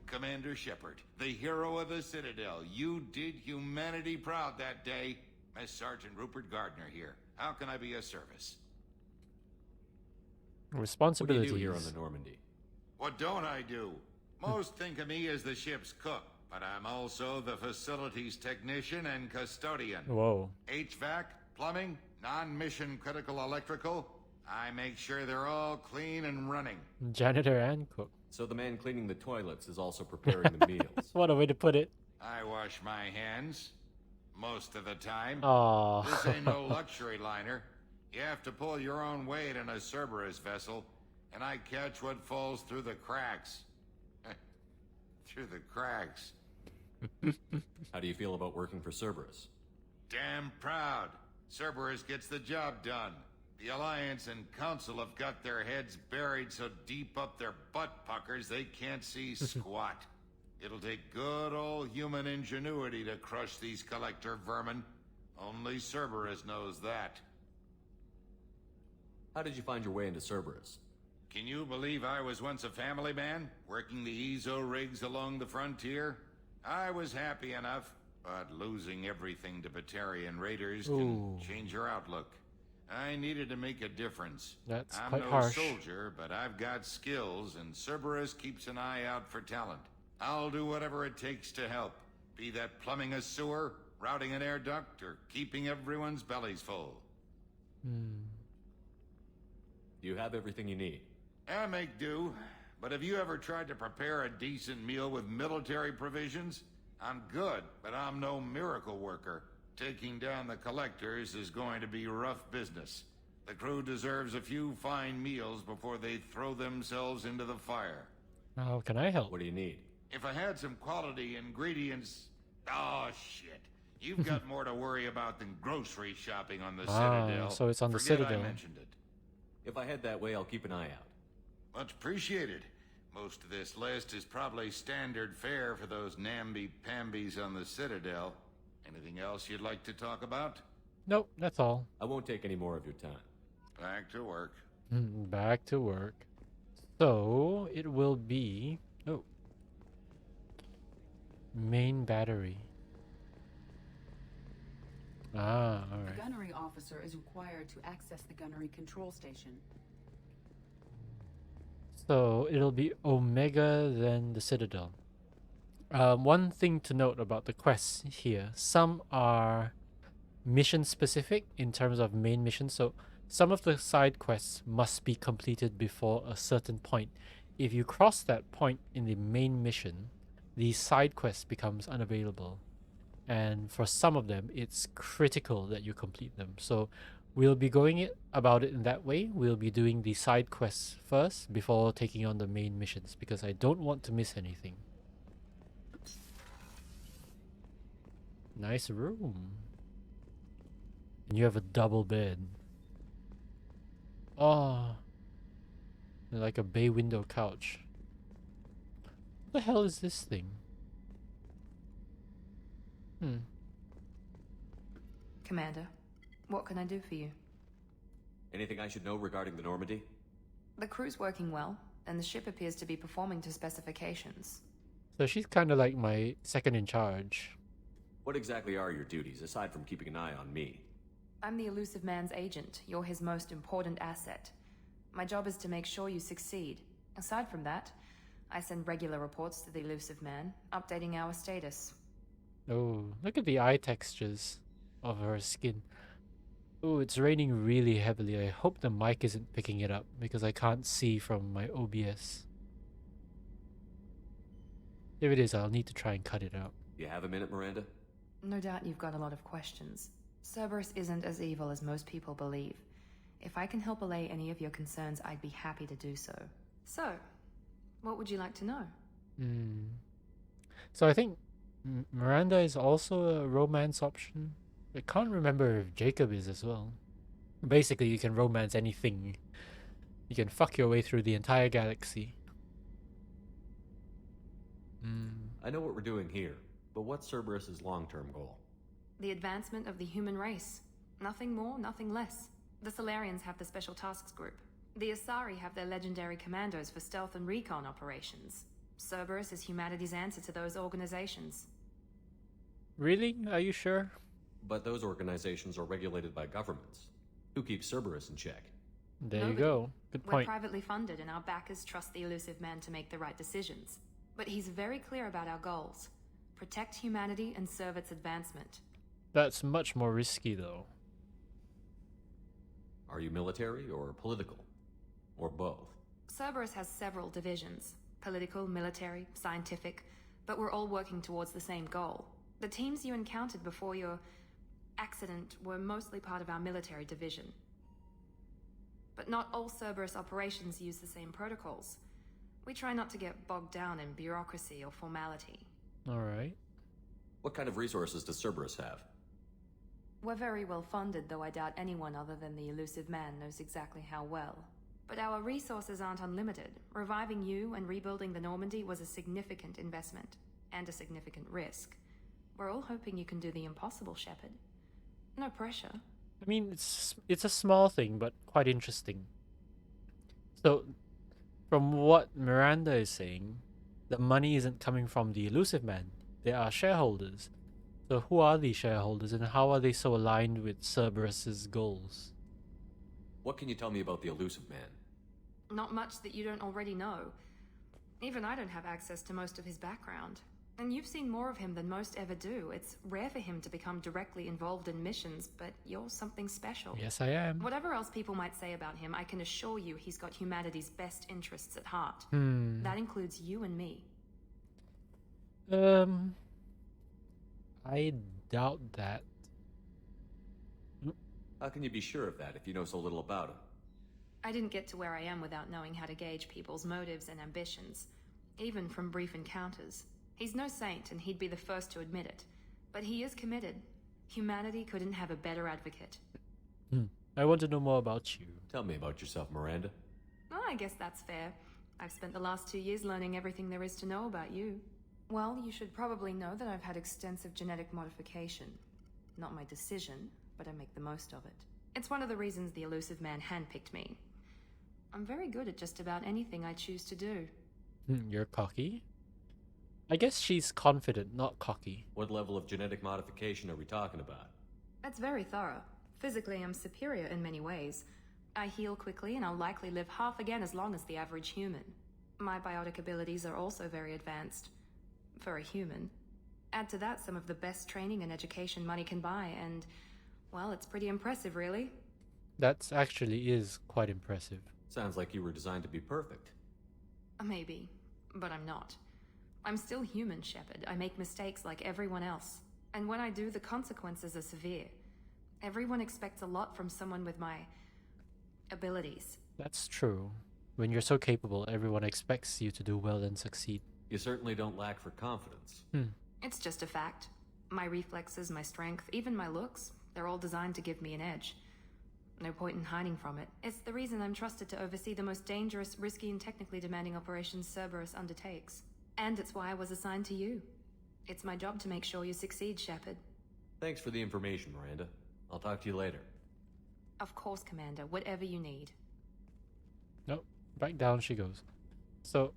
Commander Shepard, the hero of the Citadel. You did humanity proud that day. Master Sergeant Rupert Gardner here. How can I be of service? Responsibilities. What do you do here on the Normandy? What don't I do? Most think of me as the ship's cook, but I'm also the facilities technician and custodian. Whoa. HVAC, plumbing, non-mission critical electrical. I make sure they're all clean and running. Janitor and cook. So the man cleaning the toilets is also preparing the meals. What a way to put it. I wash my hands most of the time. Aww. This ain't no luxury liner. You have to pull your own weight in a Cerberus vessel, and I catch what falls through the cracks. Through the cracks. How do you feel about working for Cerberus? Damn proud. Cerberus gets the job done. The Alliance and Council have got their heads buried so deep up their butt puckers they can't see squat. It'll take good old human ingenuity to crush these collector vermin. Only Cerberus knows that. How did you find your way into Cerberus? Can you believe I was once a family man, working the EZO rigs along the frontier? I was happy enough, but losing everything to Batarian raiders can change your outlook. I needed to make a difference. That's I'm quite no harsh. soldier, but I've got skills, and Cerberus keeps an eye out for talent. I'll do whatever it takes to help, be that plumbing a sewer, routing an air duct, or keeping everyone's bellies full. Do you have everything you need? I make do, but have you ever tried to prepare a decent meal with military provisions? I'm good, but I'm no miracle worker. Taking down the collectors is going to be rough business. The crew deserves a few fine meals before they throw themselves into the fire. How can I help? What do you need? If I had some quality ingredients... Oh, shit. You've got more to worry about than grocery shopping on the Citadel. So it's on the Forget Citadel. I mentioned it. If I head that way, I'll keep an eye out. Much appreciated. Most of this list is probably standard fare for those namby-pambies on the Citadel. Anything else you'd like to talk about? Nope, that's all. I won't take any more of your time. Back to work. Back to work. So, it will be... Oh. Main battery. Ah, The alright. gunnery officer is required to access the gunnery control station. So, it'll be Omega, then the Citadel. One thing to note about the quests here. Some are mission specific in terms of main missions. So, some of the side quests must be completed before a certain point. If you cross that point in the main mission, the side quest becomes unavailable. And for some of them, it's critical that you complete them. So we'll be going about it in that way. We'll be doing the side quests first before taking on the main missions, because I don't want to miss anything. Nice room. And you have a double bed. Oh, like a bay window couch. What the hell is this thing? Commander, what can I do for you? Anything I should know regarding the Normandy? The crew's working well, and the ship appears to be performing to specifications. So she's kind of like my second in charge. What exactly are your duties, aside from keeping an eye on me? I'm the Elusive Man's agent. You're his most important asset. My job is to make sure you succeed. Aside from that, I send regular reports to the Elusive Man, updating our status. Oh, look at the eye textures of her skin. Oh, it's raining really heavily. I hope the mic isn't picking it up because I can't see from my OBS. If it is, I'll need to try and cut it out. You have a minute, Miranda? No doubt you've got a lot of questions. Cerberus isn't as evil as most people believe. If I can help allay any of your concerns, I'd be happy to do so. So, what would you like to know? So I think Miranda is also a romance option. I can't remember if Jacob is as well. Basically, you can romance anything. You can fuck your way through the entire galaxy. I know what we're doing here, but what's Cerberus's long-term goal? The advancement of the human race. Nothing more, nothing less. The Solarians have the Special Tasks Group. The Asari have their legendary commandos for stealth and recon operations. Cerberus is humanity's answer to those organizations. Really? Are you sure? But those organizations are regulated by governments. Who keeps Cerberus in check? There Nobody. you go. Good We're point. privately funded and our backers trust the Elusive Man to make the right decisions. But he's very clear about our goals. Protect humanity and serve its advancement. That's much more risky though. Are you military or political? Or both? Cerberus has several divisions. Political, military, scientific. But we're all working towards the same goal. The teams you encountered before your accident were mostly part of our military division. But not all Cerberus operations use the same protocols. We try not to get bogged down in bureaucracy or formality. Alright. What kind of resources does Cerberus have? We're very well funded, though I doubt anyone other than the Elusive Man knows exactly how well. But our resources aren't unlimited. Reviving you and rebuilding the Normandy was a significant investment, and a significant risk. We're all hoping you can do the impossible, Shepard. No pressure. I mean, it's a small thing, but quite interesting. So, from what Miranda is saying, the money isn't coming from the Elusive Man. They are shareholders. So who are these shareholders and how are they so aligned with Cerberus's goals? What can you tell me about the Elusive Man? Not much that you don't already know. Even I don't have access to most of his background. And you've seen more of him than most ever do. It's rare for him to become directly involved in missions, but you're something special. Yes, I am. Whatever else people might say about him, I can assure you he's got humanity's best interests at heart. That includes you and me. I doubt that. How can you be sure of that if you know so little about him? I didn't get to where I am without knowing how to gauge people's motives and ambitions, even from brief encounters. He's no saint, and he'd be the first to admit it. But he is committed. Humanity couldn't have a better advocate. I want to know more about you. Tell me about yourself, Miranda. Well, I guess that's fair. I've spent the last 2 years learning everything there is to know about you. Well, you should probably know that I've had extensive genetic modification. Not my decision, but I make the most of it. It's one of the reasons the elusive man handpicked me. I'm very good at just about anything I choose to do. You're cocky? I guess she's confident, not cocky. What level of genetic modification are we talking about? That's very thorough. Physically, I'm superior in many ways. I heal quickly, and I'll likely live half again as long as the average human. My biotic abilities are also very advanced. For a human. Add to that some of the best training and education money can buy, and, well, it's pretty impressive, really. That actually is quite impressive. Sounds like you were designed to be perfect. Maybe, but I'm not. I'm still human, Shepard. I make mistakes like everyone else. And when I do, the consequences are severe. Everyone expects a lot from someone with my abilities. That's true. When you're so capable, everyone expects you to do well and succeed. You certainly don't lack for confidence. It's just a fact. My reflexes, my strength, even my looks, they're all designed to give me an edge. No point in hiding from it. It's the reason I'm trusted to oversee the most dangerous, risky, and technically demanding operations Cerberus undertakes. And it's why I was assigned to you. It's my job to make sure you succeed, Shepard. Thanks for the information, Miranda. I'll talk to you later. Of course, Commander. Whatever you need. Nope. Back down she goes. So,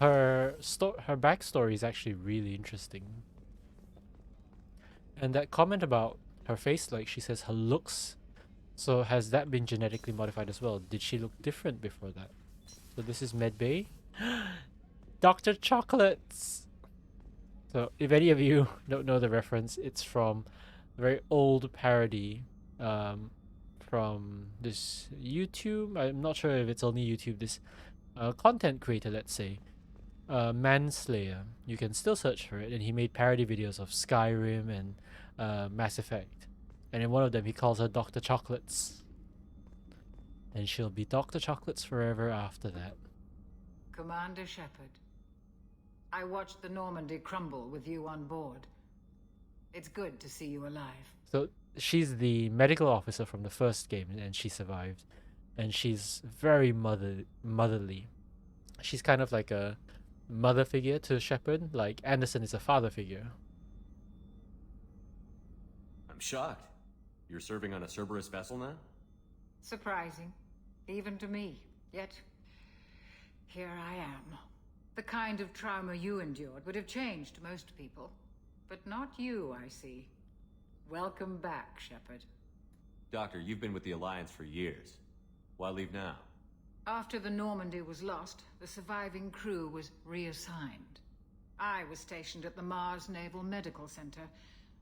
her backstory is actually really interesting. And that comment about her face, like she says her looks, so has that been genetically modified as well? Did she look different before that? So this is Medbay. Dr. Chocolates! So if any of you don't know the reference, it's from a very old parody from this YouTube. I'm not sure if it's only YouTube. This content creator, let's say, Manslayer. You can still search for it, and he made parody videos of Skyrim and Mass Effect. And in one of them, he calls her Dr. Chocolates. And she'll be Dr. Chocolates forever after that. Commander Shepard, I watched the Normandy crumble with you on board. It's good to see you alive. So she's the medical officer from the first game, and she survived. And she's very motherly. She's kind of like a mother figure to Shepard, like Anderson is a father figure. I'm shocked. You're serving on a Cerberus vessel now? Surprising, even to me. Yet, here I am. The kind of trauma you endured would have changed most people. But not you, I see. Welcome back, Shepard. Doctor, you've been with the Alliance for years. Why leave now? After the Normandy was lost, the surviving crew was reassigned. I was stationed at the Mars Naval Medical Center,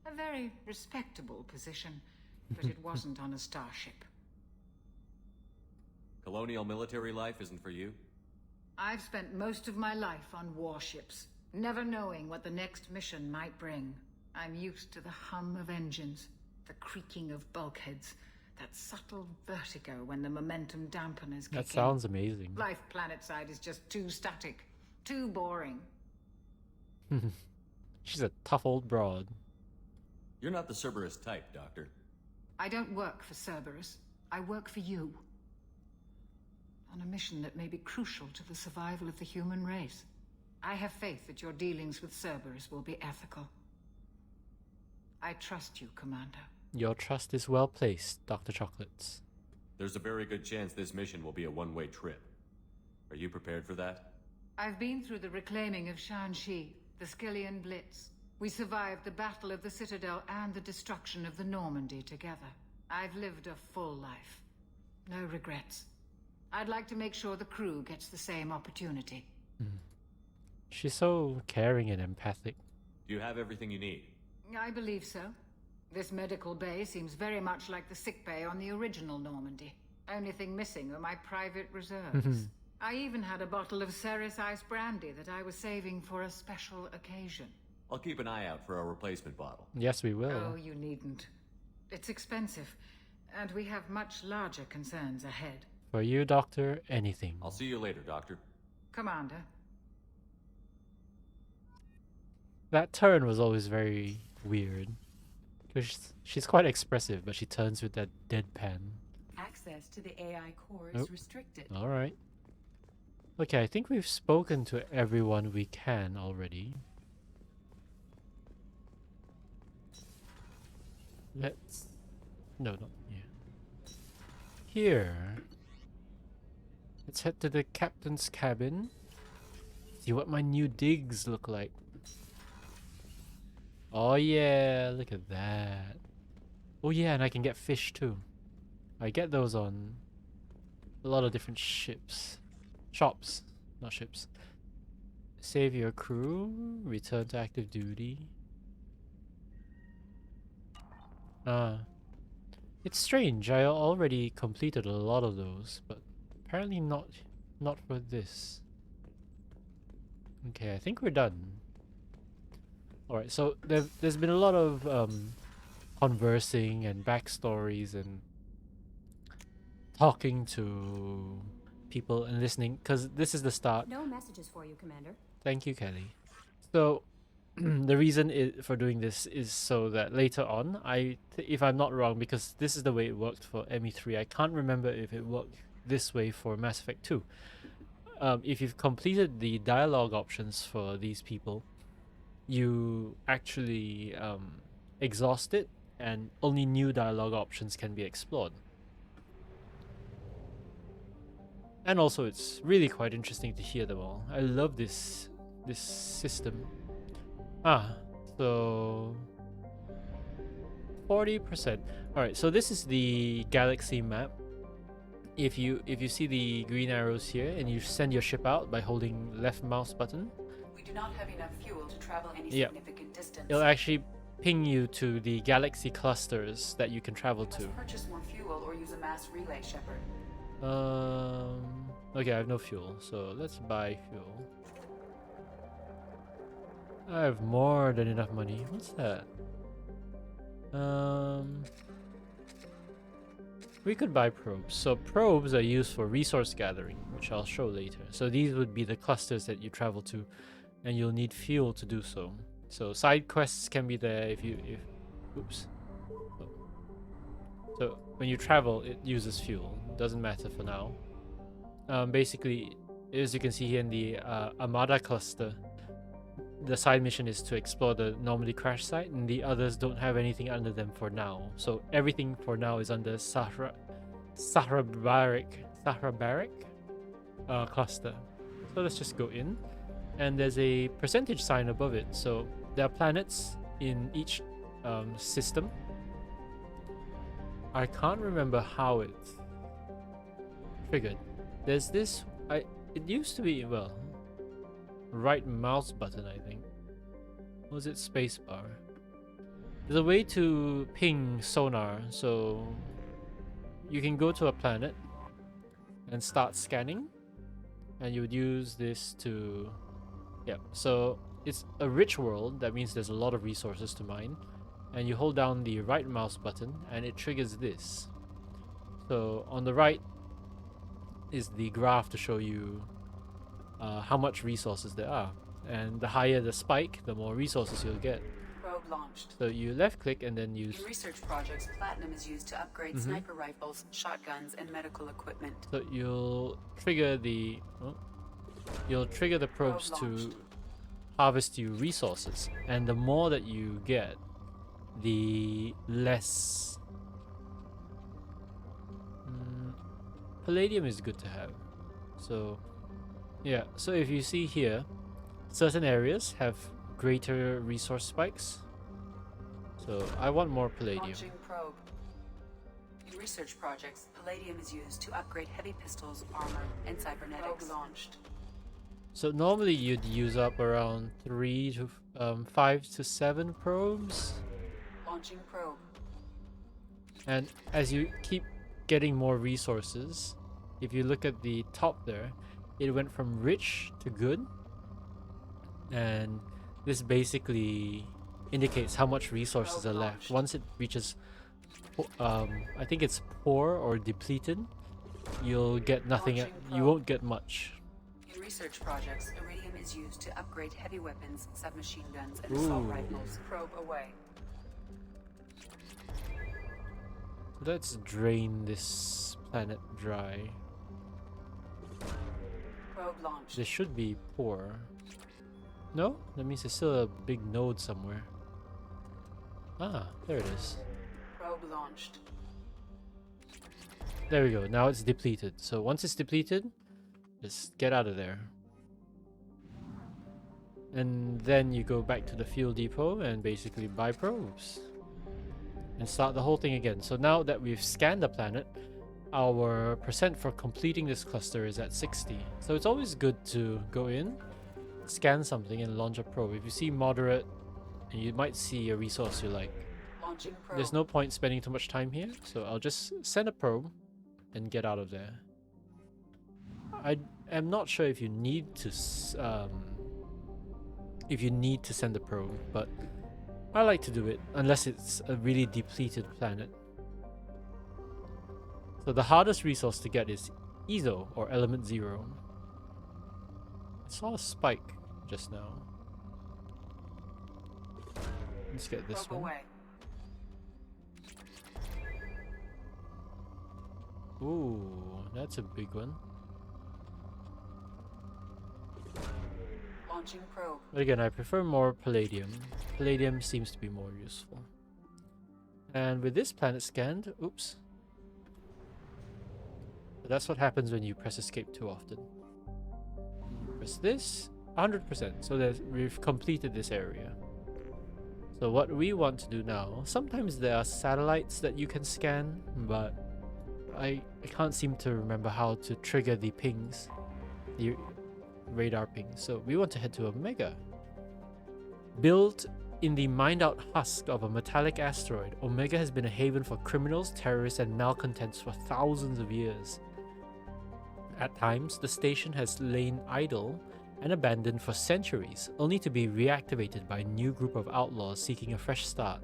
a very respectable position, but it wasn't on a starship. Colonial military life isn't for you? I've spent most of my life on warships, never knowing what the next mission might bring. I'm used to the hum of engines, the creaking of bulkheads, that subtle vertigo when the momentum dampeners kick in. That sounds amazing. Life planetside is just too static, too boring. She's a tough old broad. You're not the Cerberus type, Doctor. I don't work for Cerberus. I work for you. On a mission that may be crucial to the survival of the human race. I have faith that your dealings with Cerberus will be ethical. I trust you, Commander. Your trust is well placed, Dr. Chocolates. There's a very good chance this mission will be a one-way trip. Are you prepared for that? I've been through the reclaiming of Shanxi, the Skillian Blitz. We survived the Battle of the Citadel and the destruction of the Normandy together. I've lived a full life. No regrets. I'd like to make sure the crew gets the same opportunity. She's so caring and empathic. Do you have everything you need? I believe so. This medical bay seems very much like the sick bay on the original Normandy. Only thing missing are my private reserves. I even had a bottle of Ceres Ice brandy that I was saving for a special occasion. I'll keep an eye out for a replacement bottle. Yes, we will. Oh, you needn't. It's expensive, and we have much larger concerns ahead. For you, Doctor, anything. I'll see you later, Doctor. Commander. That turn was always very weird. Because she's quite expressive, but she turns with that deadpan. Access to the AI core is Nope. restricted. Alright. Okay, I think we've spoken to everyone we can already. Let's... No, not here. Here. Let's head to the captain's cabin. See what my new digs look like. Oh yeah, look at that. Oh yeah, and I can get fish too. I get those on a lot of different ships. Shops, not ships. Save your crew, return to active duty. It's strange, I already completed a lot of those, but apparently not for this. Okay, I think we're done. Alright, so there's been a lot of conversing and backstories and talking to people and listening, because this is the start. No messages for you, Commander. Thank you, Kelly. So, the reason for doing this is so that later on, if I'm not wrong, because this is the way it worked for ME3, I can't remember if it worked this way for Mass Effect 2. If you've completed the dialogue options for these people, you actually exhaust it, and only new dialogue options can be explored. And also, it's really quite interesting to hear them all. I love this system. So 40%. All right, so this is the galaxy map. If you see the green arrows here, and you send your ship out by holding left mouse button, We do not have enough fuel to travel any yeah, significant distance. it'll actually ping you to the galaxy clusters that you can travel to. Purchase more fuel or use a mass relay, Shepard. Okay, I have no fuel, so let's buy fuel. I have more than enough money. What's that? We could buy probes. So probes are used for resource gathering, which I'll show later. So these would be the clusters that you travel to, and you'll need fuel to do so. So side quests can be there if oops. Oh. So when you travel, it uses fuel. Doesn't matter for now. Basically, as you can see here in the Armada cluster, the side mission is to explore the Normandy crash site, and the others don't have anything under them for now. So everything for now is under Sahara Barrack cluster. So let's just go in, and there's a percentage sign above it. So there are planets in each system. I can't remember how it's triggered. There's this. It used to be, well, right mouse button, I think. Or was it spacebar? There's a way to ping sonar, so you can go to a planet and start scanning, and you would use this to, yeah. So it's a rich world. That means there's a lot of resources to mine, and you hold down the right mouse button, and it triggers this. So on the right is the graph to show you how much resources there are, and the higher the spike, the more resources you'll get. Probe launched. So you left click and then use. In research projects, platinum is used to upgrade sniper rifles, shotguns, and medical equipment. So you'll trigger the probes to harvest you resources, and the more that you get, the less palladium is good to have. So yeah, so if you see here, certain areas have greater resource spikes. So I want more palladium. Launching probe. In research projects, palladium is used to upgrade heavy pistols, armor, and cybernetics. Probe launched. So normally you'd use up around 5 to 7 probes. Launching probe. And as you keep getting more resources, if you look at the top there, it went from rich to good, and this basically indicates how much resources are left. Once it reaches I think it's poor or depleted, you'll get nothing. You won't get much. In research projects, iridium is used to upgrade heavy weapons, submachine guns, and assault rifles. Probe away. Let's drain this planet dry. Probe launched. This should be poor. No? That means there's still a big node somewhere. Ah, there it is. Probe launched. There we go. Now it's depleted. So once it's depleted, just get out of there. And then you go back to the fuel depot and basically buy probes. And start the whole thing again. So now that we've scanned the planet, our percent for completing this cluster is at 60. So it's always good to go in, scan something, and launch a probe. If you see moderate, and you might see a resource you like. Launching probe. There's no point spending too much time here, so I'll just send a probe and get out of there. I am not sure if you need to send a probe, but I like to do it unless it's a really depleted planet. So the hardest resource to get is Ezo, or Element 0. I saw a spike just now. Let's get this one. Ooh, that's a big one. Launching probe. But again, I prefer more palladium. Palladium seems to be more useful. And with this planet scanned, oops. So that's what happens when you press escape too often. You press this, 100%. So that we've completed this area. So what we want to do now, sometimes there are satellites that you can scan, but I can't seem to remember how to trigger the pings, the radar pings. So we want to head to Omega. Built in the mined-out husk of a metallic asteroid, Omega has been a haven for criminals, terrorists, and malcontents for thousands of years. At times, the station has lain idle and abandoned for centuries, only to be reactivated by a new group of outlaws seeking a fresh start.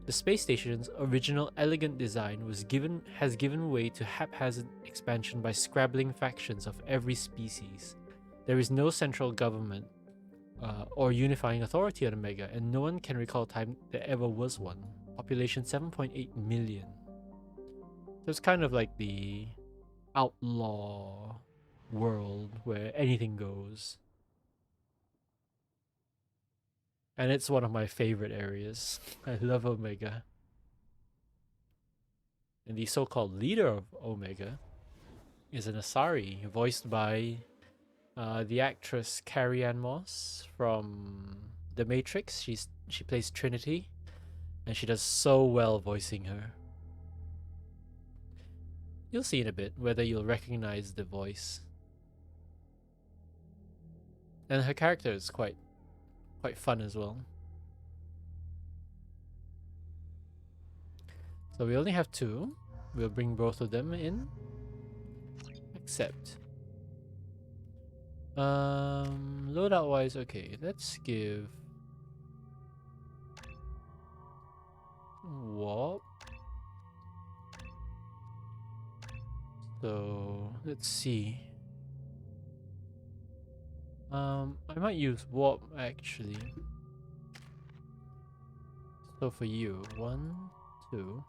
The space station's original elegant design has given way to haphazard expansion by scrabbling factions of every species. There is no central government or unifying authority on Omega, and no one can recall a time there ever was one. Population 7.8 million. So it's kind of like the outlaw world where anything goes. And it's one of my favorite areas. I love Omega. And the so-called leader of Omega is an Asari, voiced by the actress Carrie-Anne Moss from The Matrix. She plays Trinity, and she does so well voicing her. You'll see in a bit whether you'll recognize the voice. And her character is quite fun as well. So we only have 2. We'll bring both of them in. Accept. Loadout wise, okay, let's give warp. So let's see. I might use warp actually. So for you, 1, 2.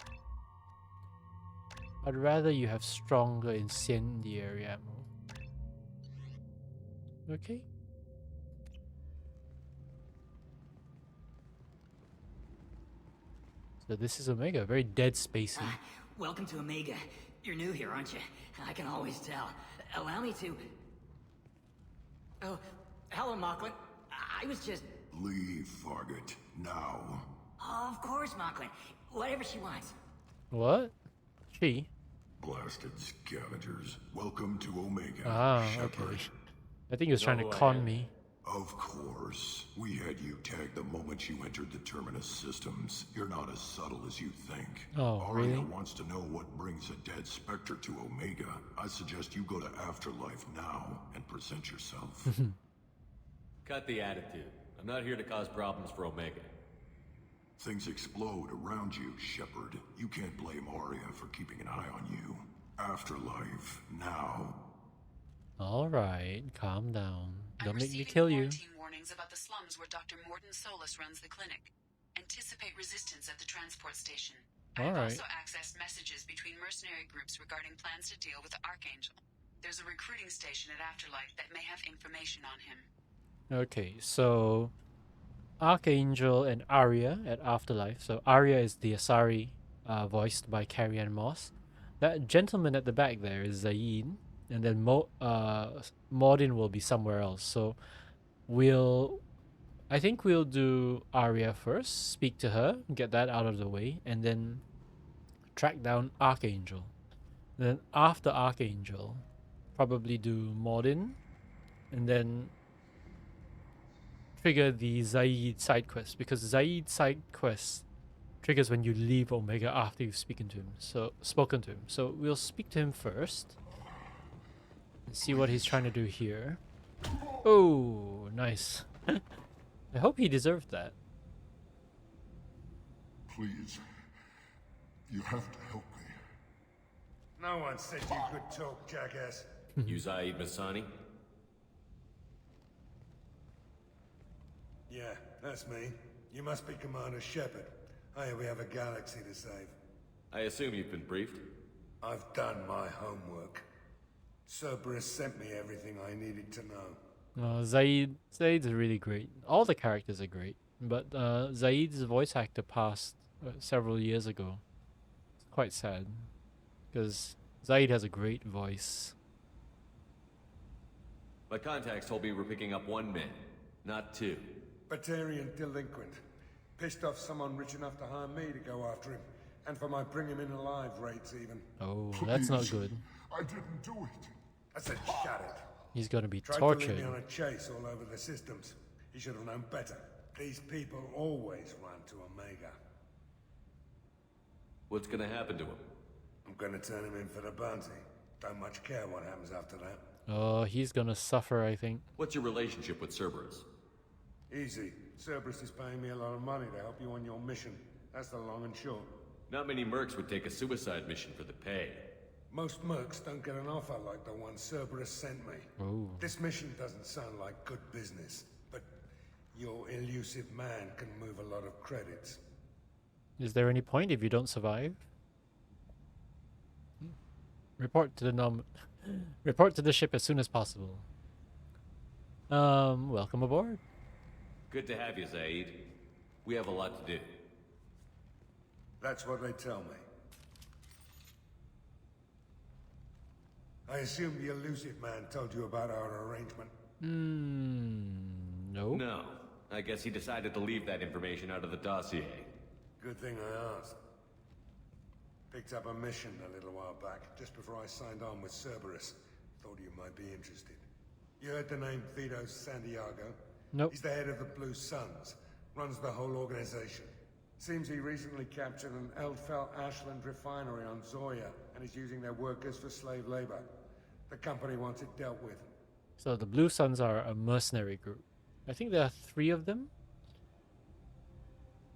I'd rather you have stronger incendiary ammo. Okay. So this is Omega, very dead spacey. Welcome to Omega. You're new here, aren't you? I can always tell. Allow me to... Oh, hello, Mocklin. I was just... Leave, Fargate. Now. Oh, of course, Mocklin. Whatever she wants. What? She? Blasted scavengers. Welcome to Omega, Ah, Shepard. okay. I think he was trying to con me. Of course. We had you tagged the moment you entered the Terminus systems. You're not as subtle as you think. Oh, Aria really? wants to know what brings a dead Spectre to Omega. I suggest you go to Afterlife now and present yourself. Cut the attitude. I'm not here to cause problems for Omega. Things explode around you, Shepard. You can't blame Arya for keeping an eye on you. Afterlife, now. Alright, calm down. I'm Don't make me receiving kill you. quarantine warnings about the slums where Dr. Morden Solus runs the clinic. Anticipate resistance at the transport station. I've Alright. also accessed messages between mercenary groups regarding plans to deal with the Archangel. There's a recruiting station at Afterlife that may have information on him. Okay, so Archangel and Arya at Afterlife. So Arya is the Asari, voiced by Carrie-Anne Moss. That gentleman at the back there is Zaid, and then Mordin will be somewhere else. So I think we'll do Arya first, speak to her, get that out of the way, and then track down Archangel. Then after Archangel, probably do Mordin, and then trigger the Zaid side quest, because Zaid side quest triggers when you leave Omega after you've spoken to him. So we'll speak to him first and see what he's trying to do here. Oh, nice. I hope he deserved that. Please. You have to help me. No one said you could talk, jackass. You Zaid Masani? Yeah, that's me. You must be Commander Shepard. Hey, we have a galaxy to save. I assume you've been briefed? I've done my homework. Cerberus sent me everything I needed to know. Zaid's really great. All the characters are great, but Zaid's voice actor passed several years ago. It's quite sad, because Zaid has a great voice. My contacts told me we're picking up one man, not two. Batarian delinquent. Pissed off someone rich enough to hire me to go after him. And for my bring him in alive rates even. Oh, that's not good. I didn't do it. I said shut it. He's gonna be Tried tortured. to lead me on a chase all over the systems. He should have known better. These people always run to Omega. What's gonna happen to him? I'm gonna turn him in for the bounty. Don't much care what happens after that. Oh, he's gonna suffer, I think. What's your relationship with Cerberus? Easy. Cerberus is paying me a lot of money to help you on your mission. That's the long and short. Not many mercs would take a suicide mission for the pay. Most mercs don't get an offer like the one Cerberus sent me. Oh. This mission doesn't sound like good business, but your elusive man can move a lot of credits. Is there any point if you don't survive? Report to the ship as soon as possible. Welcome aboard. Good to have you, Zaid. We have a lot to do. That's what they tell me. I assume the elusive man told you about our arrangement. No. No. I guess he decided to leave that information out of the dossier. Good thing I asked. Picked up a mission a little while back, just before I signed on with Cerberus. Thought you might be interested. You heard the name Vito Santiago? Nope. He's the head of the Blue Suns. Runs the whole organization. Seems he recently captured an Eldfell Ashland refinery on Zoya, and is using their workers for slave labor. The company wants it dealt with. So the Blue Suns are a mercenary group. I think there are 3 of them.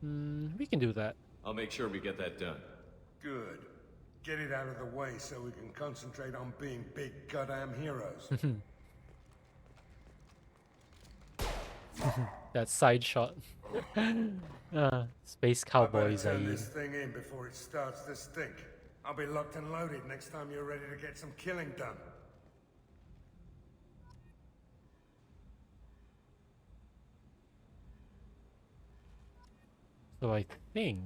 We can do that. I'll make sure we get that done. Good. Get it out of the way so we can concentrate on being big goddamn heroes. That side shot. Space cowboys. I better turn this thing in before it starts to stink. I'll be locked and loaded next time you're ready to get some killing done. So I think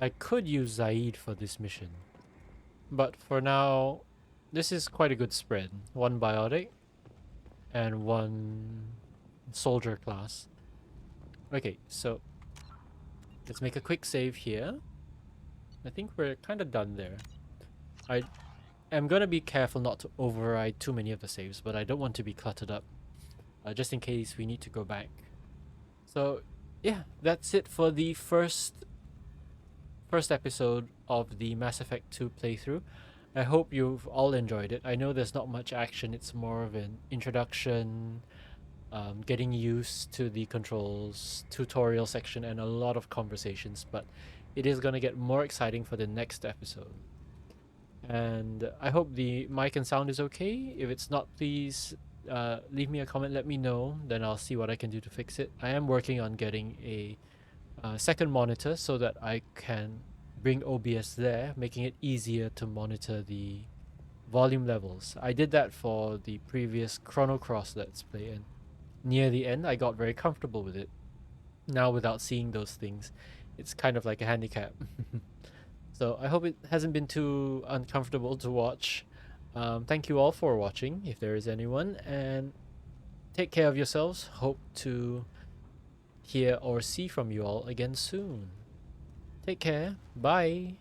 I could use Zaid for this mission. But for now, this is quite a good spread. 1 biotic and 1 soldier class. Okay, so let's make a quick save here. I think we're kind of done there. I am going to be careful not to override too many of the saves, but I don't want to be cluttered up. Just in case we need to go back. So yeah, that's it for the first episode of the Mass Effect 2 playthrough. I hope you've all enjoyed it. I know there's not much action, it's more of an introduction, getting used to the controls, tutorial section, and a lot of conversations, but it is going to get more exciting for the next episode. And I hope the mic and sound is okay. If it's not, please leave me a comment, let me know, then I'll see what I can do to fix it. I am working on getting a second monitor so that I can bring OBS there, making it easier to monitor the volume levels. I did that for the previous Chrono Cross Let's Play, and near the end I got very comfortable with it. Now, without seeing those things, it's kind of like a handicap. So I hope it hasn't been too uncomfortable to watch. Thank you all for watching, if there is anyone, and take care of yourselves. Hope to hear or see from you all again soon. Take care. Bye.